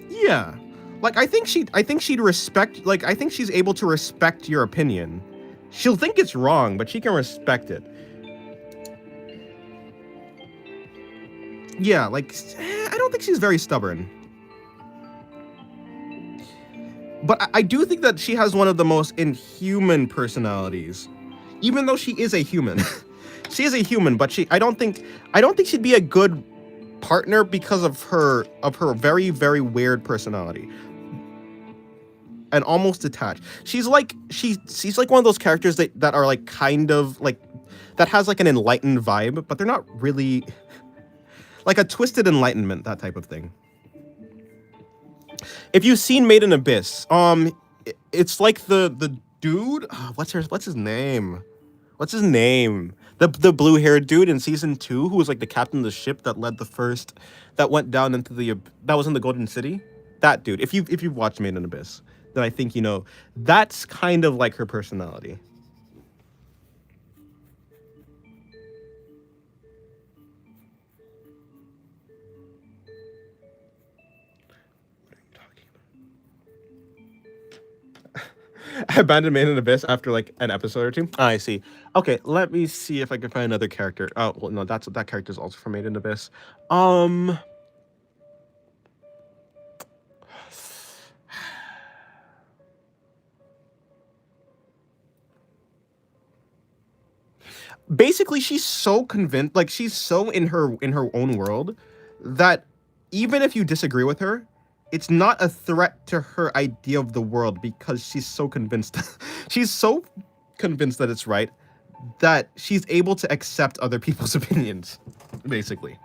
Yeah. Like, I think she'd respect... Like, I think she's able to respect your opinion. She'll think it's wrong, but she can respect it. Yeah, like, I don't think she's very stubborn. But I do think that she has one of the most inhuman personalities. Even though she is a human. She is a human, but I don't think she'd be a good partner because of her very, very weird personality. And almost detached. She's like one of those characters that are like kind of like that has like an enlightened vibe, but they're not really like a twisted enlightenment, that type of thing. If you've seen Made in Abyss, it's like the dude, what's his name? What's his name? The blue-haired dude in season 2 who was like the captain of the ship that led the first that went down into that was in the Golden City. That dude. If you've watched Made in Abyss, then I think you know that's kind of like her personality. Abandoned Made in Abyss after like an episode or two. I see. Okay, let me see if I can find another character. Oh well, no, that character's also from Made in Abyss. Basically, she's so convinced, like she's so in her own world that even if you disagree with her, it's not a threat to her idea of the world because she's so convinced. She's so convinced that it's right that she's able to accept other people's opinions, basically.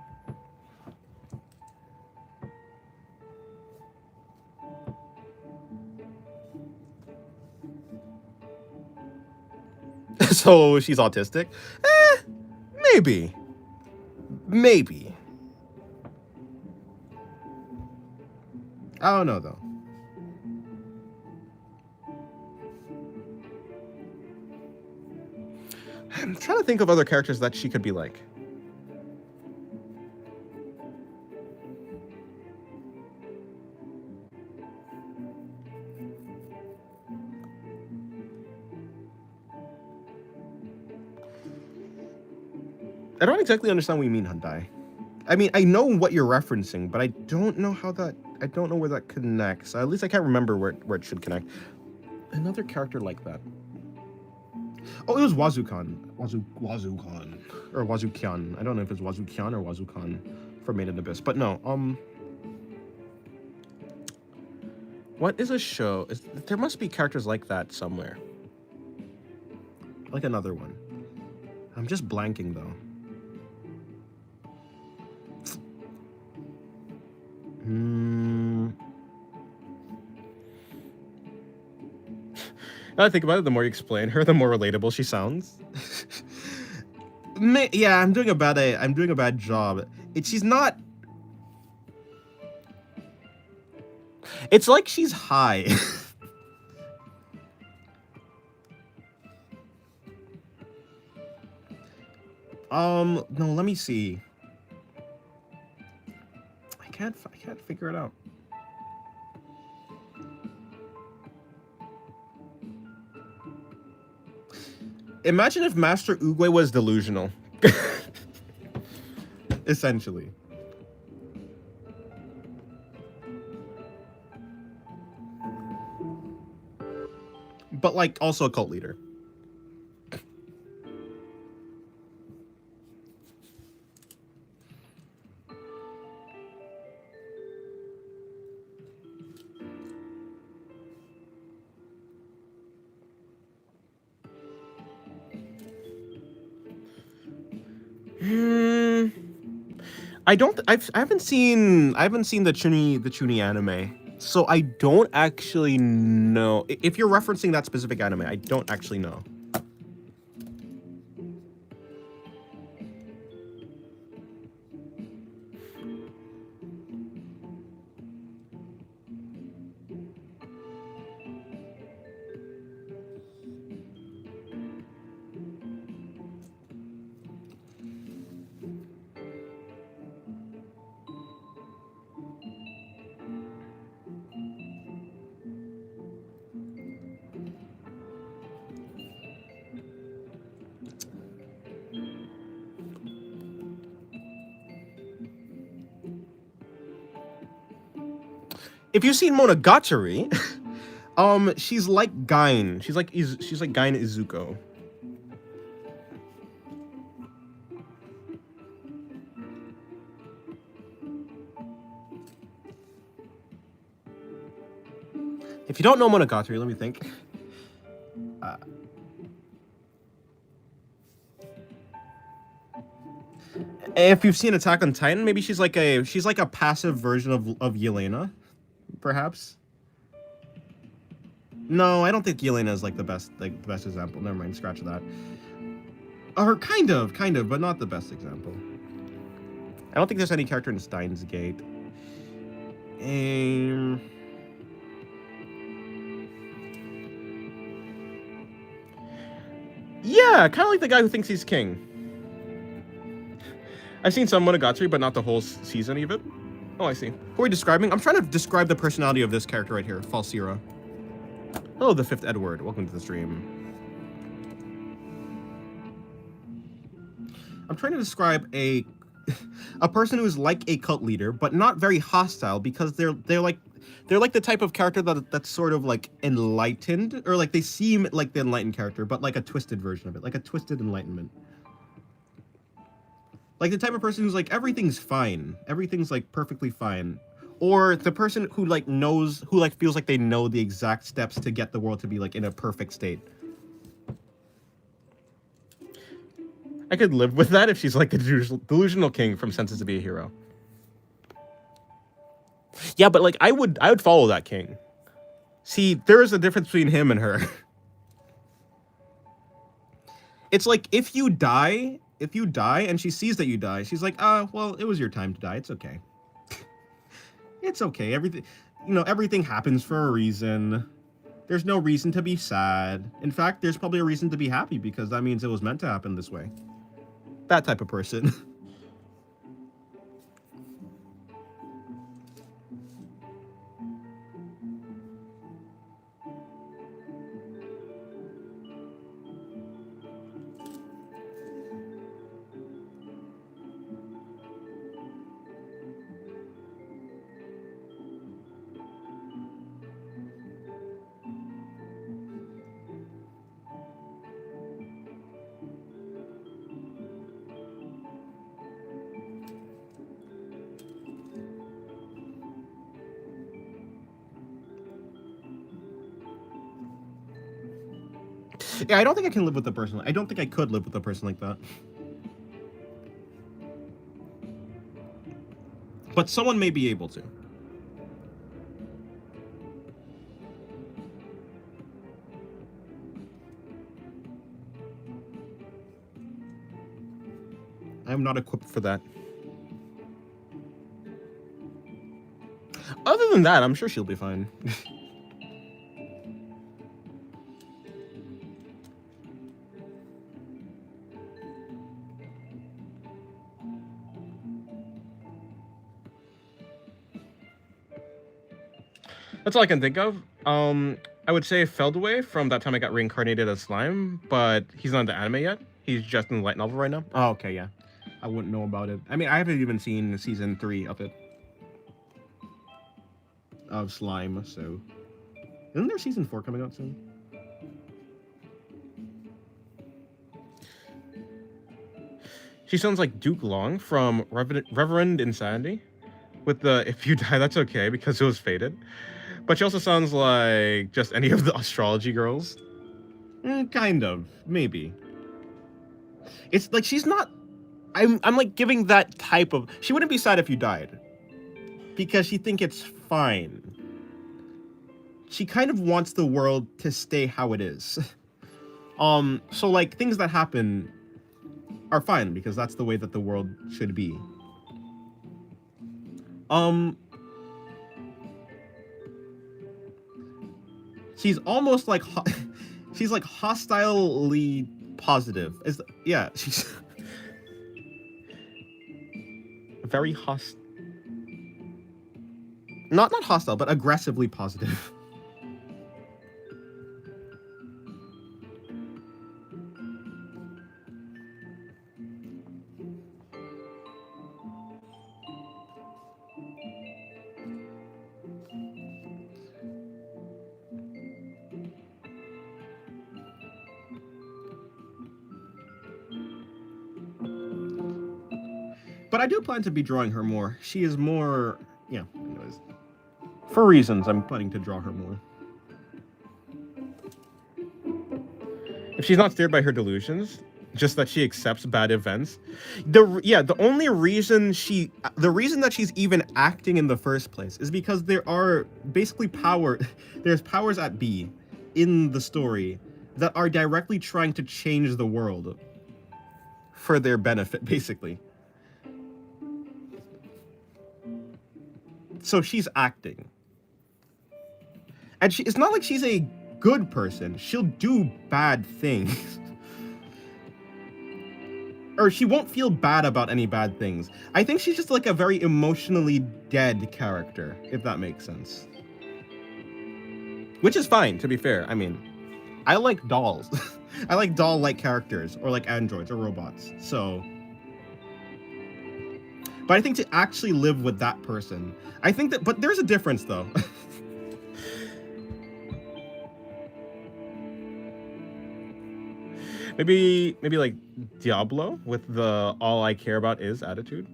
So she's autistic? Maybe. Maybe. I don't know, though. I'm trying to think of other characters that she could be like. I don't exactly understand what you mean, Hyundai. I mean, I know what you're referencing, but I don't know I don't know where that connects. At least I can't remember where it should connect. Another character like that. Oh, it was Wazukan. Wazukan. Or Wazukyan. I don't know if it's Wazukyan or Wazukan from Made in Abyss. But no, what is a show? There must be characters like that somewhere. Like another one. I'm just blanking, though. Now I think about it, the more you explain her, the more relatable she sounds. Yeah, I'm doing a bad job. She's not. It's like she's high. No, let me see. I can't figure it out. Imagine if Master Oogway was delusional. Essentially. But, like, also a cult leader. I haven't seen the Chuni anime, so I don't actually know if you're referencing that specific anime. I don't actually know. If you've seen Monogatari, she's like Gain. She's like Gain Izuko. If you don't know Monogatari, let me think. If you've seen Attack on Titan, maybe she's like a passive version of Yelena, perhaps. No, I don't think Yelena is like the best example. Never mind, scratch that. Or kind of, but not the best example. I don't think there's any character in Steins Gate. Yeah, kind of like the guy who thinks he's king. I've seen some Monogatari, but not the whole season of it. Oh, I see. Who are we describing? I'm trying to describe the personality of this character right here, Falsira. Hello, the Fifth Edward. Welcome to the stream. I'm trying to describe a person who's like a cult leader, but not very hostile, because they're like the type of character that's sort of like enlightened, or like they seem like the enlightened character, but like a twisted version of it, like a twisted enlightenment. Like the type of person who's like, everything's fine. Everything's like perfectly fine. Or the person who like knows, who like feels like they know the exact steps to get the world to be like in a perfect state. I could live with that if she's like the delusional king from Senses to be a Hero. Yeah, but like I would follow that king. See, there is a difference between him and her. It's like if you die and she sees that you die, she's like, well, it was your time to die. It's okay. It's okay. Everything happens for a reason. There's no reason to be sad. In fact, there's probably a reason to be happy, because that means it was meant to happen this way. That type of person. Yeah, I don't think I can live with a person. I don't think I could live with a person like that. But someone may be able to. I'm not equipped for that. Other than that, I'm sure she'll be fine. That's all I can think of. I would say Feldway from that time I got reincarnated as slime, but he's not in the anime yet. He's just in the light novel right now. Oh, okay, yeah. I wouldn't know about it. I mean, I haven't even seen season 3 of it. Of Slime, so... Isn't there season 4 coming out soon? She sounds like Duke Long from Reverend Insanity. With the, if you die, that's okay, because it was fated. But she also sounds like just any of the astrology girls. Kind of. Maybe. It's like she's not I'm like giving that type of, she wouldn't be sad if you died because she think it's fine. She kind of wants the world to stay how it is. So like things that happen are fine because that's the way that the world should be. She's almost like she's like hostilely positive. Yeah, she's very not hostile, but aggressively positive. But I do plan to be drawing her more. She is more, yeah, anyways. For reasons, I'm planning to draw her more. If she's not steered by her delusions, just that she accepts bad events. The reason that she's even acting in the first place is because there are basically there's powers at B in the story that are directly trying to change the world for their benefit, basically. So she's acting. And it's not like she's a good person. She'll do bad things. Or she won't feel bad about any bad things. I think she's just like a very emotionally dead character, if that makes sense. Which is fine, to be fair. I mean, I like dolls. I like doll-like characters, or like androids or robots, so... But I think to actually live with that person, I think that, but there's a difference though. maybe like Diablo with the all I care about is attitude.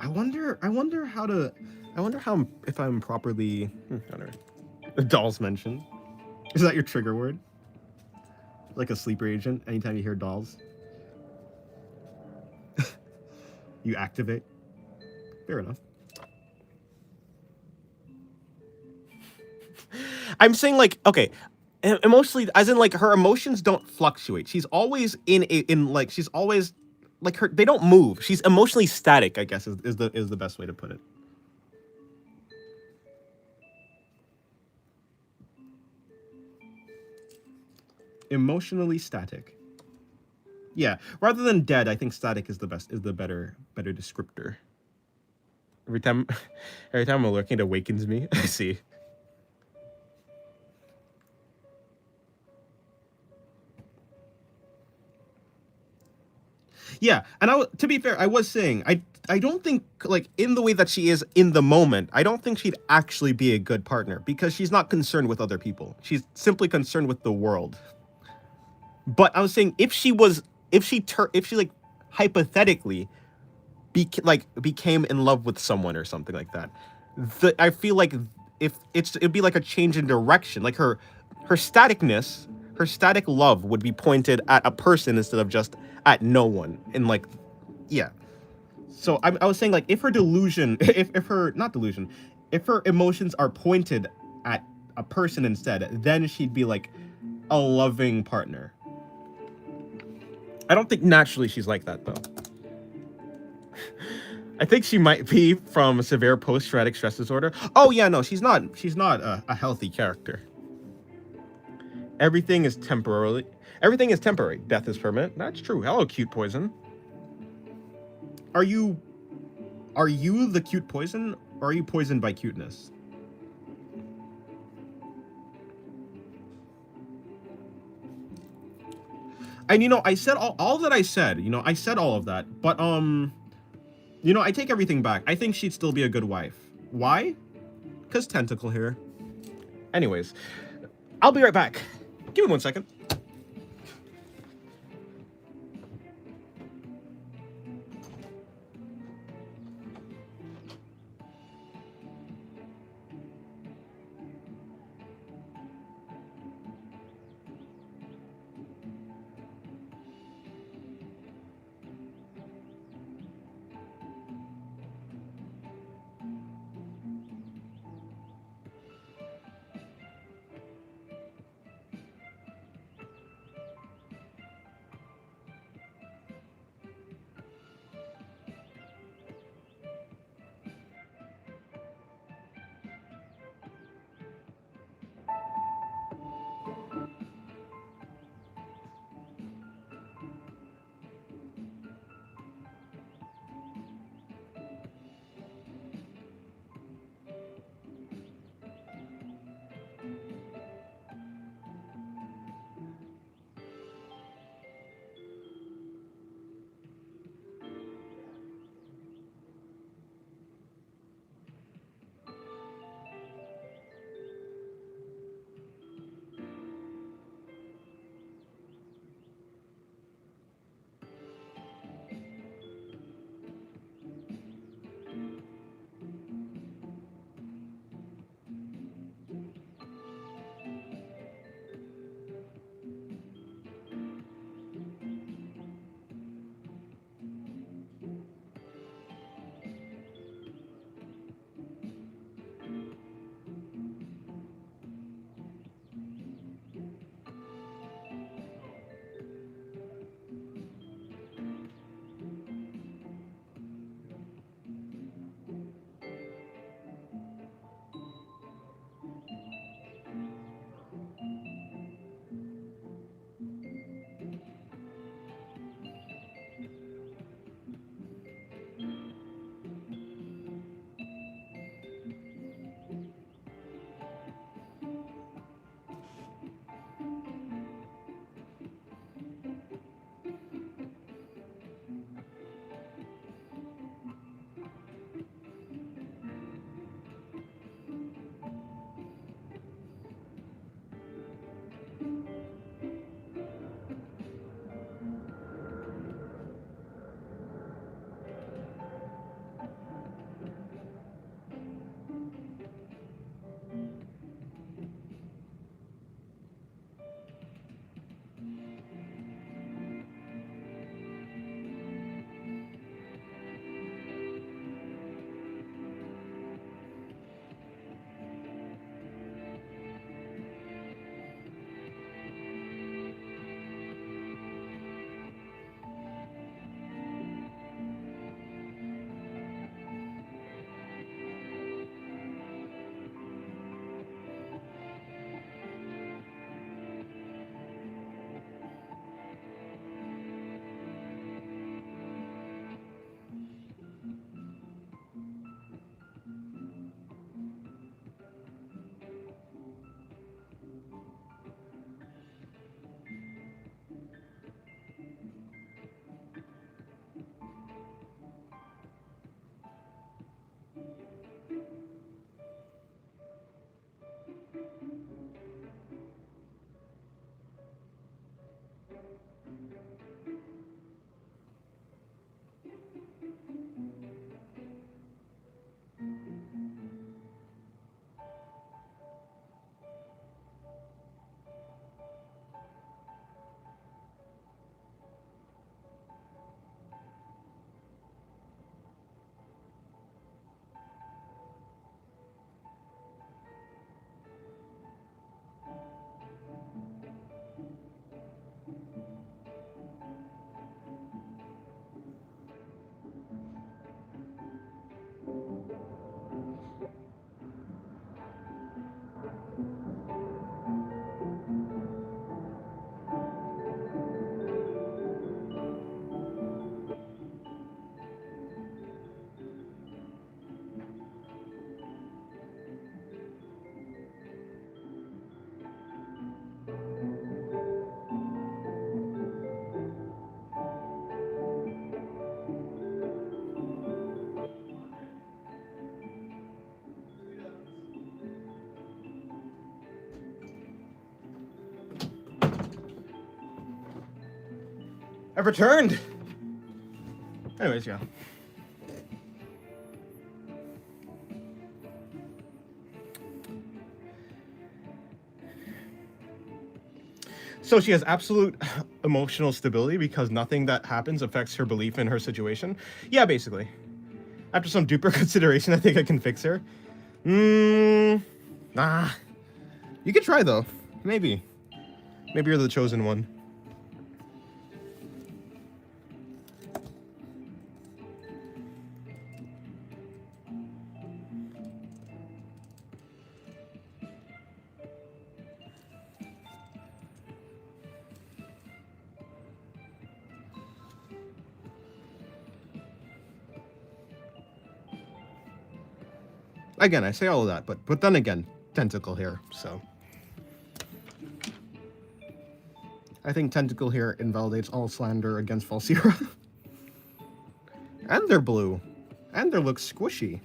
I wonder how if I'm properly I don't know. Dolls mentioned. Is that your trigger word? Like a sleeper agent, anytime you hear dolls. You activate. Fair enough. I'm saying like, okay, emotionally, as in like her emotions don't fluctuate. She's always she's always like they don't move. She's emotionally static, I guess is the best way to put it. Emotionally static. Yeah, rather than dead, I think static is the better descriptor. Every time I'm lurking, it awakens me. I see. Yeah, and to be fair, I was saying I don't think like in the way that she is in the moment, I don't think she'd actually be a good partner because she's not concerned with other people. She's simply concerned with the world. But I was saying if she like hypothetically became in love with someone or something like that, I feel like it'd be like a change in direction. Like her staticness, her static love would be pointed at a person instead of just at no one. And like, yeah. So I was saying like if her delusion, if her not delusion, if her emotions are pointed at a person instead, then she'd be like a loving partner. I don't think naturally she's like that though. I think she might be from severe post-traumatic stress disorder. Oh yeah, no, she's not a healthy character. Everything is temporary. Death is permanent. That's true. Hello, cute poison. Are you the cute poison, or are you poisoned by cuteness? And I said all that I said. I said all of that, but I take everything back. I think she'd still be a good wife. Why? Because tentacle here. Anyways, I'll be right back. Give me 1 second. I've returned! Anyways, yeah. So she has absolute emotional stability because nothing that happens affects her belief in her situation? Yeah, basically. After some deeper consideration, I think I can fix her. Nah. You could try, though. Maybe. Maybe you're the chosen one. Again, I say all of that, but then again, tentacle hair, so. I think tentacle hair invalidates all slander against Falsira. And they're blue. And they look squishy.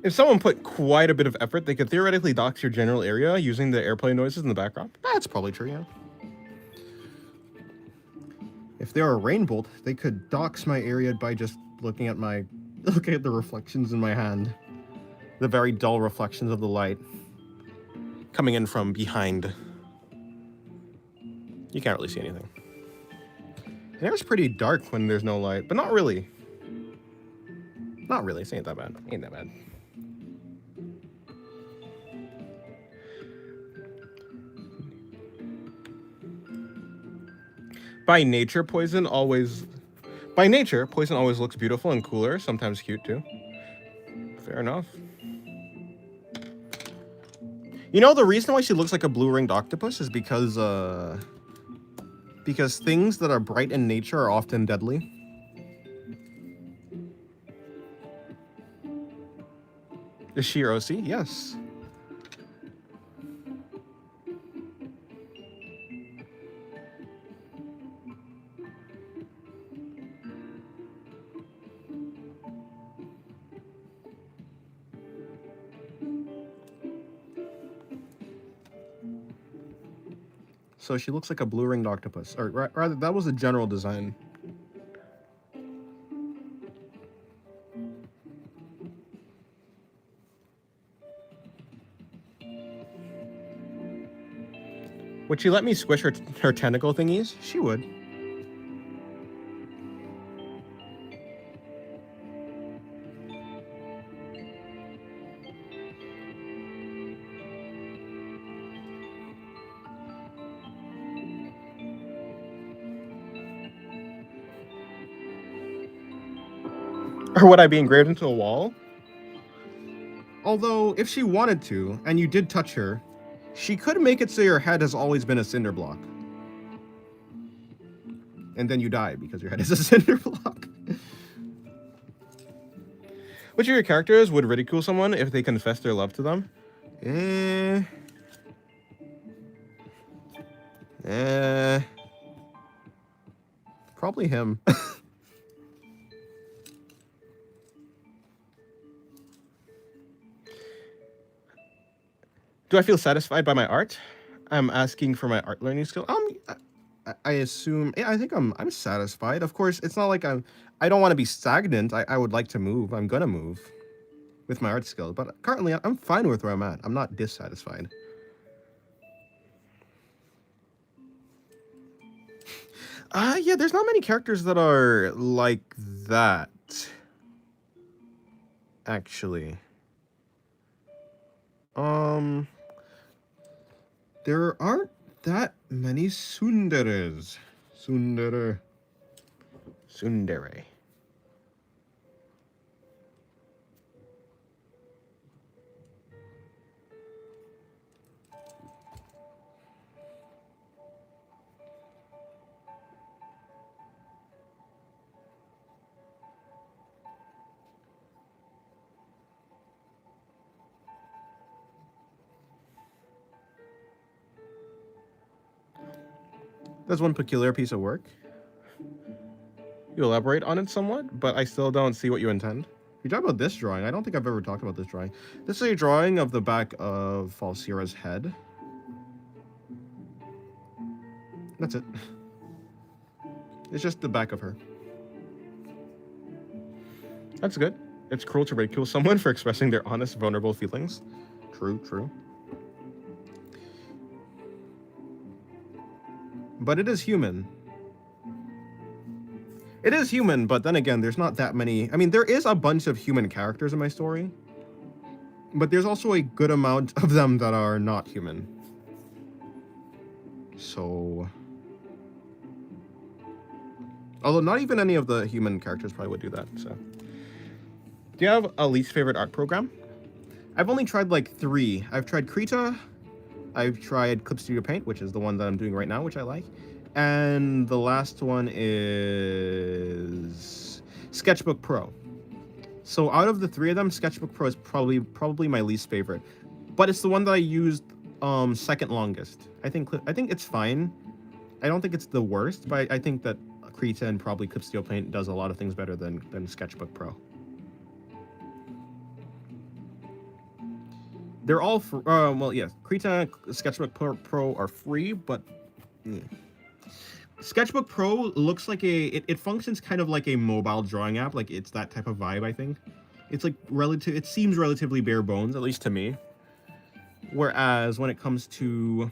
If someone put quite a bit of effort, they could theoretically dox your general area using the airplane noises in the background. That's probably true, yeah. If they are a rainbolt, they could dox my area by just looking at the reflections in my hand. The very dull reflections of the light coming in from behind. You can't really see anything. And it's pretty dark when there's no light, but not really. Not really, it ain't that bad. Ain't that bad. By nature, poison always looks beautiful and cooler, sometimes cute too. Fair enough. You know, the reason why she looks like a blue-ringed octopus is because things that are bright in nature are often deadly. Is she your OC? Yes. So she looks like a blue-ringed octopus. Or rather, that was the general design. Would she let me squish her tentacle thingies? She would. Or would I be engraved into a wall? Although, if she wanted to, and you did touch her, she could make it so your head has always been a cinder block. And then you die because your head is a cinder block. Which of your characters would ridicule someone if they confess their love to them? Probably him. Do I feel satisfied by my art? I'm asking for my art learning skill. I assume, yeah, I think I'm satisfied. Of course, it's not like I don't want to be stagnant. I would like to move. I'm gonna move with my art skill, but currently I'm fine with where I'm at. I'm not dissatisfied. Yeah, there's not many characters that are like that. Actually. There aren't that many tsunderes. Tsundere. There's one peculiar piece of work. You elaborate on it somewhat, but I still don't see what you intend. You talk about this drawing. I don't think I've ever talked about this drawing. This is a drawing of the back of Falsira's head. That's it. It's just the back of her. That's good. It's cruel to ridicule someone for expressing their honest, vulnerable feelings. True, true. But it is human. It is human, but then again, there's not that many. I mean, there is a bunch of human characters in my story, but there's also a good amount of them that are not human. So, although not even any of the human characters probably would do that. So, do you have a least favorite art program? I've only tried like 3. I've tried Krita, I've tried Clip Studio Paint, which is the one that I'm doing right now, which I like. And the last one is Sketchbook Pro. So out of the 3 of them, Sketchbook Pro is probably my least favorite. But it's the one that I used second longest. I think it's fine. I don't think it's the worst, but I think that Krita and probably Clip Studio Paint does a lot of things better than Sketchbook Pro. They're all well, yes. Krita and Sketchbook Pro are free, but Sketchbook Pro looks like it functions kind of like a mobile drawing app. Like it's that type of vibe, I think. It's like it seems relatively bare bones, at least to me. Whereas when it comes to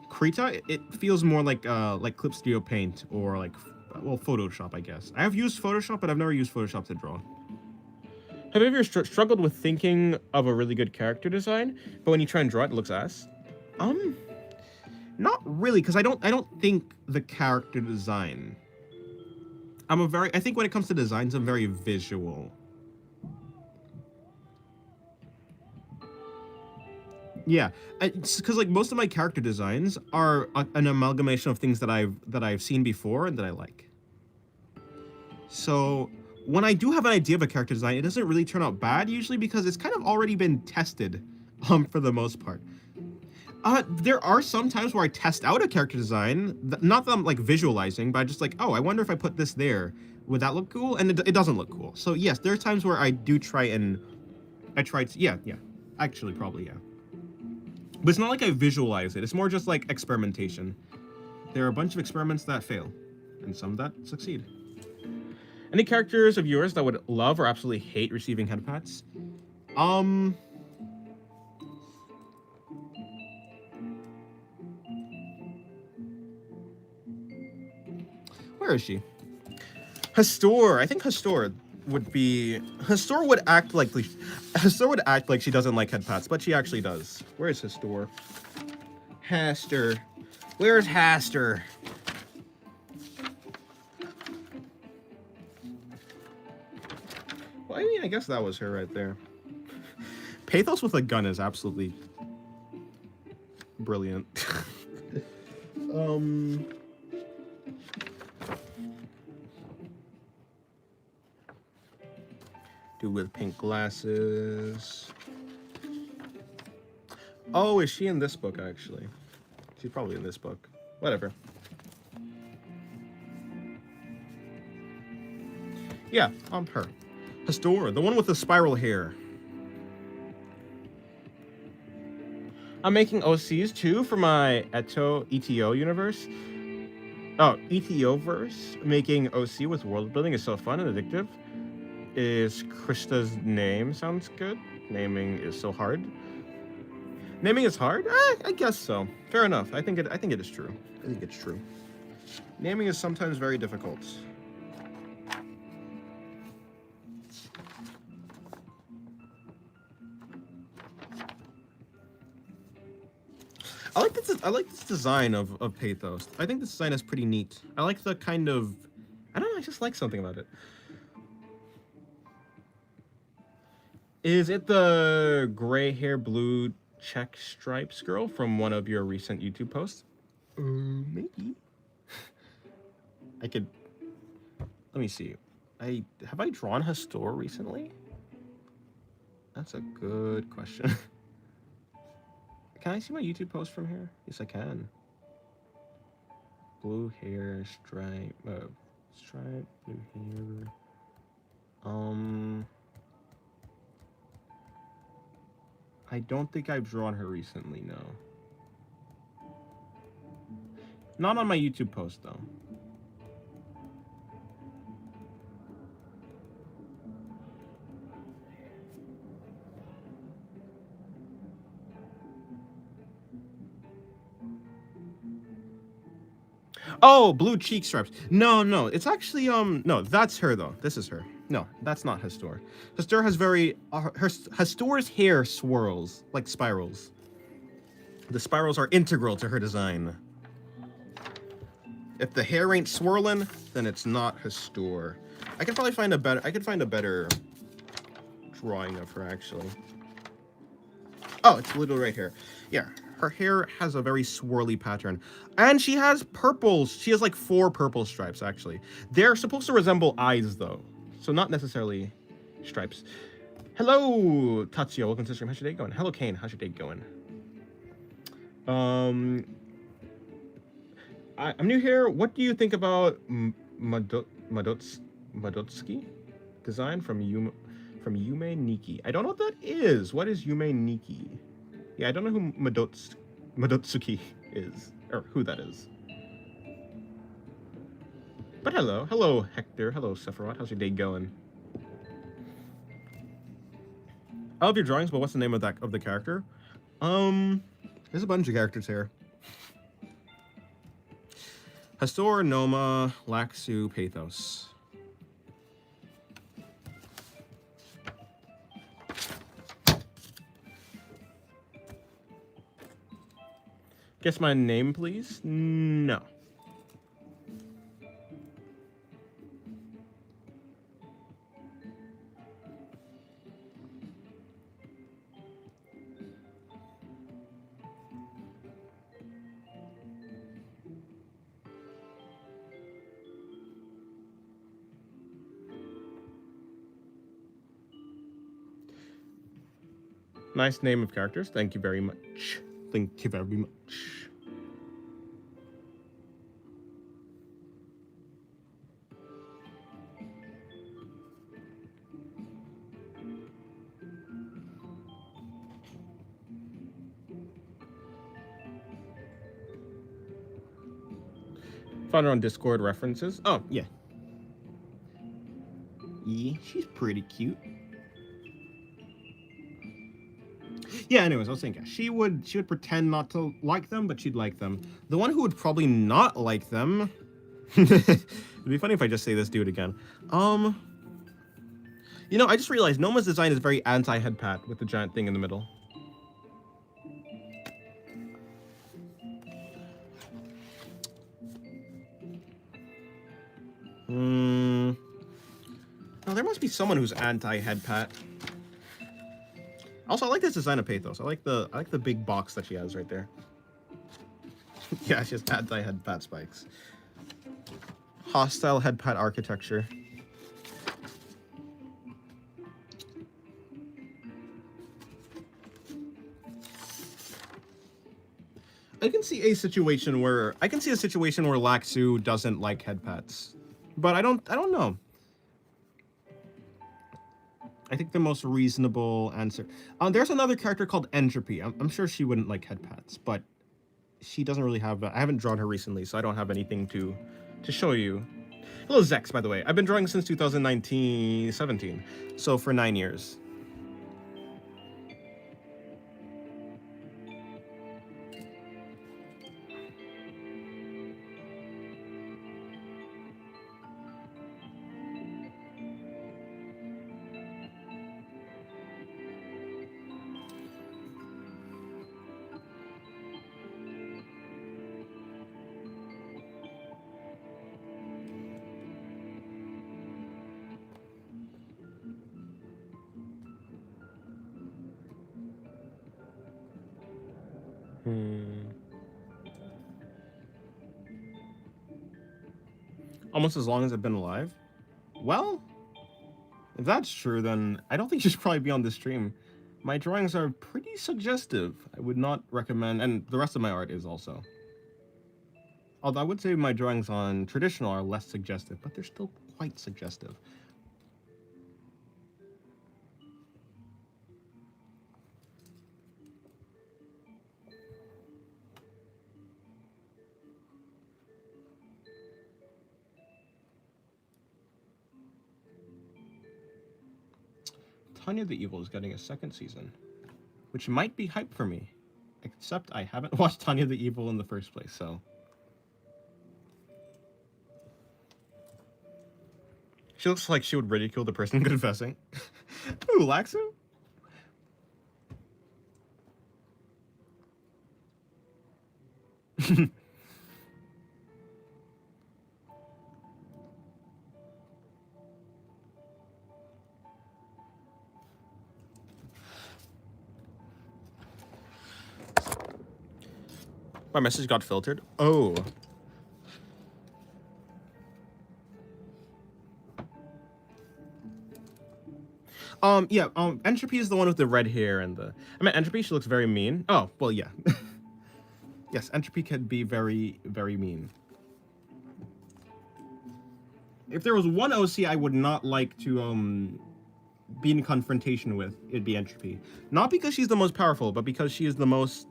Krita, it feels more like Clip Studio Paint or like, well, Photoshop, I guess. I have used Photoshop, but I've never used Photoshop to draw. Have you ever struggled with thinking of a really good character design, but when you try and draw it, it looks ass? Not really, because I don't think the character design. I think when it comes to designs, I'm very visual. Yeah, because like most of my character designs are an amalgamation of things that I've seen before and that I like. So when I do have an idea of a character design, it doesn't really turn out bad usually because it's kind of already been tested, for the most part. There are some times where I test out a character design, not that I'm like visualizing, but I just like, oh, I wonder if I put this there, would that look cool? And it doesn't look cool. So yes, there are times where I do yeah, actually probably, yeah. But it's not like I visualize it. It's more just like experimentation. There are a bunch of experiments that fail, and some that succeed. Any characters of yours that would love or absolutely hate receiving head pats? Where is she? Hastor. I think Hastor would act like she doesn't like head pats, but she actually does. Where is Hastor? Hastor. Where's Hastor? Well, I mean, I guess that was her right there. Pathos with a gun is absolutely brilliant. Dude with pink glasses. Oh, is she in this book, actually? She's probably in this book. Whatever. Yeah, her. Hastor, the one with the spiral hair. I'm making OCs too for my ETO universe. Oh, ETO-verse. Making OC with world building is so fun and addictive. Is Krista's name sounds good? Naming is so hard. Naming is hard? I guess so. Fair enough. I think it is true. I think it's true. Naming is sometimes very difficult. I like this design of Pathos. I think this design is pretty neat. I like the kind of, I don't know, I just like something about it. Is it the gray hair, blue check stripes girl from one of your recent YouTube posts? Maybe. I could, let me see. Have I drawn Hastor recently? That's a good question. Can I see my YouTube post from here? Yes, I can. Blue hair, stripe, blue hair. I don't think I've drawn her recently, no. Not on my YouTube post, though. Oh, blue cheek stripes. No, it's actually no, that's her though. This is her. No, that's not Hastor. Hastor has very Hastor's hair swirls like spirals. The spirals are integral to her design. If the hair ain't swirling, then it's not Hastor. I could probably find a better. I could find a better drawing of her actually. Oh, it's literally right here. Yeah, her hair has a very swirly pattern. And she has purples. She has like 4 purple stripes, actually. They're supposed to resemble eyes, though. So not necessarily stripes. Hello, Tatsuya. Welcome to the stream. How's your day going? Hello, Kane. How's your day going? I'm new here. What do you think about Madotsky design from Yume Nikki? I don't know what that is. What is Yume Nikki? Yeah, I don't know who Madotsuki is, or who that is. But hello Hector, hello Sephiroth. How's your day going? I love your drawings, but what's the name of the character? There's a bunch of characters here. Hastor, Noma, Laxu, Pathos. Guess my name, please? No. Nice name of characters. Thank you very much. Thank you very much. Found her on Discord references. Oh, yeah. Yeah, she's pretty cute. Yeah, anyways, I was saying, yeah, she would pretend not to like them, but she'd like them. The one who would probably not like them... It'd be funny if I just say this dude again. You know, I just realized Noma's design is very anti-head pat with the giant thing in the middle. No, there must be someone who's anti-head pat. Also, I like this design of Pathos. I like the big box that she has right there. Yeah, she has anti-head pat spikes. Hostile head pat architecture. I can see a situation where Laxu doesn't like head pats, but I don't know. I think the most reasonable answer. There's another character called Entropy. I'm sure she wouldn't like head pats, but she doesn't really have. I haven't drawn her recently, so I don't have anything to show you. Hello, Zex, by the way. I've been drawing since 2017, so for 9 years. Almost as long as I've been alive? Well, if that's true, then I don't think you should probably be on this stream. My drawings are pretty suggestive. I would not recommend, and the rest of my art is also. Although I would say my drawings on traditional are less suggestive, but they're still quite suggestive. Tanya the Evil is getting a second season, which might be hype for me, except I haven't watched Tanya the Evil in the first place, so. She looks like she would ridicule the person confessing. Ooh, Laxu? My message got filtered. Oh. Yeah, Entropy is the one with the red hair and the... I mean, Entropy, she looks very mean. Oh, well, yeah. Yes, Entropy can be very, very mean. If there was one OC I would not like to, be in confrontation with, it'd be Entropy. Not because she's the most powerful, but because she is the most...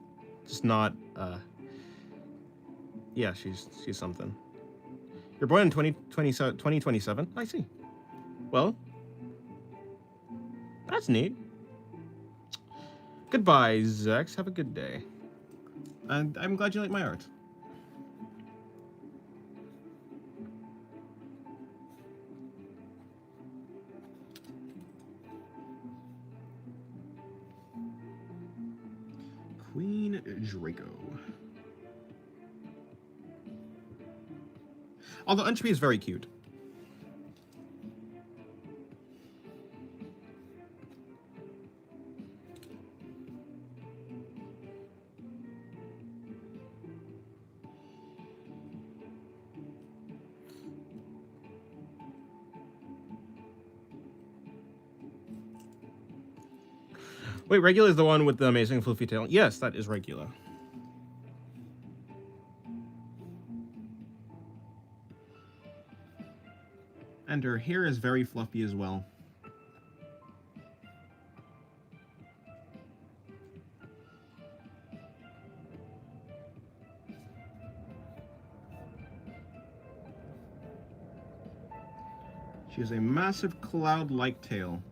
just not, yeah, she's something. You're born in 2027? I see. Well, that's neat. Goodbye, Zex. Have a good day. And I'm glad you like my art. Queen Draco. Although Entropy is very cute. Wait, Regula is the one with the amazing floofy tail? Yes, that is Regula. And her hair is very fluffy as well. She has a massive cloud-like tail.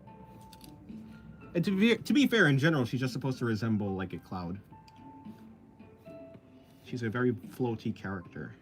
And to be fair, in general, she's just supposed to resemble like a cloud. She's a very floaty character.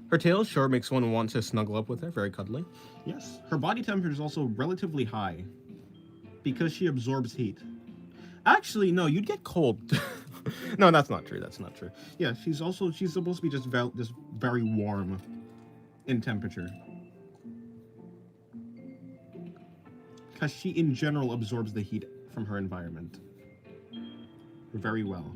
Her tail sure makes one want to snuggle up with her, very cuddly. Yes, her body temperature is also relatively high because she absorbs heat. Actually, no, you'd get cold. No, that's not true. That's not true. Yeah, she's supposed to be just very warm in temperature. Because she, in general, absorbs the heat from her environment very well.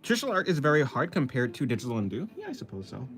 Traditional art is very hard compared to digital undo. Yeah, I suppose so.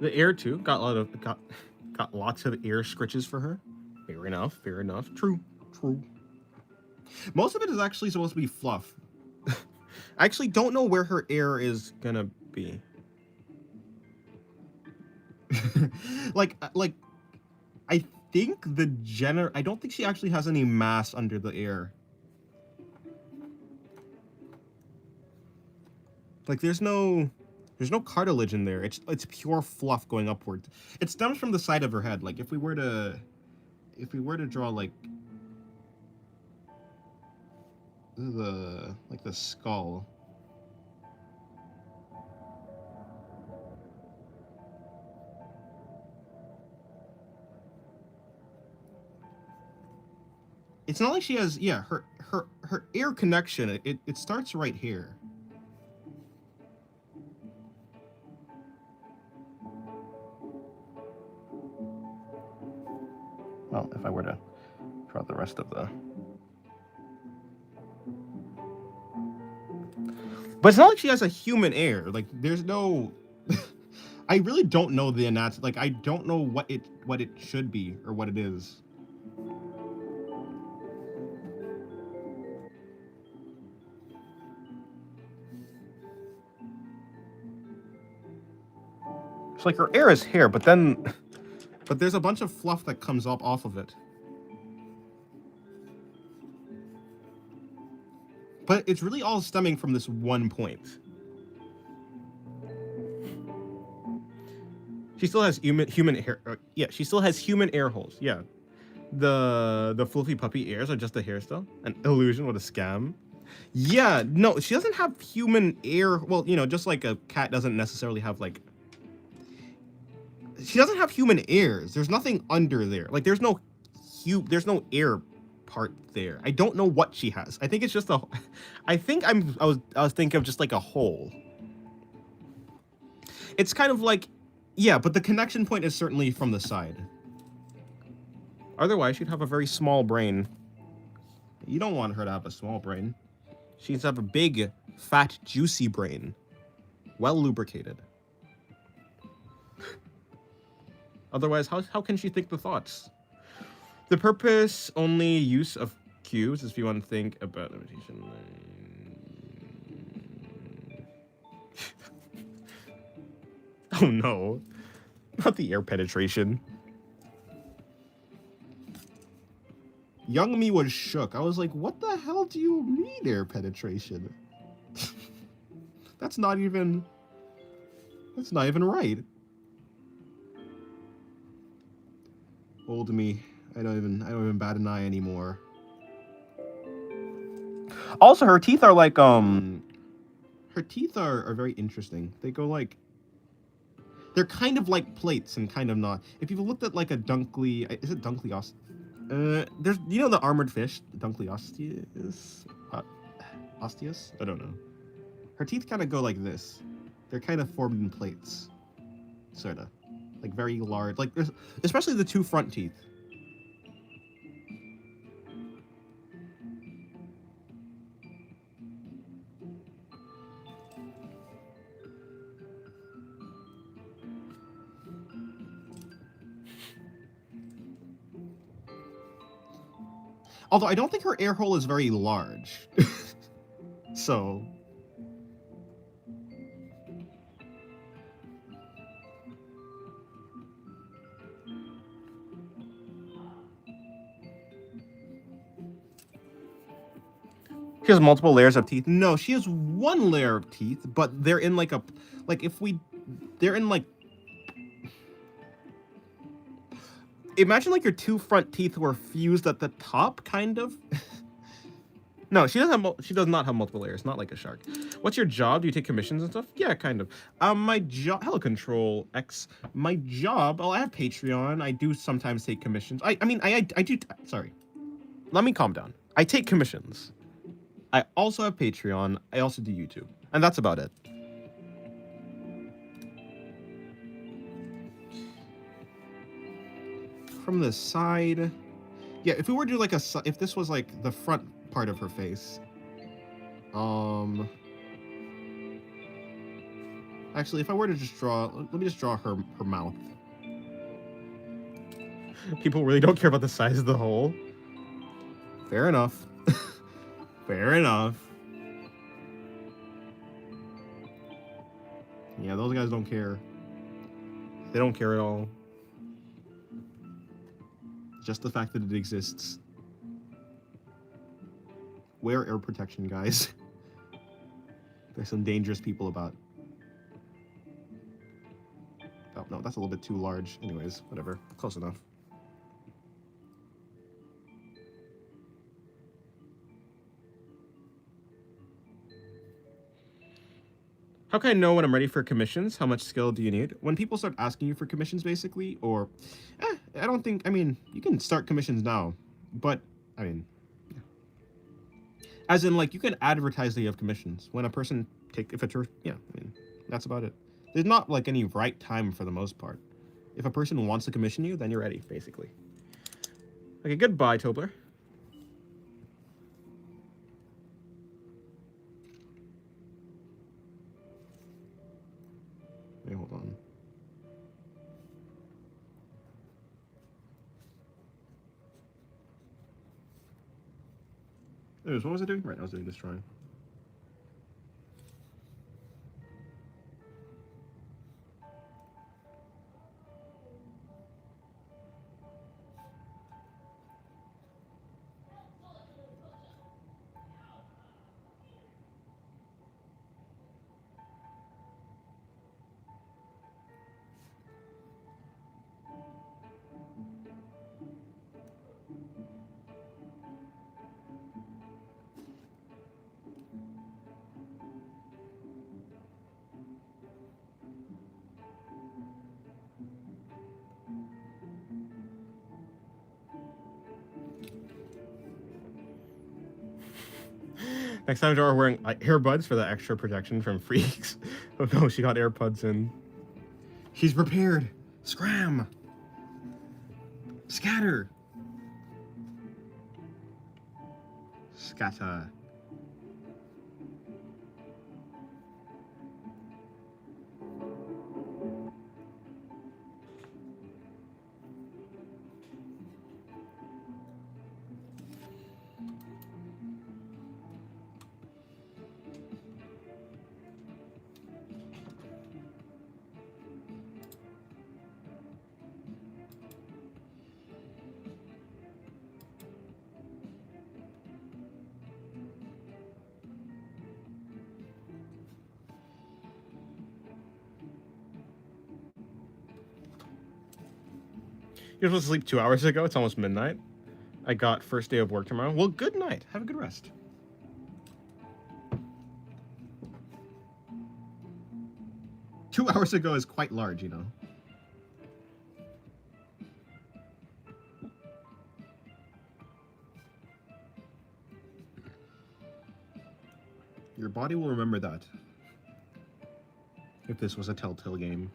The air too. Got lots of air scritches for her. Fair enough. Fair enough. True. True. Most of it is actually supposed to be fluff. I actually don't know where her air is gonna be. like I think I don't think she actually has any mass under the air. Like there's no cartilage in there. It's pure fluff going upward. It stems from the side of her head. Like if we were to draw like the skull. It's not like she has, yeah, her air connection, it starts right here. Well, if I were to draw the rest of the... But it's not like she has a human air. Like, there's no... I really don't know the anatomy. Like, I don't know what it should be or what it is. It's like her air is here, but there's a bunch of fluff that comes up off of it. But it's really all stemming from this one point. She still has human hair. Yeah, she still has human air holes. Yeah, the fluffy puppy ears are just a hairstyle, an illusion. What a scam. Yeah, no, she doesn't have human air. Well, you know, just like a cat doesn't necessarily have like. She doesn't have human ears. There's nothing under there. Like there's no air part there. I don't know what she has. I think it's just a. I was thinking of just like a hole. It's kind of like. Yeah, but the connection point is certainly from the side. Otherwise, she'd have a very small brain. You don't want her to have a small brain. She needs to have a big, fat, juicy brain. Well lubricated. Otherwise, how can she think the thoughts? The purpose only use of cues is if you want to think about imitation. Oh no, not the air penetration. Young me was shook. I was like, what the hell do you mean air penetration? That's not even right. Old me. I don't even bat an eye anymore. Also, her teeth are like her teeth are very interesting. They go like they're kind of like plates and kind of not. If you've looked at like a Dunkley, is it Dunkley there's, you know, the armored fish, Dunkley osteus? Osteus? I don't know. Her teeth kind of go like this. They're kind of formed in plates. Sorta. Like very large. Like, especially the two front teeth. Although I don't think her air hole is very large. So... She has multiple layers of teeth. No, she has one layer of teeth, but they're in like a... Like, they're in like... Imagine like your two front teeth were fused at the top, kind of. No, she does not have multiple layers, not like a shark. What's your job? Do you take commissions and stuff? Yeah, kind of. My job, hello Control X. My job, I have Patreon. I do sometimes take commissions. I do, sorry. Let me calm down. I take commissions. I also have Patreon. I also do YouTube. And that's about it. From the side, yeah, if we were to do like if this was like the front part of her face, Actually, if I were to just draw, let me just draw her mouth. People really don't care about the size of the hole. Fair enough. Fair enough. Yeah, those guys don't care. They don't care at all. Just the fact that it exists. Wear air protection, guys. There's some dangerous people about. Oh, no, that's a little bit too large. Anyways, whatever. Close enough. How can I know when I'm ready for commissions? How much skill do you need? When people start asking you for commissions, basically, or... I don't think... I mean, you can start commissions now, but, I mean... Yeah. As in, like, you can advertise that you have commissions. When a person if it's... Yeah, I mean, that's about it. There's not, like, any right time for the most part. If a person wants to commission you, then you're ready, basically. Okay, goodbye, Tobler. Wait, hold on. Anyways, what was I doing? Right, I was doing this drawing. Next time, draw wearing earbuds for the extra protection from freaks. Oh no, she got AirPods in. She's prepared. Scram. Scatter. Scatter. You're supposed to sleep 2 hours ago. It's almost midnight. I got first day of work tomorrow. Well, good night. Have a good rest. Two hours ago is quite large, you know. Your body will remember that. If this was a Telltale game.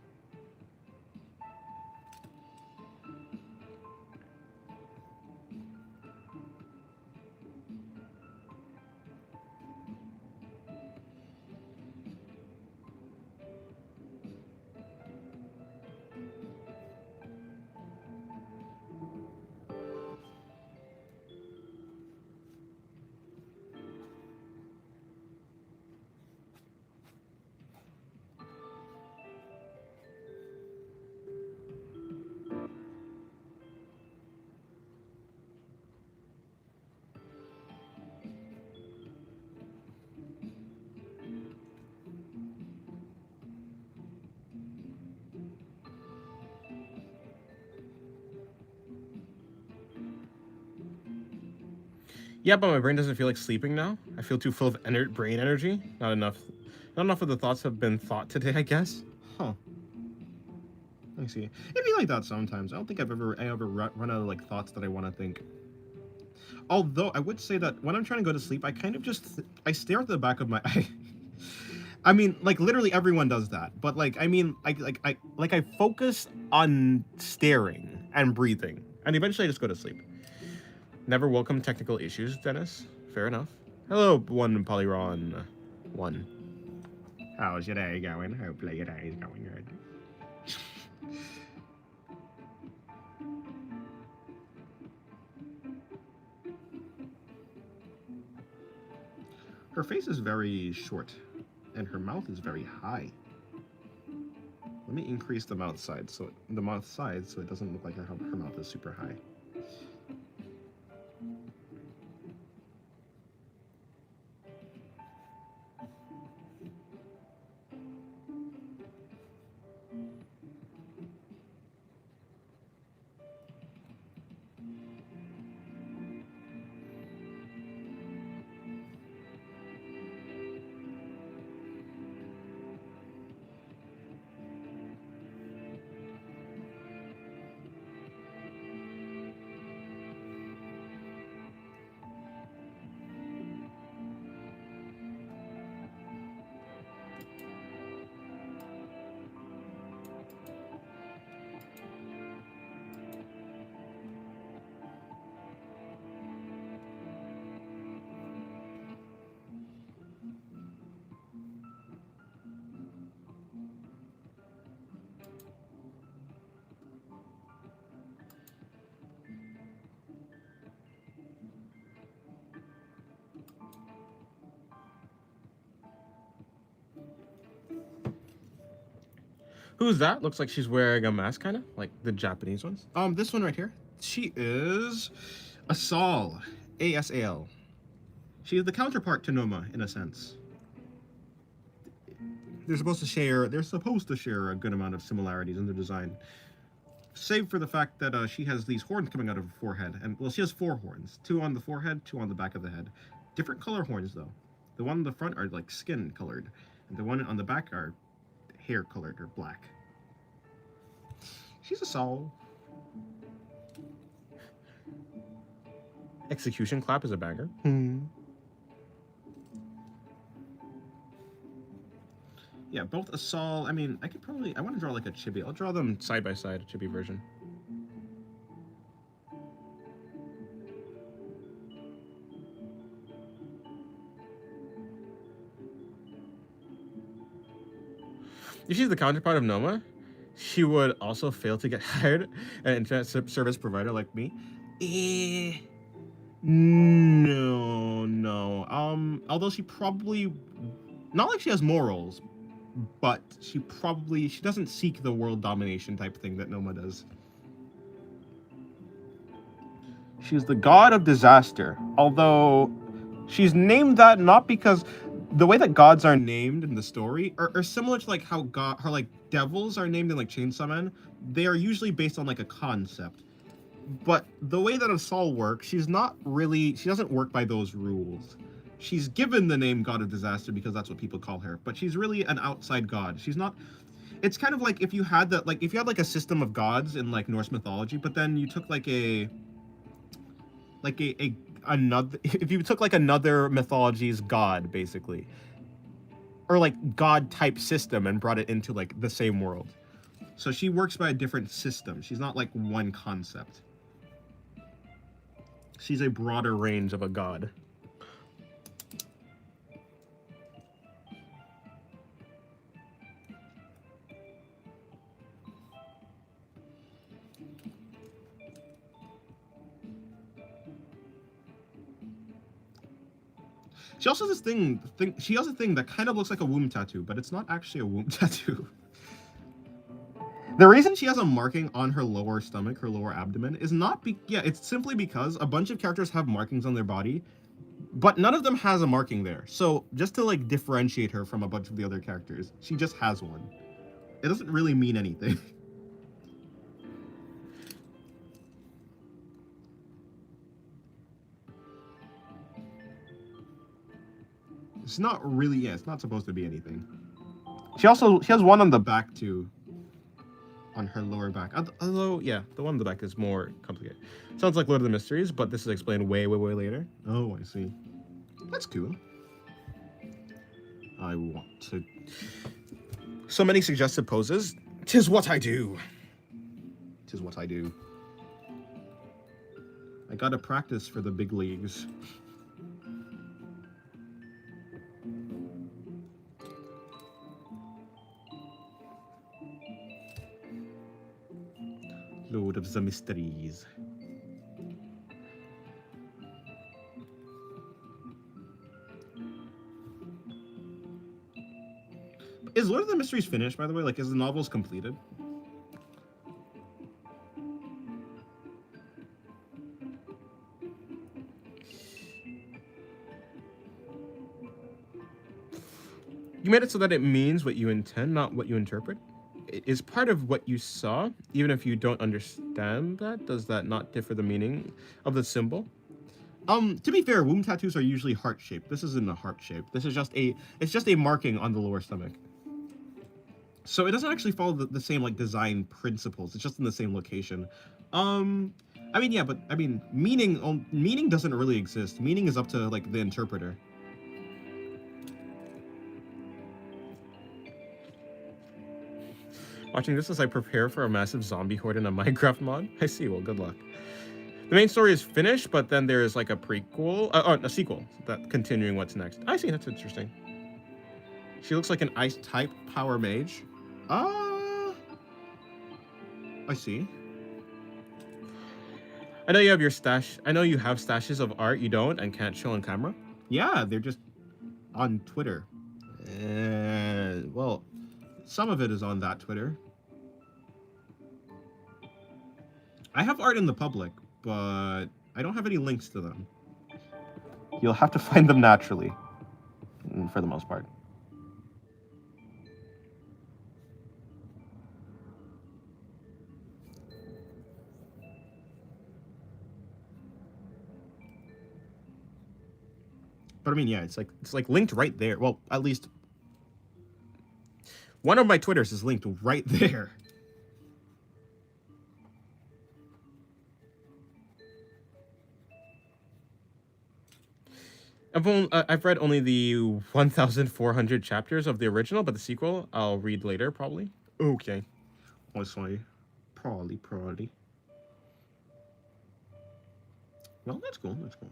Yeah, but my brain doesn't feel like sleeping now. I feel too full of brain energy. Not enough of the thoughts have been thought today, I guess. Huh. Let me see. It'd be like that sometimes. I don't think I ever run out of like thoughts that I want to think. Although I would say that when I'm trying to go to sleep, I kind of just I stare at the back of my eye. I mean, like literally everyone does that. But like I mean, I focus on staring and breathing, and eventually I just go to sleep. Never welcome technical issues, Dennis. Fair enough. Hello, one Polyron. One. How's your day going? Hopefully your day is going good. Her face is very short, and her mouth is very high. Let me increase the mouth size so it doesn't look like her mouth is super high. Who's that? Looks like she's wearing a mask, kind of like the Japanese ones. This one right here. She is Asal, Asal. She is the counterpart to Noma in a sense. They're supposed to share a good amount of similarities in their design, save for the fact that she has these horns coming out of her forehead, and well, she has 4 horns, 2 on the forehead, 2 on the back of the head. Different color horns though. The one in the front are like skin colored, and the one on the back are hair colored or black. She's a soul. Execution clap is a banger. Yeah, both Asal. I mean, I want to draw like a chibi. I'll draw them side by side, a chibi version. If she's the counterpart of Noma, she would also fail to get hired at an internet service provider like me. No. Although she probably, not like she has morals, but she doesn't seek the world domination type thing that Noma does. She's the god of disaster, although she's named that not because the way that gods are named in the story are similar to like how devils are named in like Chainsaw Man. They are usually based on like a concept. But the way that Asal works, she doesn't work by those rules. She's given the name God of Disaster because that's what people call her, but she's really an outside god. She's not. It's kind of like if you had like a system of gods in like Norse mythology, but then you took if you took like another mythology's god basically, or like god type system and brought it into like the same world. So she works by a different system. She's not like one concept. She's a broader range of a god. She also has this she has a thing that kind of looks like a womb tattoo, but it's not actually a womb tattoo. The reason she has a marking on her lower stomach, her lower abdomen, is it's simply because a bunch of characters have markings on their body, but none of them has a marking there. So just to like differentiate her from a bunch of the other characters, she just has one. It doesn't really mean anything. It's not really, it's not supposed to be anything. She has one on the back too. On her lower back. Although, yeah, the one on the back is more complicated. Sounds like Lord of the Mysteries, but this is explained way later. Oh, I see. That's cool. I want to... So many suggested poses. 'Tis what I do. 'Tis what I do. I gotta practice for the big leagues. Lord of the Mysteries. Is Lord of the Mysteries finished, by the way? Like, is the novels completed? You made it so that it means what you intend, not what you interpret. It is part of what you saw, even if you don't understand that. Does that not differ the meaning of the symbol? To be fair, womb tattoos are usually heart-shaped. This isn't a heart shape. This is just a marking on the lower stomach. So it doesn't actually follow the same, like, design principles. It's just in the same location. I mean, yeah, but, I mean, meaning doesn't really exist. Meaning is up to, like, the interpreter. Watching this as I prepare for a massive zombie horde in a Minecraft mod? I see, well, good luck. The main story is finished, but then there's, like, a prequel, a sequel, that continuing what's next. I see, that's interesting. She looks like an ice-type power mage. I see. I know you have your stash. I know you have stashes of art you don't and can't show on camera. Yeah, they're just on Twitter. Well, some of it is on that Twitter. I have art in the public, but I don't have any links to them. You'll have to find them naturally, for the most part. But I mean, yeah, it's like linked right there. Well, at least one of my Twitters is linked right there. I've read only the 1,400 chapters of the original, but the sequel I'll read later, probably. Okay. Oh, sorry. Probably. Well, that's cool. That's cool.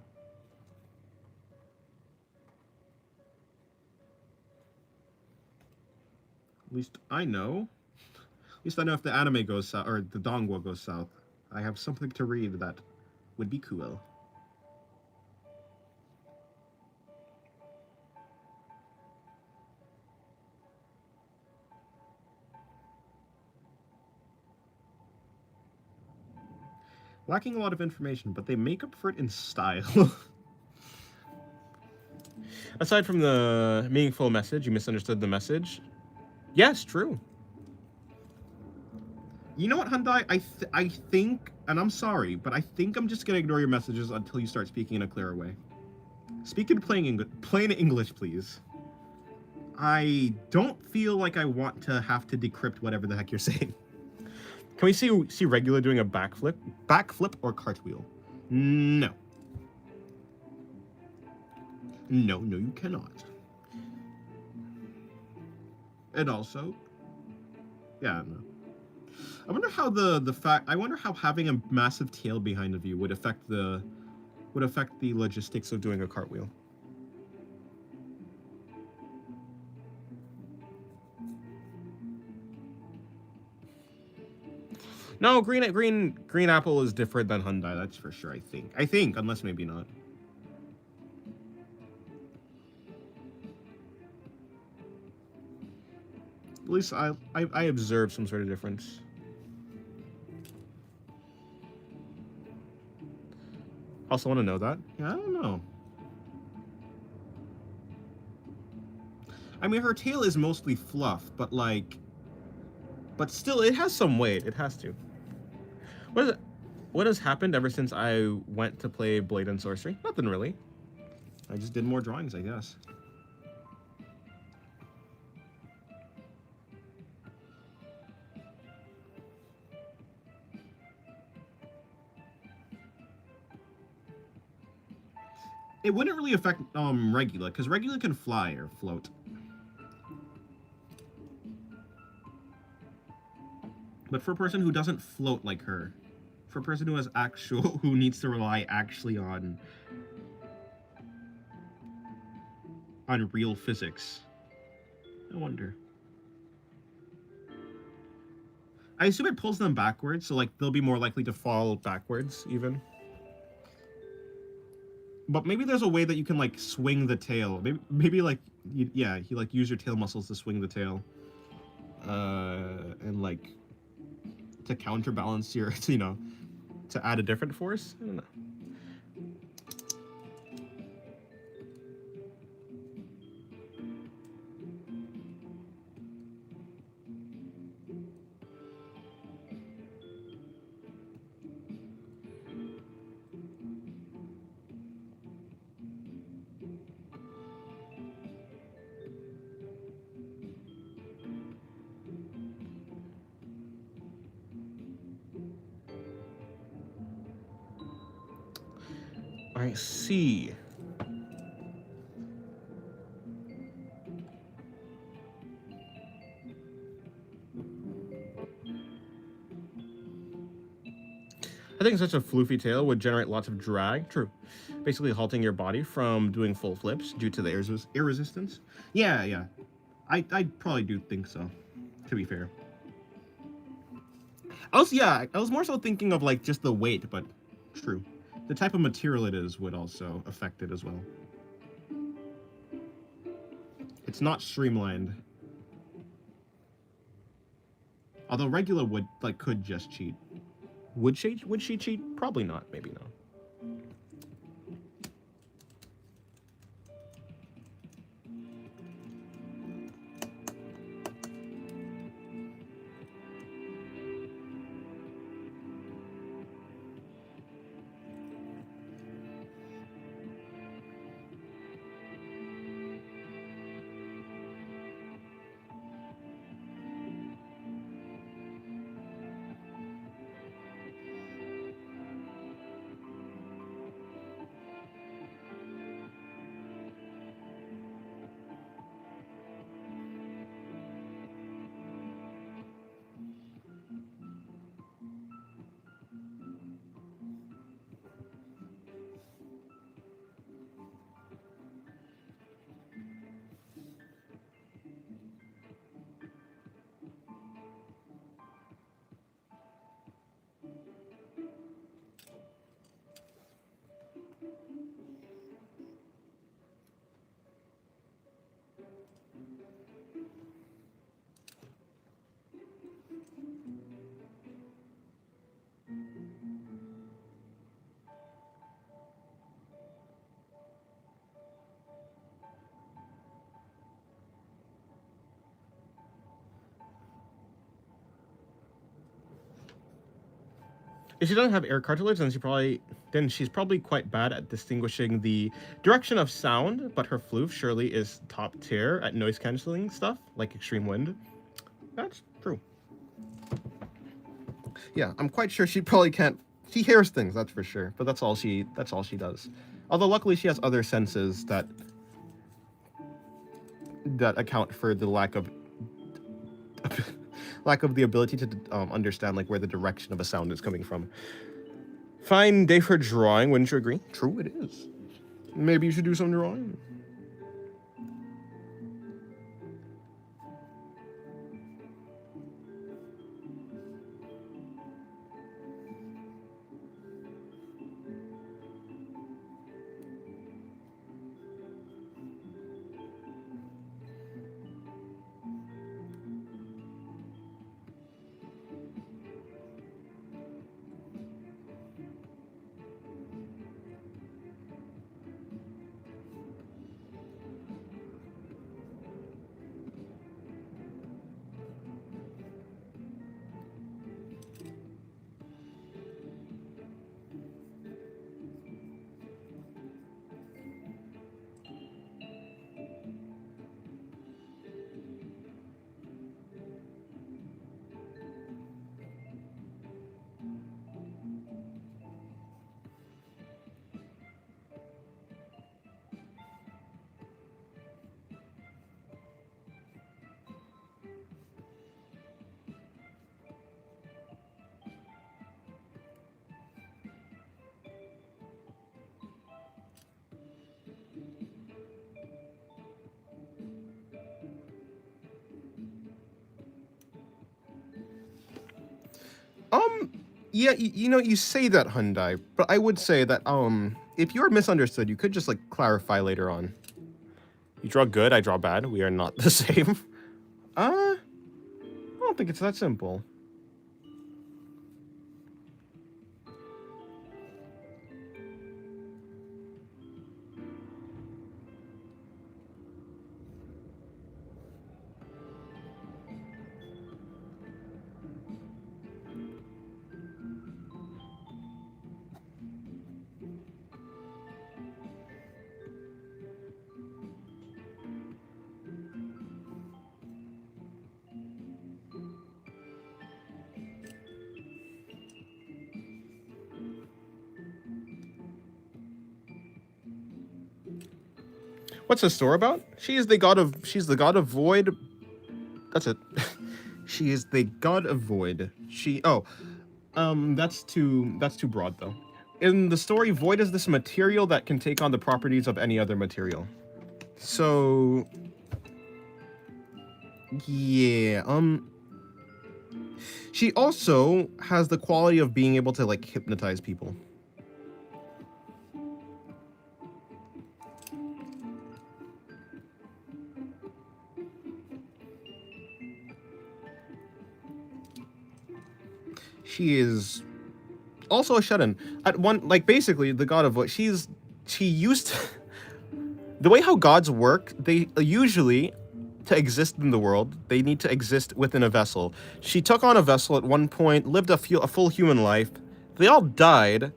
At least I know. At least I know if the anime goes south, or the dongwa goes south. I have something to read that would be cool. Lacking a lot of information, but they make up for it in style. Aside from the meaningful message, you misunderstood the message. Yes, true. You know what, Hyundai? I think, and I'm sorry, but I think I'm just gonna ignore your messages until you start speaking in a clearer way. Speak in plain English, please. I don't feel like I want to have to decrypt whatever the heck you're saying. Can we see Regula doing a backflip or cartwheel? No. No, you cannot. And also, yeah, no. I wonder how I wonder how having a massive tail behind of you would affect the logistics of doing a cartwheel. No, green apple is different than Hyundai, that's for sure, I think, unless maybe not. At least I observed some sort of difference. Also want to know that? Yeah, I don't know. I mean, her tail is mostly fluff, but but still, it has some weight. It has to. What has happened ever since I went to play Blade and Sorcery? Nothing really. I just did more drawings, I guess. It wouldn't really affect Regula, because Regula can fly or float. But for a person who doesn't float like her, for a person who has who needs to rely actually on real physics, I wonder. I assume it pulls them backwards, so like they'll be more likely to fall backwards even. But maybe there's a way that you can like swing the tail. Maybe like yeah, you like use your tail muscles to swing the tail, and like to counterbalance your, you know, to add a different force. I don't know. I see. I think such a floofy tail would generate lots of drag. True. Basically halting your body from doing full flips due to the air resistance. Yeah, yeah. I probably do think so, to be fair. I was more so thinking of like just the weight, but true. The type of material it is would also affect it as well. It's not streamlined. Although regular would like could just cheat. Would she cheat? Probably not. Maybe not. If she doesn't have air cartilage, then she's probably quite bad at distinguishing the direction of sound. But her floof surely is top tier at noise canceling stuff like extreme wind. That's true. Yeah, I'm quite sure she probably can't. She hears things, that's for sure. But that's all she does. Although luckily she has other senses that account for the lack of the ability to understand like where the direction of a sound is coming from. Fine day for drawing, wouldn't you agree? True, it is. Maybe you should do some drawing. Yeah, you know, you say that, Hyundai, but I would say that, if you're misunderstood, you could just, like, clarify later on. You draw good, I draw bad. We are not the same. I don't think it's that simple. What's the story about? She's the god of void. That's it. She is the god of void. That's too broad though. In the story, void is this material that can take on the properties of any other material. So yeah, she also has the quality of being able to, like, hypnotize people. She is also a shut-in. At one, like, basically the god of what she used to, the way how gods work, they usually, to exist in the world, they need to exist within a vessel. She took on a vessel at one point, lived a full human life. They all died.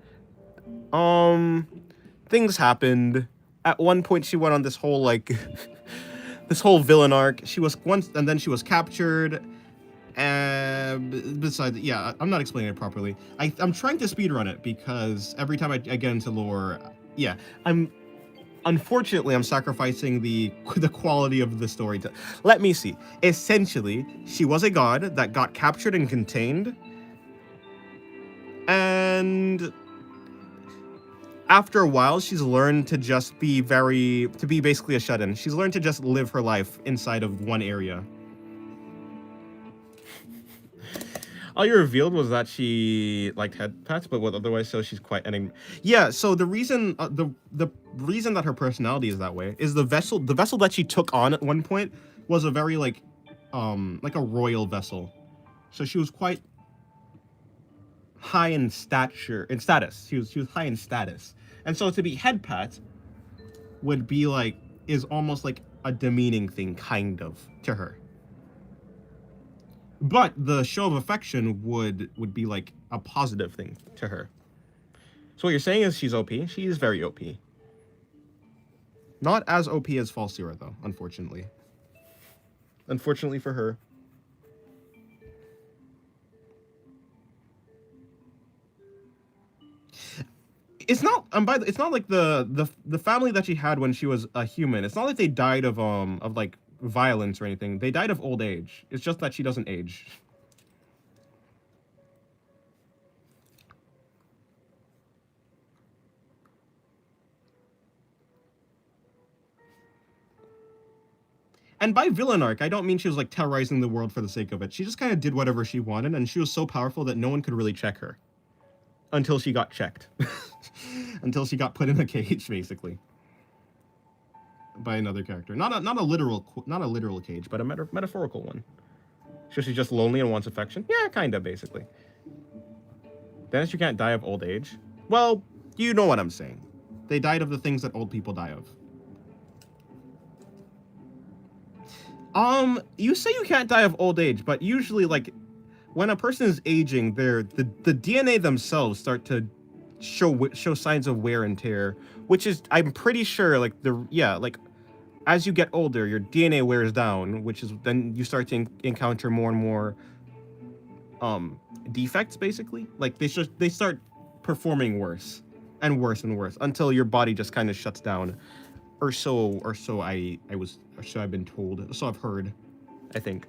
Things happened. At one point, she went on this whole, like, this whole villain arc. She was once, and then she was captured. Besides, yeah, I'm not explaining it properly. I'm trying to speedrun it because every time I get into lore, yeah, unfortunately, I'm sacrificing the quality of the story. Let me see. Essentially, she was a god that got captured and contained, and after a while, she's learned to just be basically a shut-in. She's learned to just live her life inside of one area. All you revealed was that she liked head pats, but otherwise, so she's quite yeah. So the reason the reason that her personality is that way is the vessel that she took on at one point was a very like a royal vessel, so she was quite high in status. She was high in status, and so to be head pat would be is almost like a demeaning thing, kind of, to her. But the show of affection would be like a positive thing to her. So what you're saying is she's OP? She is very OP. Not as OP as Falsira, though, unfortunately. Unfortunately for her. It's not it's not like the family that she had when she was a human. It's not like they died of like violence or anything. They died of old age. It's just that she doesn't age. And by villain arc, I don't mean she was like terrorizing the world for the sake of it. She just kind of did whatever she wanted, and she was so powerful that no one could really check her. Until she got checked. Until she got put in a cage, basically. By another character. Not a literal cage, but a metaphorical one. So she's just lonely and wants affection? Yeah, kinda, basically. Dennis, you can't die of old age? Well, you know what I'm saying. They died of the things that old people die of. You say you can't die of old age, but usually, like, when a person is aging, the DNA themselves start to show signs of wear and tear, which is, I'm pretty sure, like, as you get older, your DNA wears down, which is then you start to encounter more and more defects, basically. Like, they start performing worse and worse and worse until your body just kind of shuts down, or so I've been told, so I've heard, I think.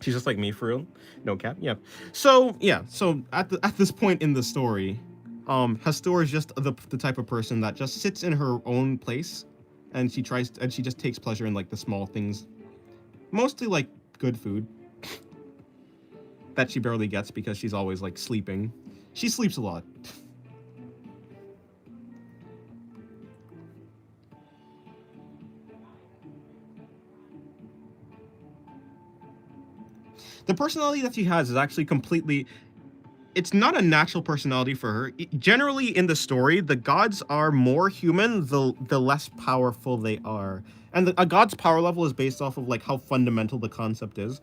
She's just like me, for real. No cap. Yeah. So yeah. So at this point in the story, Hastur is just the type of person that just sits in her own place, and she just takes pleasure in like the small things, mostly like good food. that she barely gets because she's always like sleeping. She sleeps a lot. The personality that she has is actually completely... It's not a natural personality for her. Generally, in the story, the gods are more human the less powerful they are. And a god's power level is based off of like how fundamental the concept is.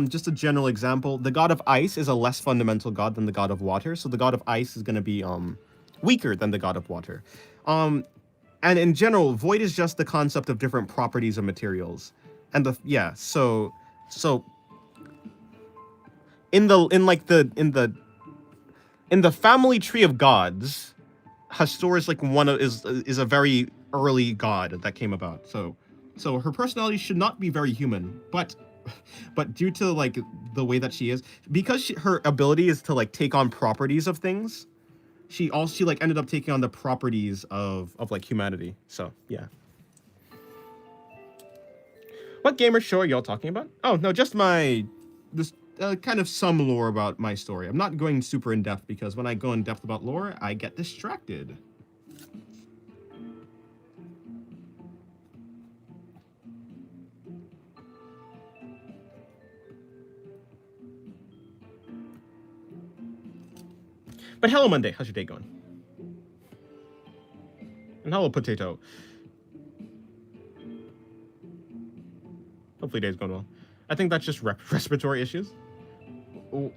Just a general example, the god of ice is a less fundamental god than the god of water, so the god of ice is going to be weaker than the god of water. And in general, void is just the concept of different properties of materials. And so in the family tree of gods, Hastur is like is a very early god that came about. So her personality should not be very human, but due to like the way that she is, because her ability is to like take on properties of things, she like ended up taking on the properties of like humanity. So yeah. What gamer show are y'all talking about? Oh no, just this kind of some lore about my story. I'm not going super in depth because when I go in depth about lore, I get distracted. But hello, Monday. How's your day going? And hello, Potato. Hopefully day's going well. I think that's just respiratory issues. Or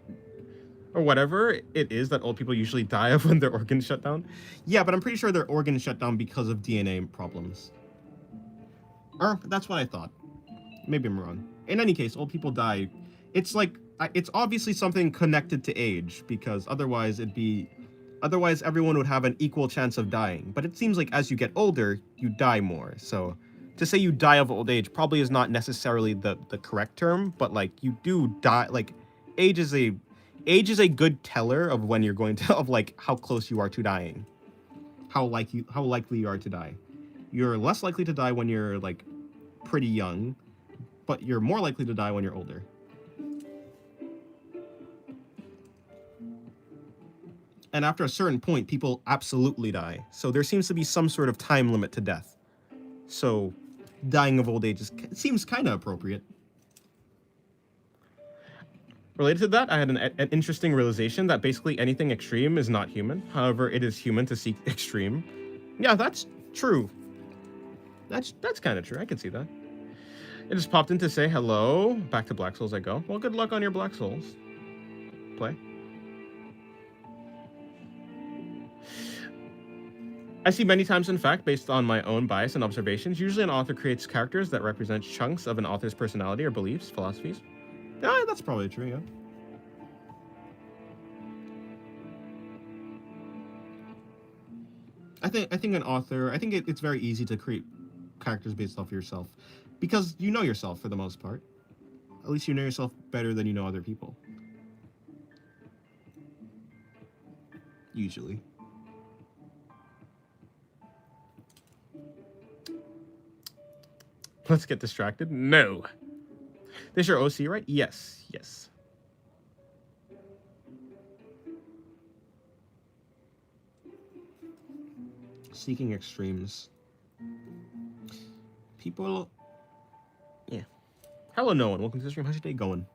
whatever it is that old people usually die of when their organs shut down. Yeah, but I'm pretty sure their organs shut down because of DNA problems. Or that's what I thought. Maybe I'm wrong. In any case, old people die. It's like, it's obviously something connected to age, because otherwise everyone would have an equal chance of dying. But it seems like as you get older, you die more. So to say you die of old age probably is not necessarily the correct term, but like you do die. Like age is a good teller of when you're going to, of like how close you are to dying, how likely you are to die. You're less likely to die when you're like pretty young, but you're more likely to die when you're older. And after a certain point, people absolutely die. So there seems to be some sort of time limit to death. So dying of old age seems kind of appropriate. Related to that, I had an interesting realization that basically anything extreme is not human. However, it is human to seek extreme. Yeah, that's true. That's kind of true. I can see that. It just popped in to say hello. Back to Black Souls I go. Well, good luck on your Black Souls play. I see many times, in fact, based on my own bias and observations, usually an author creates characters that represent chunks of an author's personality or beliefs, philosophies. Yeah, that's probably true, yeah. I think an author, it's very easy to create characters based off yourself, because you know yourself for the most part. At least you know yourself better than you know other people. Usually. Let's get distracted. No. This your OC, right? Yes, yes. Seeking extremes. People... Yeah. Hello, no one. Welcome to the stream. How's your day going?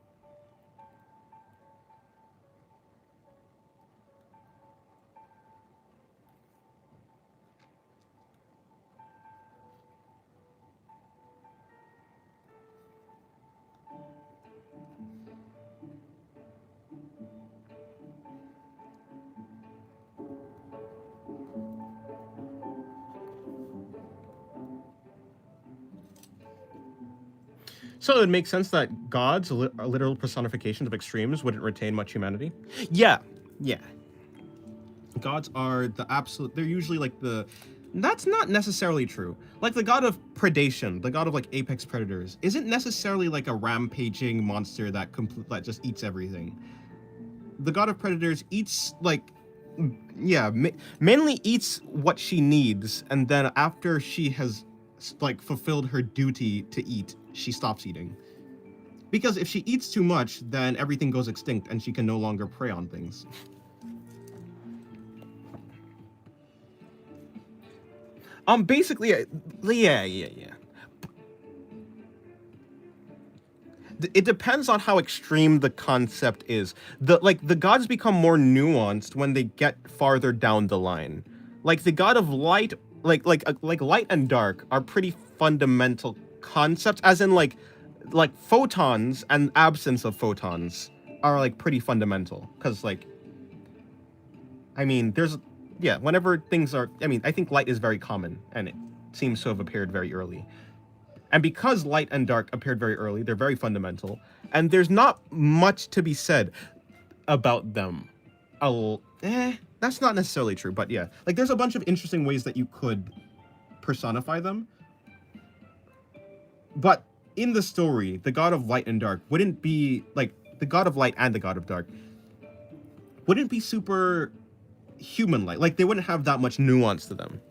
So it makes sense that gods, literal personifications of extremes, wouldn't retain much humanity. Yeah, yeah. Gods are the absolute... They're usually like the... That's not necessarily true. Like the god of predation, the god of like apex predators, isn't necessarily like a rampaging monster that just eats everything. The god of predators eats like... Yeah, mainly eats what she needs, and then after she has like fulfilled her duty to eat, she stops eating. Because if she eats too much, then everything goes extinct and she can no longer prey on things. Basically, yeah. It depends on how extreme the concept is. The gods become more nuanced when they get farther down the line. Like the god of light, like light and dark are pretty fundamental concepts, as in like photons and absence of photons are like pretty fundamental. Because like, I mean, whenever things are, I mean, I think light is very common and it seems to have appeared very early. And because light and dark appeared very early, they're very fundamental. And there's not much to be said about them. That's not necessarily true, but yeah. Like, there's a bunch of interesting ways that you could personify them. But in the story, the god of light and dark wouldn't be, like, the god of light and the god of dark wouldn't be super human-like. Like, they wouldn't have that much nuance to them.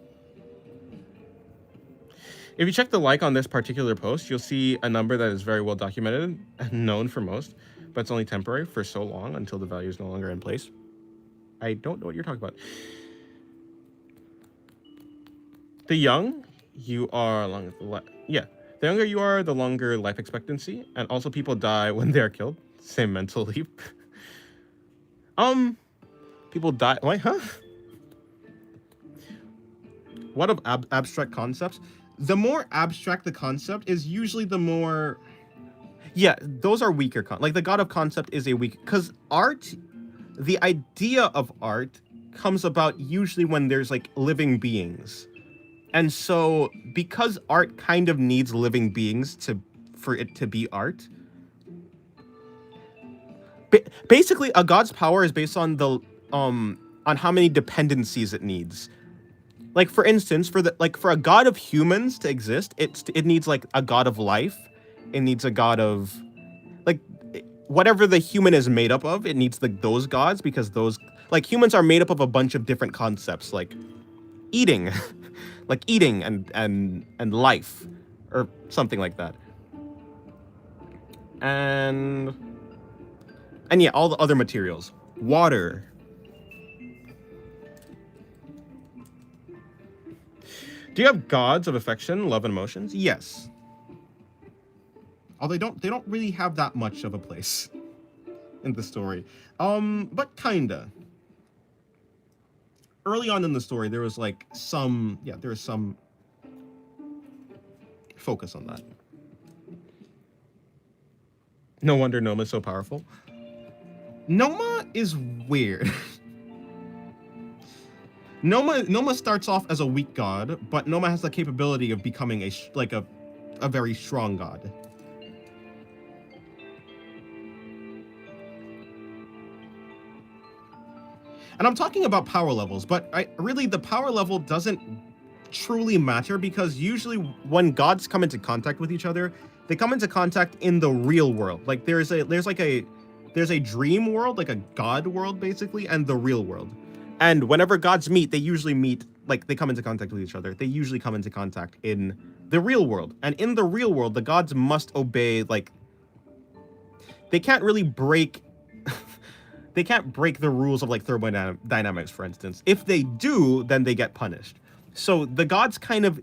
If you check the like on this particular post, you'll see a number that is very well documented and known for most, but it's only temporary for so long until the value is no longer in place. I don't know what you're talking about. The young, you are along the the younger you are, the longer life expectancy, and also people die when they are killed. Same mental leap. People die. Wait, huh? What of abstract concepts? The more abstract the concept is, usually the more... Yeah, those are weaker. Like, the god of concept is a weak... Because art, the idea of art comes about usually when there's, like, living beings. And so, because art kind of needs living beings for it to be art... Basically, a god's power is based on the... on how many dependencies it needs. Like, for instance, for a god of humans to exist, it needs like a god of life. It needs a god of, like, whatever the human is made up of. It needs those gods, because those, like, humans are made up of a bunch of different concepts, like eating, like eating and life, or something like that. And yeah, all the other materials, water. Do you have gods of affection, love, and emotions? Yes. Although they don't really have that much of a place in the story. But kinda. Early on in the story, there was like some focus on that. No wonder Noma's so powerful. Noma is weird. Noma starts off as a weak god, but Noma has the capability of becoming a very strong god. And I'm talking about power levels, but really the power level doesn't truly matter, because usually when gods come into contact with each other, they come into contact in the real world. Like there's a dream world, like a god world basically, and the real world. And whenever gods meet, they usually meet, like, they come into contact with each other. They usually come into contact in the real world. And in the real world, the gods must obey, like, they can't really break, they can't break the rules of, like, thermodynamics, for instance. If they do, then they get punished. So the gods kind of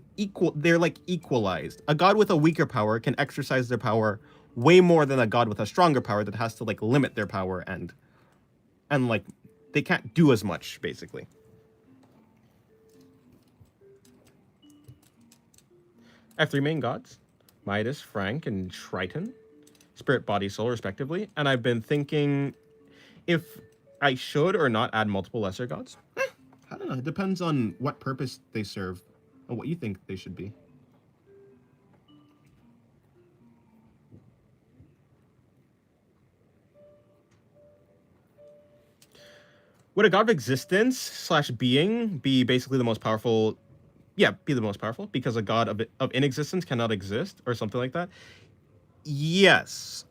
they're, like, equalized. A god with a weaker power can exercise their power way more than a god with a stronger power that has to, like, limit their power and like, they can't do as much, basically. I have 3 main gods: Midas, Frank, and Triton. Spirit, body, soul, respectively. And I've been thinking if I should or not add multiple lesser gods. I don't know. It depends on what purpose they serve and what you think they should be. Would a god of existence / being be basically the most powerful? Yeah, be the most powerful, because a god of inexistence cannot exist, or something like that. Yes.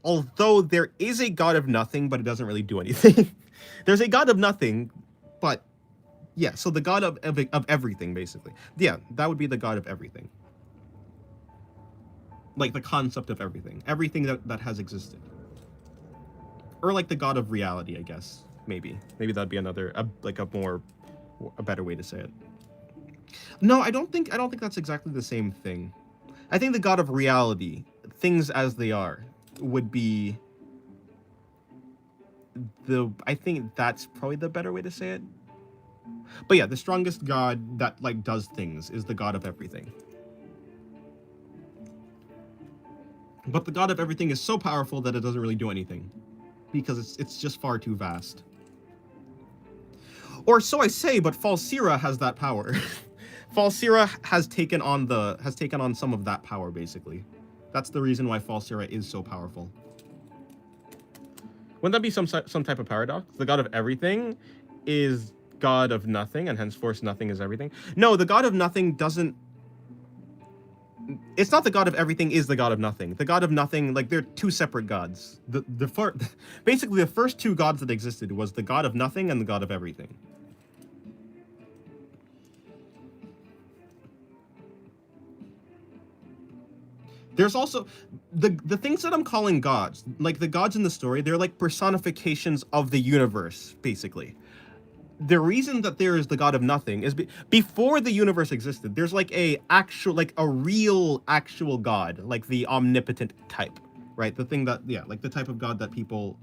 Although there is a god of nothing, but it doesn't really do anything. There's a god of nothing, but yeah, so the god of everything, basically. Yeah, that would be the god of everything. Like the concept of everything. Everything that has existed. Or like the god of reality, I guess. Maybe that'd be another a better way to say it. No, I don't think that's exactly the same thing. I think the god of reality, things as they are, would be I think that's probably the better way to say it. But yeah, the strongest god that like does things is the god of everything. But the god of everything is so powerful that it doesn't really do anything, because it's just far too vast. Or so I say, but Falsira has that power. Falsira has taken on some of that power, basically. That's the reason why Falsira is so powerful. Wouldn't that be some type of paradox? The god of everything is god of nothing, and henceforth nothing is everything. No, the god of nothing doesn't. It's not the god of everything is the god of nothing. The god of nothing, like, they're two separate gods. Basically, the first two gods that existed was the god of nothing and the god of everything. There's also the things that I'm calling gods, like the gods in the story, they're like personifications of the universe, basically. The reason that there is the god of nothing is before the universe existed, there's like a real actual god, like the omnipotent type, right? The thing that, yeah, like the type of god that people,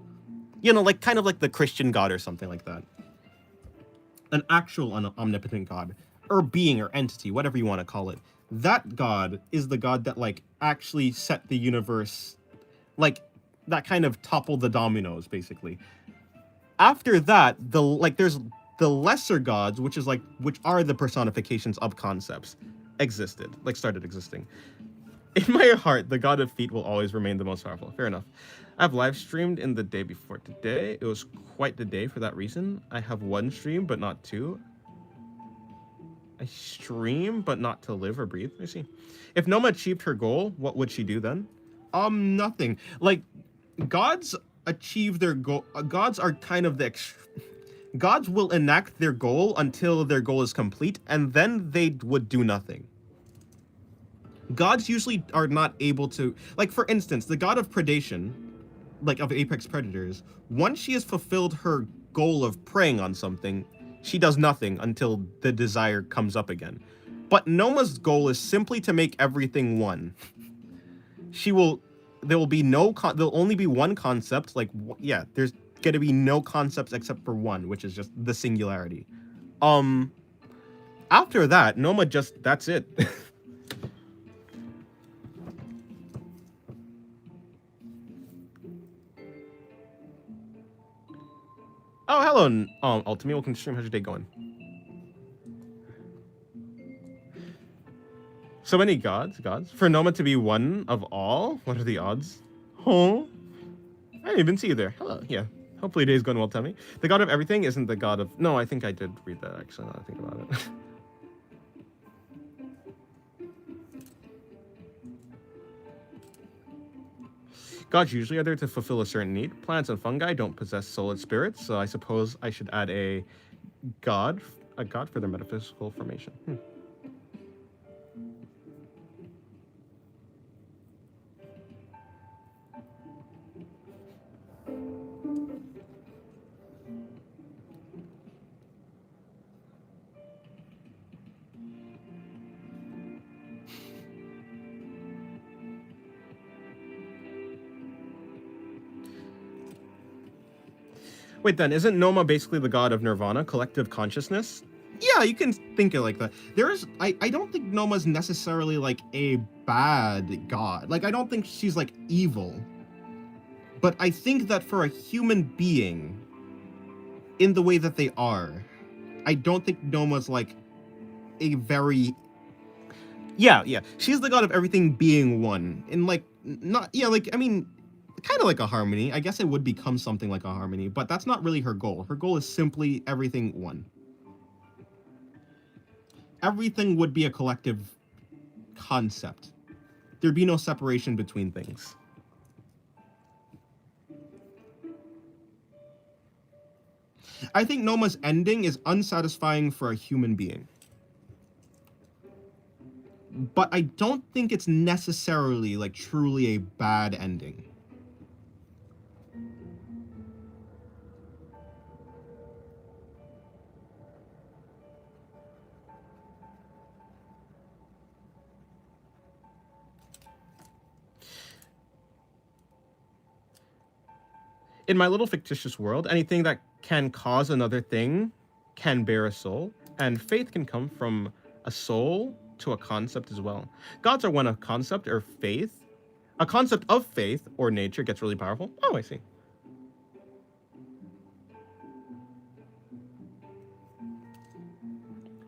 like kind of like the Christian god or something like that. An actual omnipotent god, or being, or entity, whatever you want to call it. That god is the god that like actually set the universe, like that kind of toppled the dominoes, basically. After that, there's the lesser gods, which are the personifications of concepts, started existing. In my heart, the god of feet will always remain the most powerful. Fair enough. I've live streamed in the day before today. It was quite the day for that reason. I have one stream, but not two. I stream, but not to live or breathe. I see. If Noma achieved her goal, what would she do then? Nothing. Like, gods achieve their goal. Gods are kind of gods will enact their goal until their goal is complete, and then they would do nothing. Gods usually are not able to, like, for instance, the god of predation, like of apex predators, once she has fulfilled her goal of preying on something, she does nothing until the desire comes up again. But Noma's goal is simply to make everything one. There'll only be one concept, like, yeah, there's gonna be no concepts except for one, which is just the singularity. After that, Noma that's it. Oh, hello, Ultimate. Welcome to stream. How's your day going? So many gods. For Noma to be one of all? What are the odds? Huh? I didn't even see you there. Hello, yeah. Hopefully today's going well, tell me. The god of everything isn't the god of... No, I think I did read that, actually, now that I think about it. Gods usually are there to fulfill a certain need. Plants and fungi don't possess solid spirits, so I suppose I should add a god for their metaphysical formation. Wait, then, isn't Noma basically the god of nirvana, collective consciousness? Yeah, you can think it like that. I don't think Noma's necessarily, like, a bad god. Like, I don't think she's, like, evil. But I think that for a human being, in the way that they are, I don't think Noma's, like, a very... Yeah, she's the god of everything being one. And, like, not... Yeah, like, I mean... kind of like a harmony. I guess it would become something like a harmony, but that's not really her goal. Her goal is simply everything one. Everything would be a collective concept. There'd be no separation between things. I think Noma's ending is unsatisfying for a human being. but I don't think it's necessarily like truly a bad ending. In my little fictitious world, anything that can cause another thing can bear a soul, and faith can come from a soul to a concept as well. Gods are when a concept or faith, a concept of faith or nature gets really powerful. Oh, I see.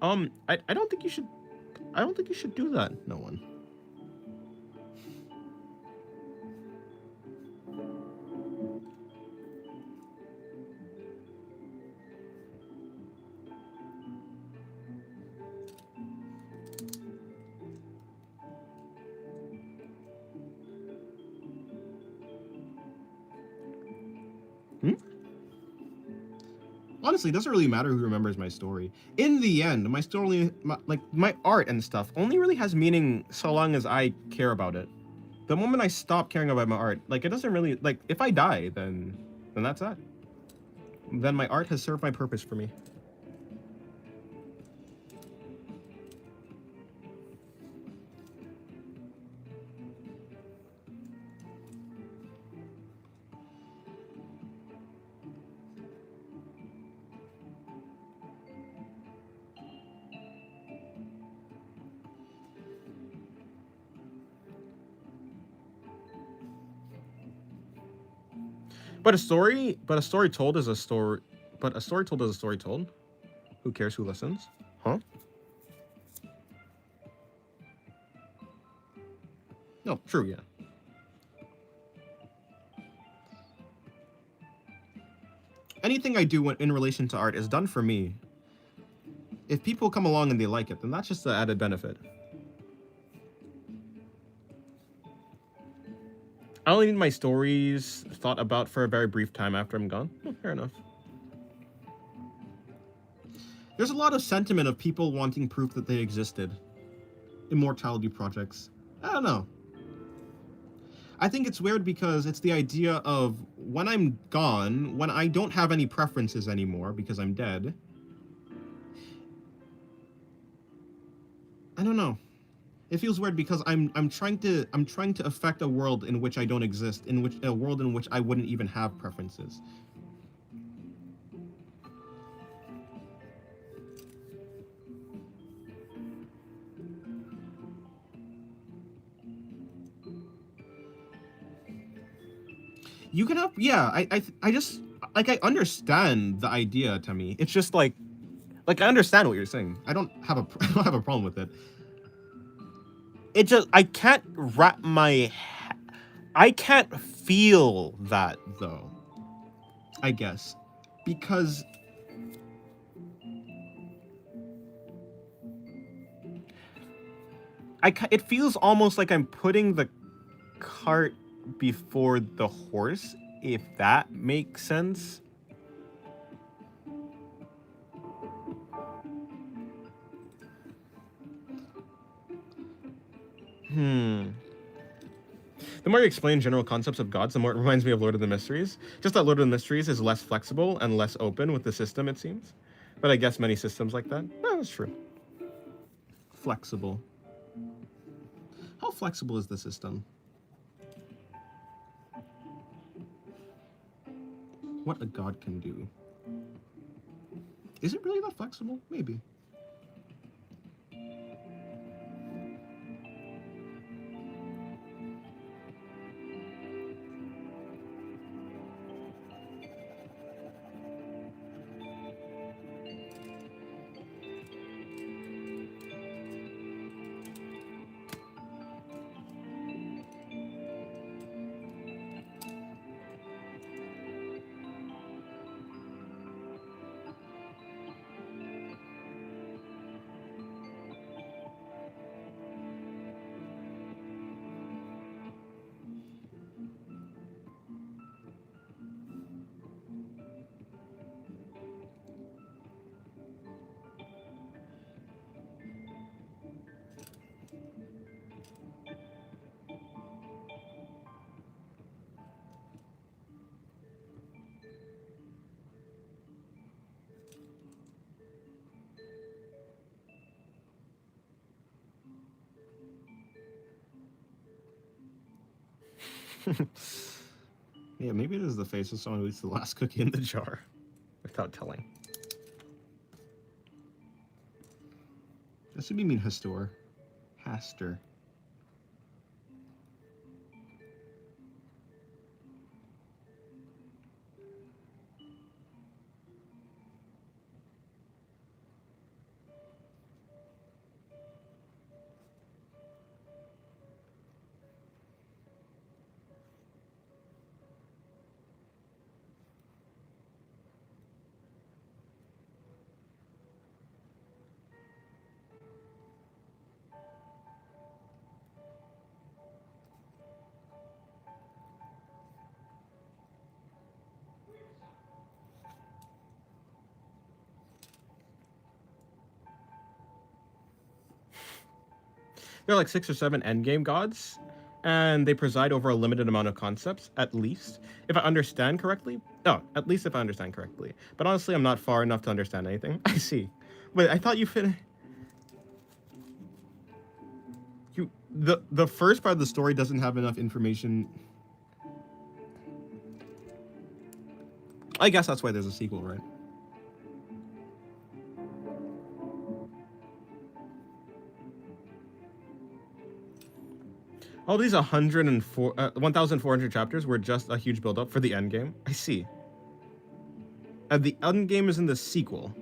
I don't think you should. I don't think you should do that. No one. Honestly, it doesn't really matter who remembers my story. In the end, my story, my art and stuff, only really has meaning so long as I care about it. The moment I stop caring about my art, like, it doesn't really, like, if I die, then that's that. Then my art has served my purpose for me. But a story told is a story. But a story told is a story told. Who cares who listens? Huh? No, true, yeah. Anything I do in relation to art is done for me. If people come along and they like it, then that's just the added benefit. I only need my stories thought about for a very brief time after I'm gone. Fair enough. There's a lot of sentiment of people wanting proof that they existed. Immortality projects. I don't know. I think it's weird because it's the idea of when I'm gone, when I don't have any preferences anymore because I'm dead. I don't know. It feels weird because I'm trying to affect a world in which I don't exist, a world in which I wouldn't even have preferences. You can have, yeah. I just, like, I understand the idea, to me. It's just like I understand what you're saying. I don't have a I don't have a problem with it. It just, I can't wrap my, I can't feel that though. I guess because it feels almost like I'm putting the cart before the horse, if that makes sense. The more you explain general concepts of gods, the more it reminds me of Lord of the Mysteries. Just that Lord of the Mysteries is less flexible and less open with the system, it seems. But I guess many systems like that. No, that's true. Flexible. How flexible is the system? What a god can do. Is it really that flexible? Maybe. Yeah, maybe it is the face of someone who eats the last cookie in the jar without telling. That should be mean Hastor. Hastor. There are like 6 or 7 endgame gods, and they preside over a limited amount of concepts, at least. If I understand correctly. Oh, at least if I understand correctly. But honestly, I'm not far enough to understand anything. I see. Wait, I thought you finished. The first part of the story doesn't have enough information. I guess that's why there's a sequel, right? All these 1,400 chapters were just a huge build-up for the end game. I see. And the end game is in the sequel.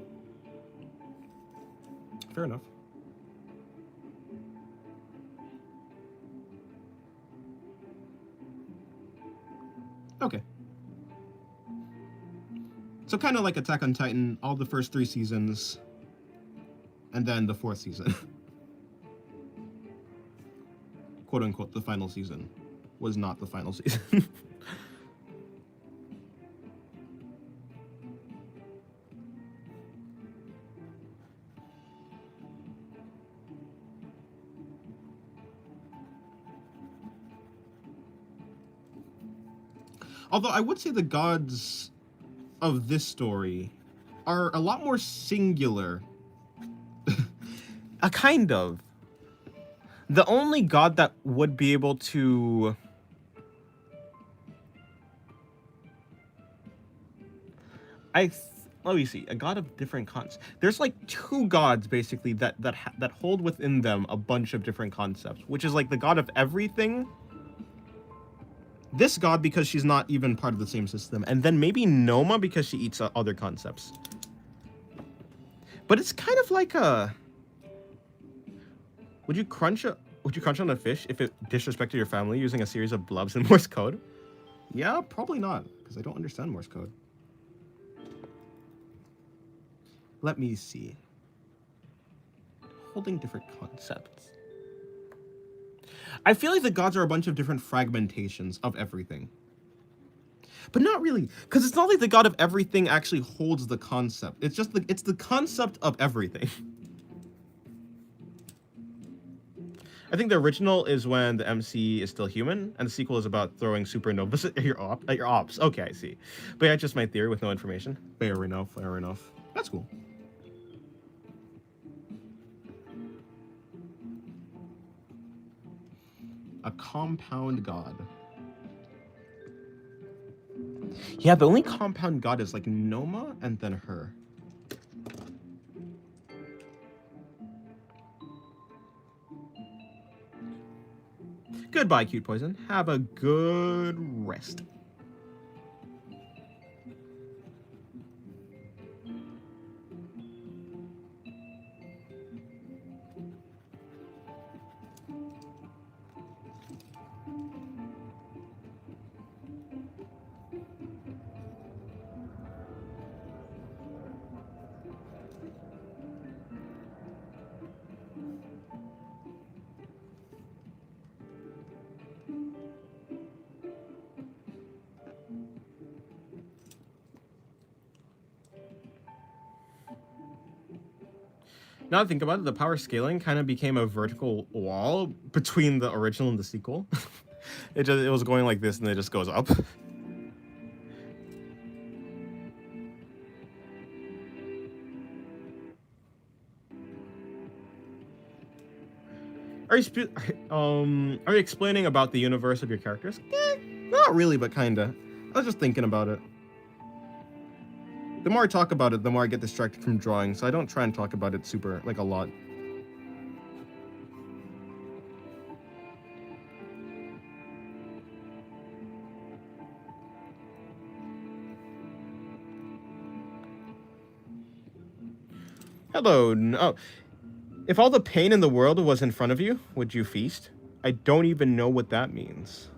Fair enough. Okay. So kind of like Attack on Titan, all the first 3 seasons, and then the 4th season. Quote unquote, the final season was not the final season. Although I would say the gods of this story are a lot more singular. A kind of. The only god that would be able to... let me see. A god of different concepts. There's like 2 gods basically that hold within them a bunch of different concepts, which is like the god of everything. This god because she's not even part of the same system, and then maybe Noma because she eats other concepts. But it's kind of like a... Would you crunch on a fish if it disrespected your family using a series of blubs in Morse code? Yeah, probably not, because I don't understand Morse code. Let me see. Holding different concepts. I feel like the gods are a bunch of different fragmentations of everything. But not really, because it's not like the god of everything actually holds the concept. It's just it's the concept of everything. I think the original is when the MC is still human, and the sequel is about throwing supernovas at your ops. Okay, I see. But yeah, just my theory with no information. Fair enough, fair enough. That's cool. A compound god. Yeah, the only compound god is like Noma and then her. Goodbye, cute poison. Have a good rest. Now that I think about it, the power scaling kind of became a vertical wall between the original and the sequel. It was going like this, and it just goes up. Are you explaining about the universe of your characters? Not really, but kinda. I was just thinking about it. The more I talk about it, the more I get distracted from drawing, so I don't try and talk about it super, like, a lot. Hello. No. If all the pain in the world was in front of you, would you feast? I don't even know what that means.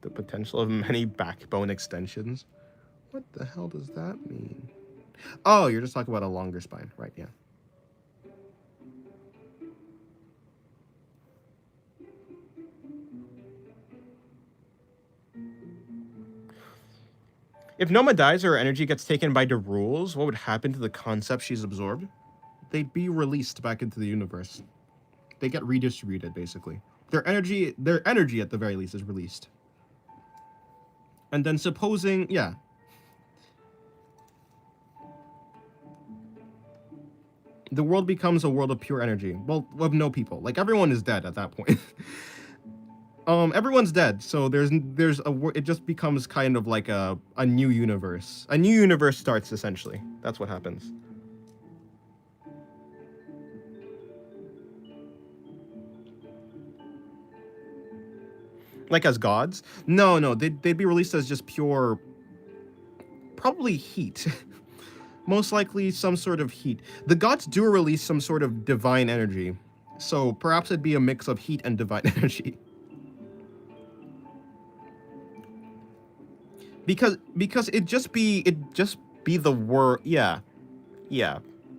The potential of many backbone extensions. What the hell does that mean? Oh, you're just talking about a longer spine, right? Yeah. If Noma dies or her energy gets taken by the rules, what would happen to the concepts she's absorbed? They'd be released back into the universe. They get redistributed, basically. Their energy at the very least is released. And then supposing, yeah. The world becomes a world of pure energy. Well, of no people. Like, everyone is dead at that point. Everyone's dead, so it just becomes kind of like a new universe. A new universe starts, essentially. That's what happens. Like as gods? No, they'd be released as just pure, probably heat. Most likely some sort of heat. The gods do release some sort of divine energy, so perhaps it'd be a mix of heat and divine energy. Because it'd just be the word, yeah,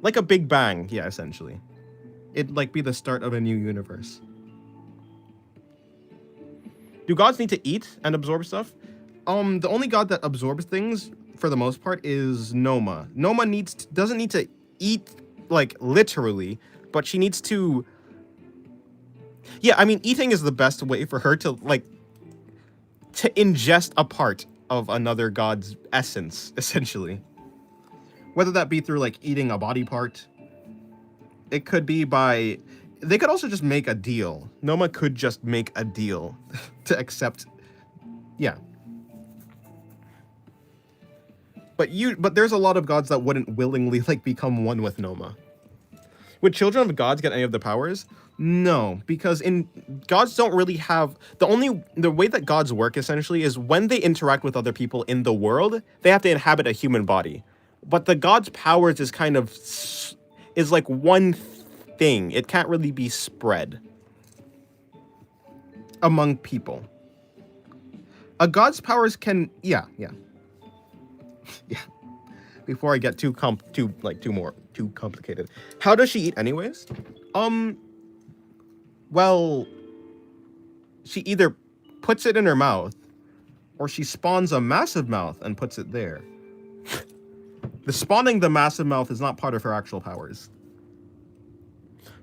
like a Big Bang, yeah, essentially. It'd like be the start of a new universe. Do gods need to eat and absorb stuff? The only god that absorbs things, for the most part, is Noma. Noma doesn't need to eat, like, literally, but she needs to... Yeah, I mean, eating is the best way for her to, like, to ingest a part of another god's essence, essentially. Whether that be through, like, eating a body part. It could be by... They could also just make a deal. Noma could just make a deal to accept... Yeah. But there's a lot of gods that wouldn't willingly, like, become one with Noma. Would children of gods get any of the powers? No, because gods don't really have... The way that gods work, essentially, is when they interact with other people in the world, they have to inhabit a human body. But the gods' powers is kind of... is like one thing. It can't really be spread among people. A god's powers can... Yeah. Yeah. Before I get too complicated. How does she eat anyways? Well, she either puts it in her mouth, or she spawns a massive mouth and puts it there. The spawning the massive mouth is not part of her actual powers.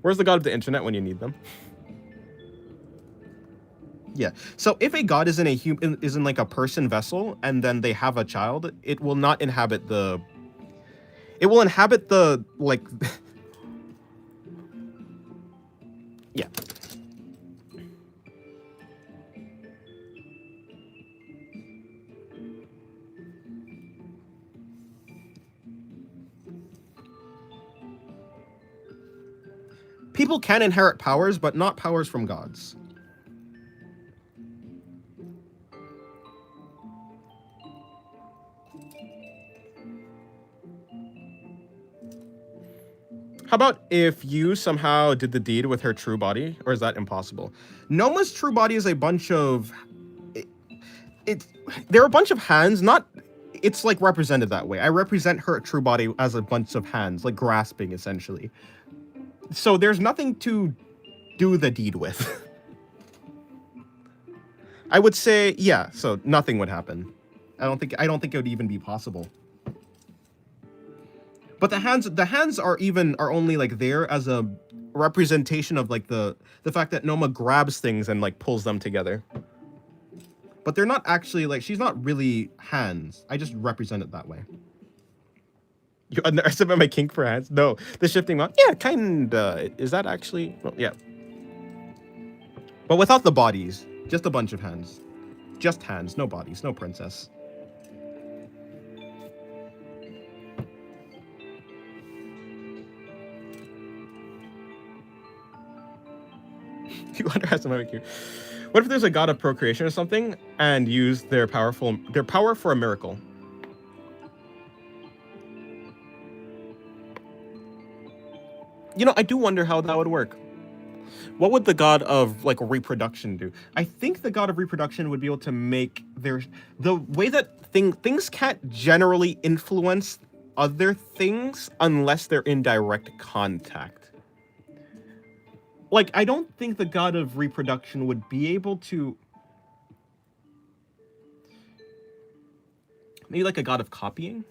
Where's the god of the internet when you need them? Yeah. So if a god is in like a person vessel and then they have a child, it will not inhabit the... It will inhabit the, like... Yeah. People can inherit powers, but not powers from gods. How about if you somehow did the deed with her true body, or is that impossible? Noma's true body is a bunch of... There are a bunch of hands, not... It's like represented that way. I represent her true body as a bunch of hands, like grasping, essentially. So there's nothing to do the deed with. I would say, yeah, so nothing would happen. I don't think it would even be possible. But the hands are only like there as a representation of like the fact that Noma grabs things and like pulls them together. But they're not actually like, she's not really hands. I just represent it that way. You underestimate my kink for hands? No. The shifting mount? Yeah, kinda. Is that actually? Well, yeah. But without the bodies. Just a bunch of hands. Just hands, no bodies, no princess. You underestimate my kink. What if there's a god of procreation or something and use their power for a miracle? You know, I do wonder how that would work. What would the god of like reproduction do? I think the god of reproduction would be able to make the way that things can't generally influence other things unless they're in direct contact. Like, I don't think the god of reproduction would be able to. Maybe like a god of copying?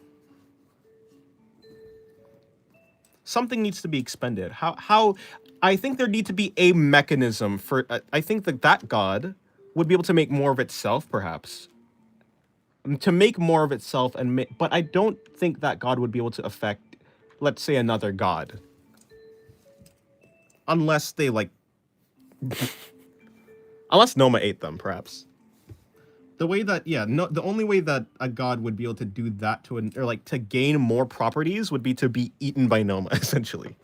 Something needs to be expended. How I think there need to be a mechanism for I think that god would be able to make more of itself, perhaps. To make more of itself but I don't think that god would be able to affect, let's say, another god. Unless they like unless Noma ate them, perhaps. The way that, yeah, no, the only way that a god would be able to do that or like to gain more properties would be to be eaten by Noma, essentially.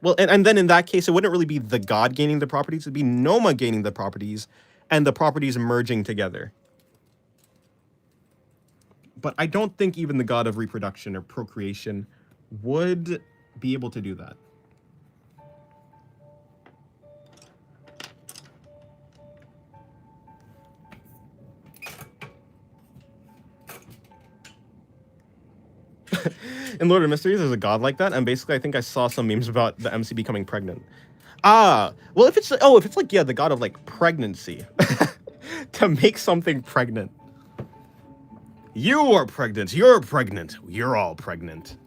Well, and then in that case, it wouldn't really be the god gaining the properties, it'd be Noma gaining the properties, and the properties merging together. But I don't think even the god of reproduction or procreation would be able to do that. In Lord of Mysteries, there's a god like that, and basically I think I saw some memes about the MC becoming pregnant. Ah, well, if it's like, yeah, the god of like pregnancy. To make something pregnant. You are pregnant, you're pregnant, you're all pregnant.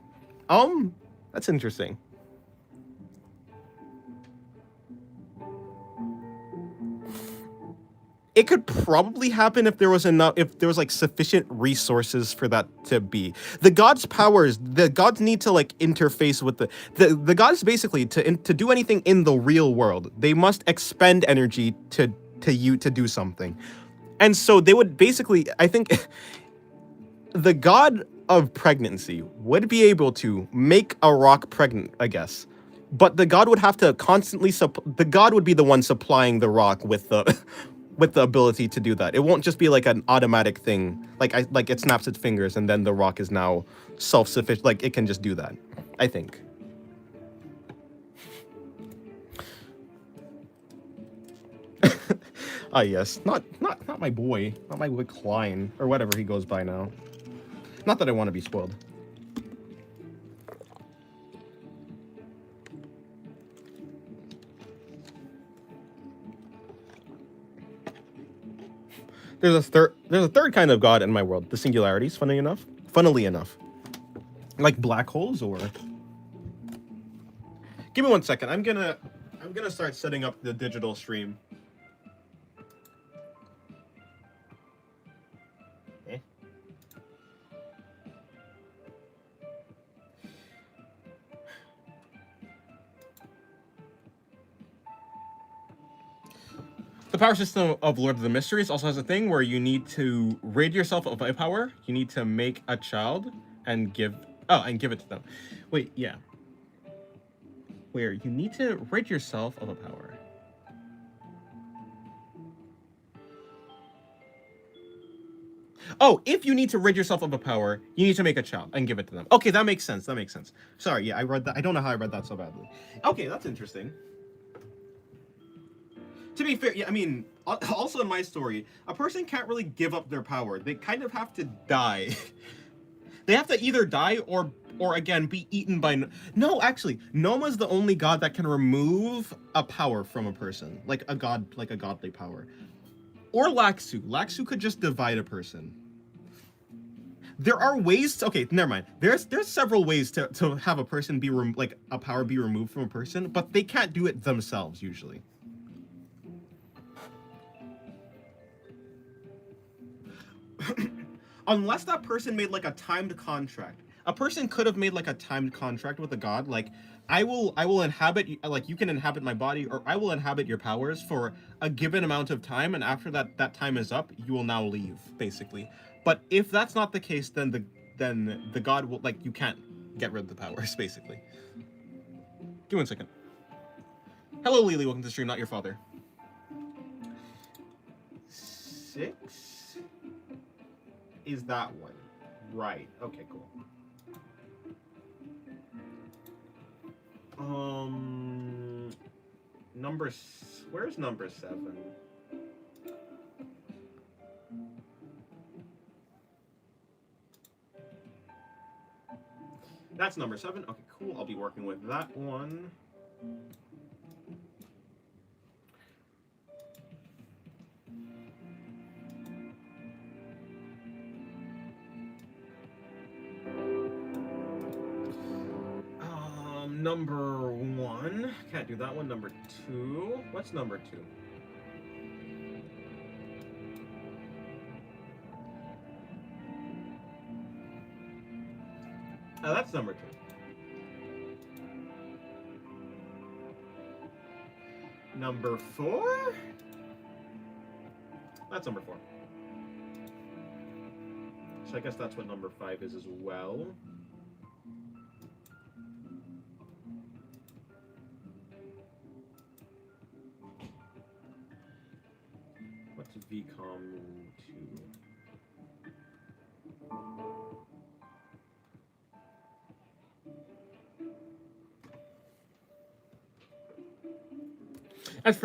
That's interesting. It could probably happen if there was like sufficient resources for that to be. The gods' powers, the gods need to like interface with the gods basically to do anything in the real world. They must expend energy to do something. And so they would basically, I think the god of pregnancy would be able to make a rock pregnant, I guess. But the god would have to constantly the god would be the one supplying the rock with the with the ability to do that. It won't just be like an automatic thing. Like it snaps its fingers and then the rock is now self-sufficient. Like it can just do that, I think. Ah, yes. Not my boy. Not my boy Klein or whatever he goes by now. Not that I want to be spoiled. There's a third kind of god in my world, the singularities, funnily enough. Like black holes or Give me 1 second. I'm gonna start setting up the digital stream. Okay. The power system of Lord of the Mysteries also has a thing where you need to rid yourself of a power. You need to make a child and give it to them. Wait, yeah. Where you need to rid yourself of a power. Oh, if you need to rid yourself of a power, you need to make a child and give it to them. Okay, that makes sense. Sorry, yeah, I read that. I don't know how I read that so badly. Okay, that's interesting. To be fair, yeah, I mean, also in my story, a person can't really give up their power. They kind of have to die. They have to either die or again be eaten by. No, actually, Noma's the only god that can remove a power from a person, like a godly power. Or Laxu. Laxu could just divide a person. There are ways to, okay, never mind. There's several ways to have a person be a power be removed from a person, but they can't do it themselves usually. Unless that person made like a timed contract. A person could have made like a timed contract with a god, like I will inhabit, like you can inhabit my body, or I will inhabit your powers for a given amount of time, and after that time is up, you will now leave, basically. But if that's not the case, then the god will, like, you can't get rid of the powers, basically. Give me 1 second. Hello, Lily. Welcome to the stream. Not your father. 6 is that one, right? Okay, cool. Where's number 7? That's number 7. Okay, cool. I'll be working with that one. Number 1. Can't do that one. Number 2. What's number 2? Oh, that's number 2. Number 4? That's number 4. So I guess that's what number 5 is as well. What's VCOM 2? As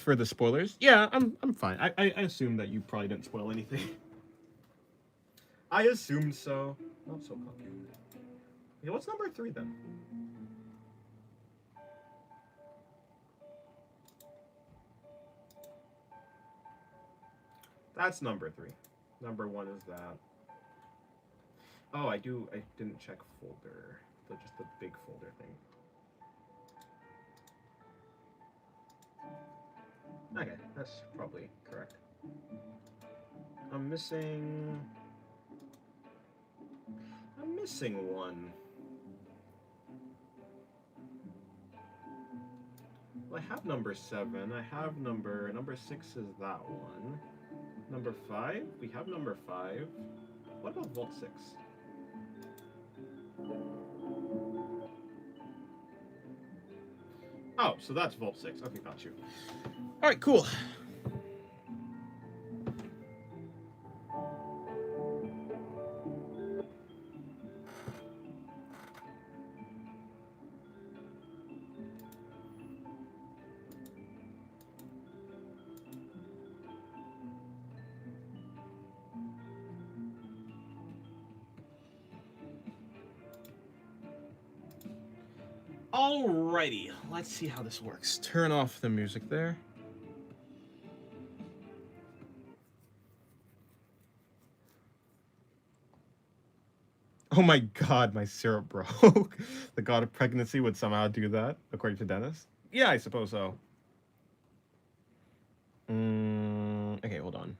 for the spoilers, yeah, I'm fine. I assume that you probably didn't spoil anything. I assumed so. Not so cocky. Okay, what's number 3 then? That's number 3. Number 1 is that. Oh, I didn't check folder. Just the big folder thing. Okay, that's probably correct. I'm missing one. Well, I have number 7. I have number 6 is that one. Number 5? We have number 5. What about Vault 6? Oh, so that's Vault 6. Okay, got you. Alright, cool. Alrighty, let's see how this works. Turn off the music there. Oh my god, my syrup broke. The god of pregnancy would somehow do that, according to Dennis? Yeah, I suppose so. Okay, hold on.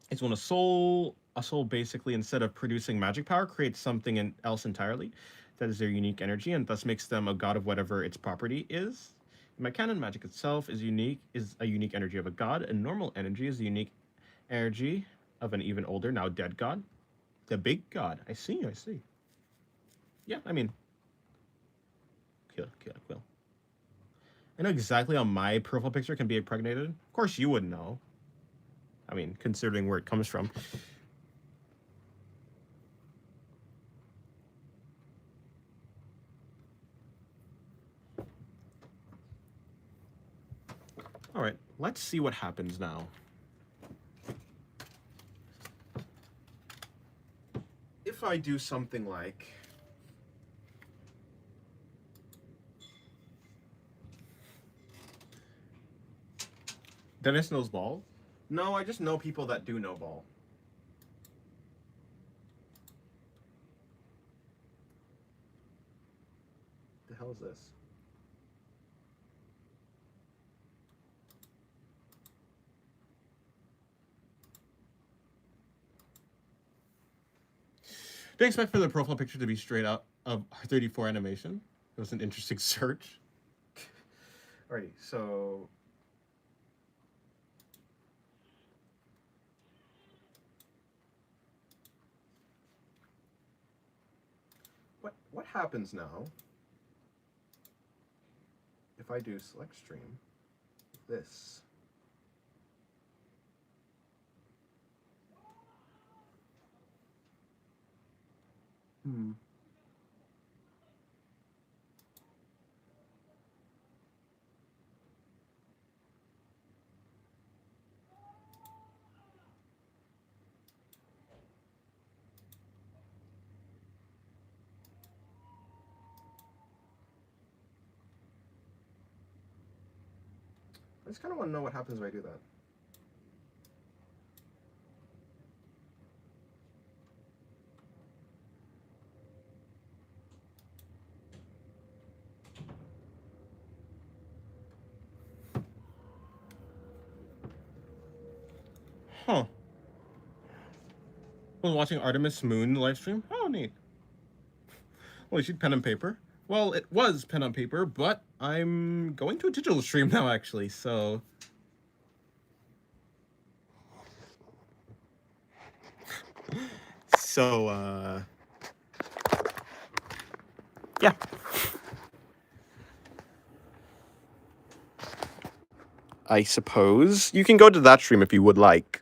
It's when a soul basically, instead of producing magic power, creates something else entirely. That is their unique energy, and thus makes them a god of whatever its property is. In my canon, magic itself is a unique energy of a god, and normal energy is the unique energy of an even older, now dead god. The big god. I see. Yeah, I mean, cool. I know exactly how my profile picture can be impregnated. Of course, you wouldn't know. I mean, considering where it comes from. All right, let's see what happens now. If I do something like... Dennis knows ball? No, I just know people that do know ball. The hell is this? Didn't expect for the profile picture to be straight out of 34 animation. It was an interesting search. Alrighty, so what happens now if I do select stream this? I just kind of want to know what happens if I do that. Huh. Was watching Artemis Moon live stream. Oh, neat. Well, you should pen and paper. Well, it was pen on paper, but I'm going to a digital stream now, actually, so... So, yeah. I suppose you can go to that stream if you would like.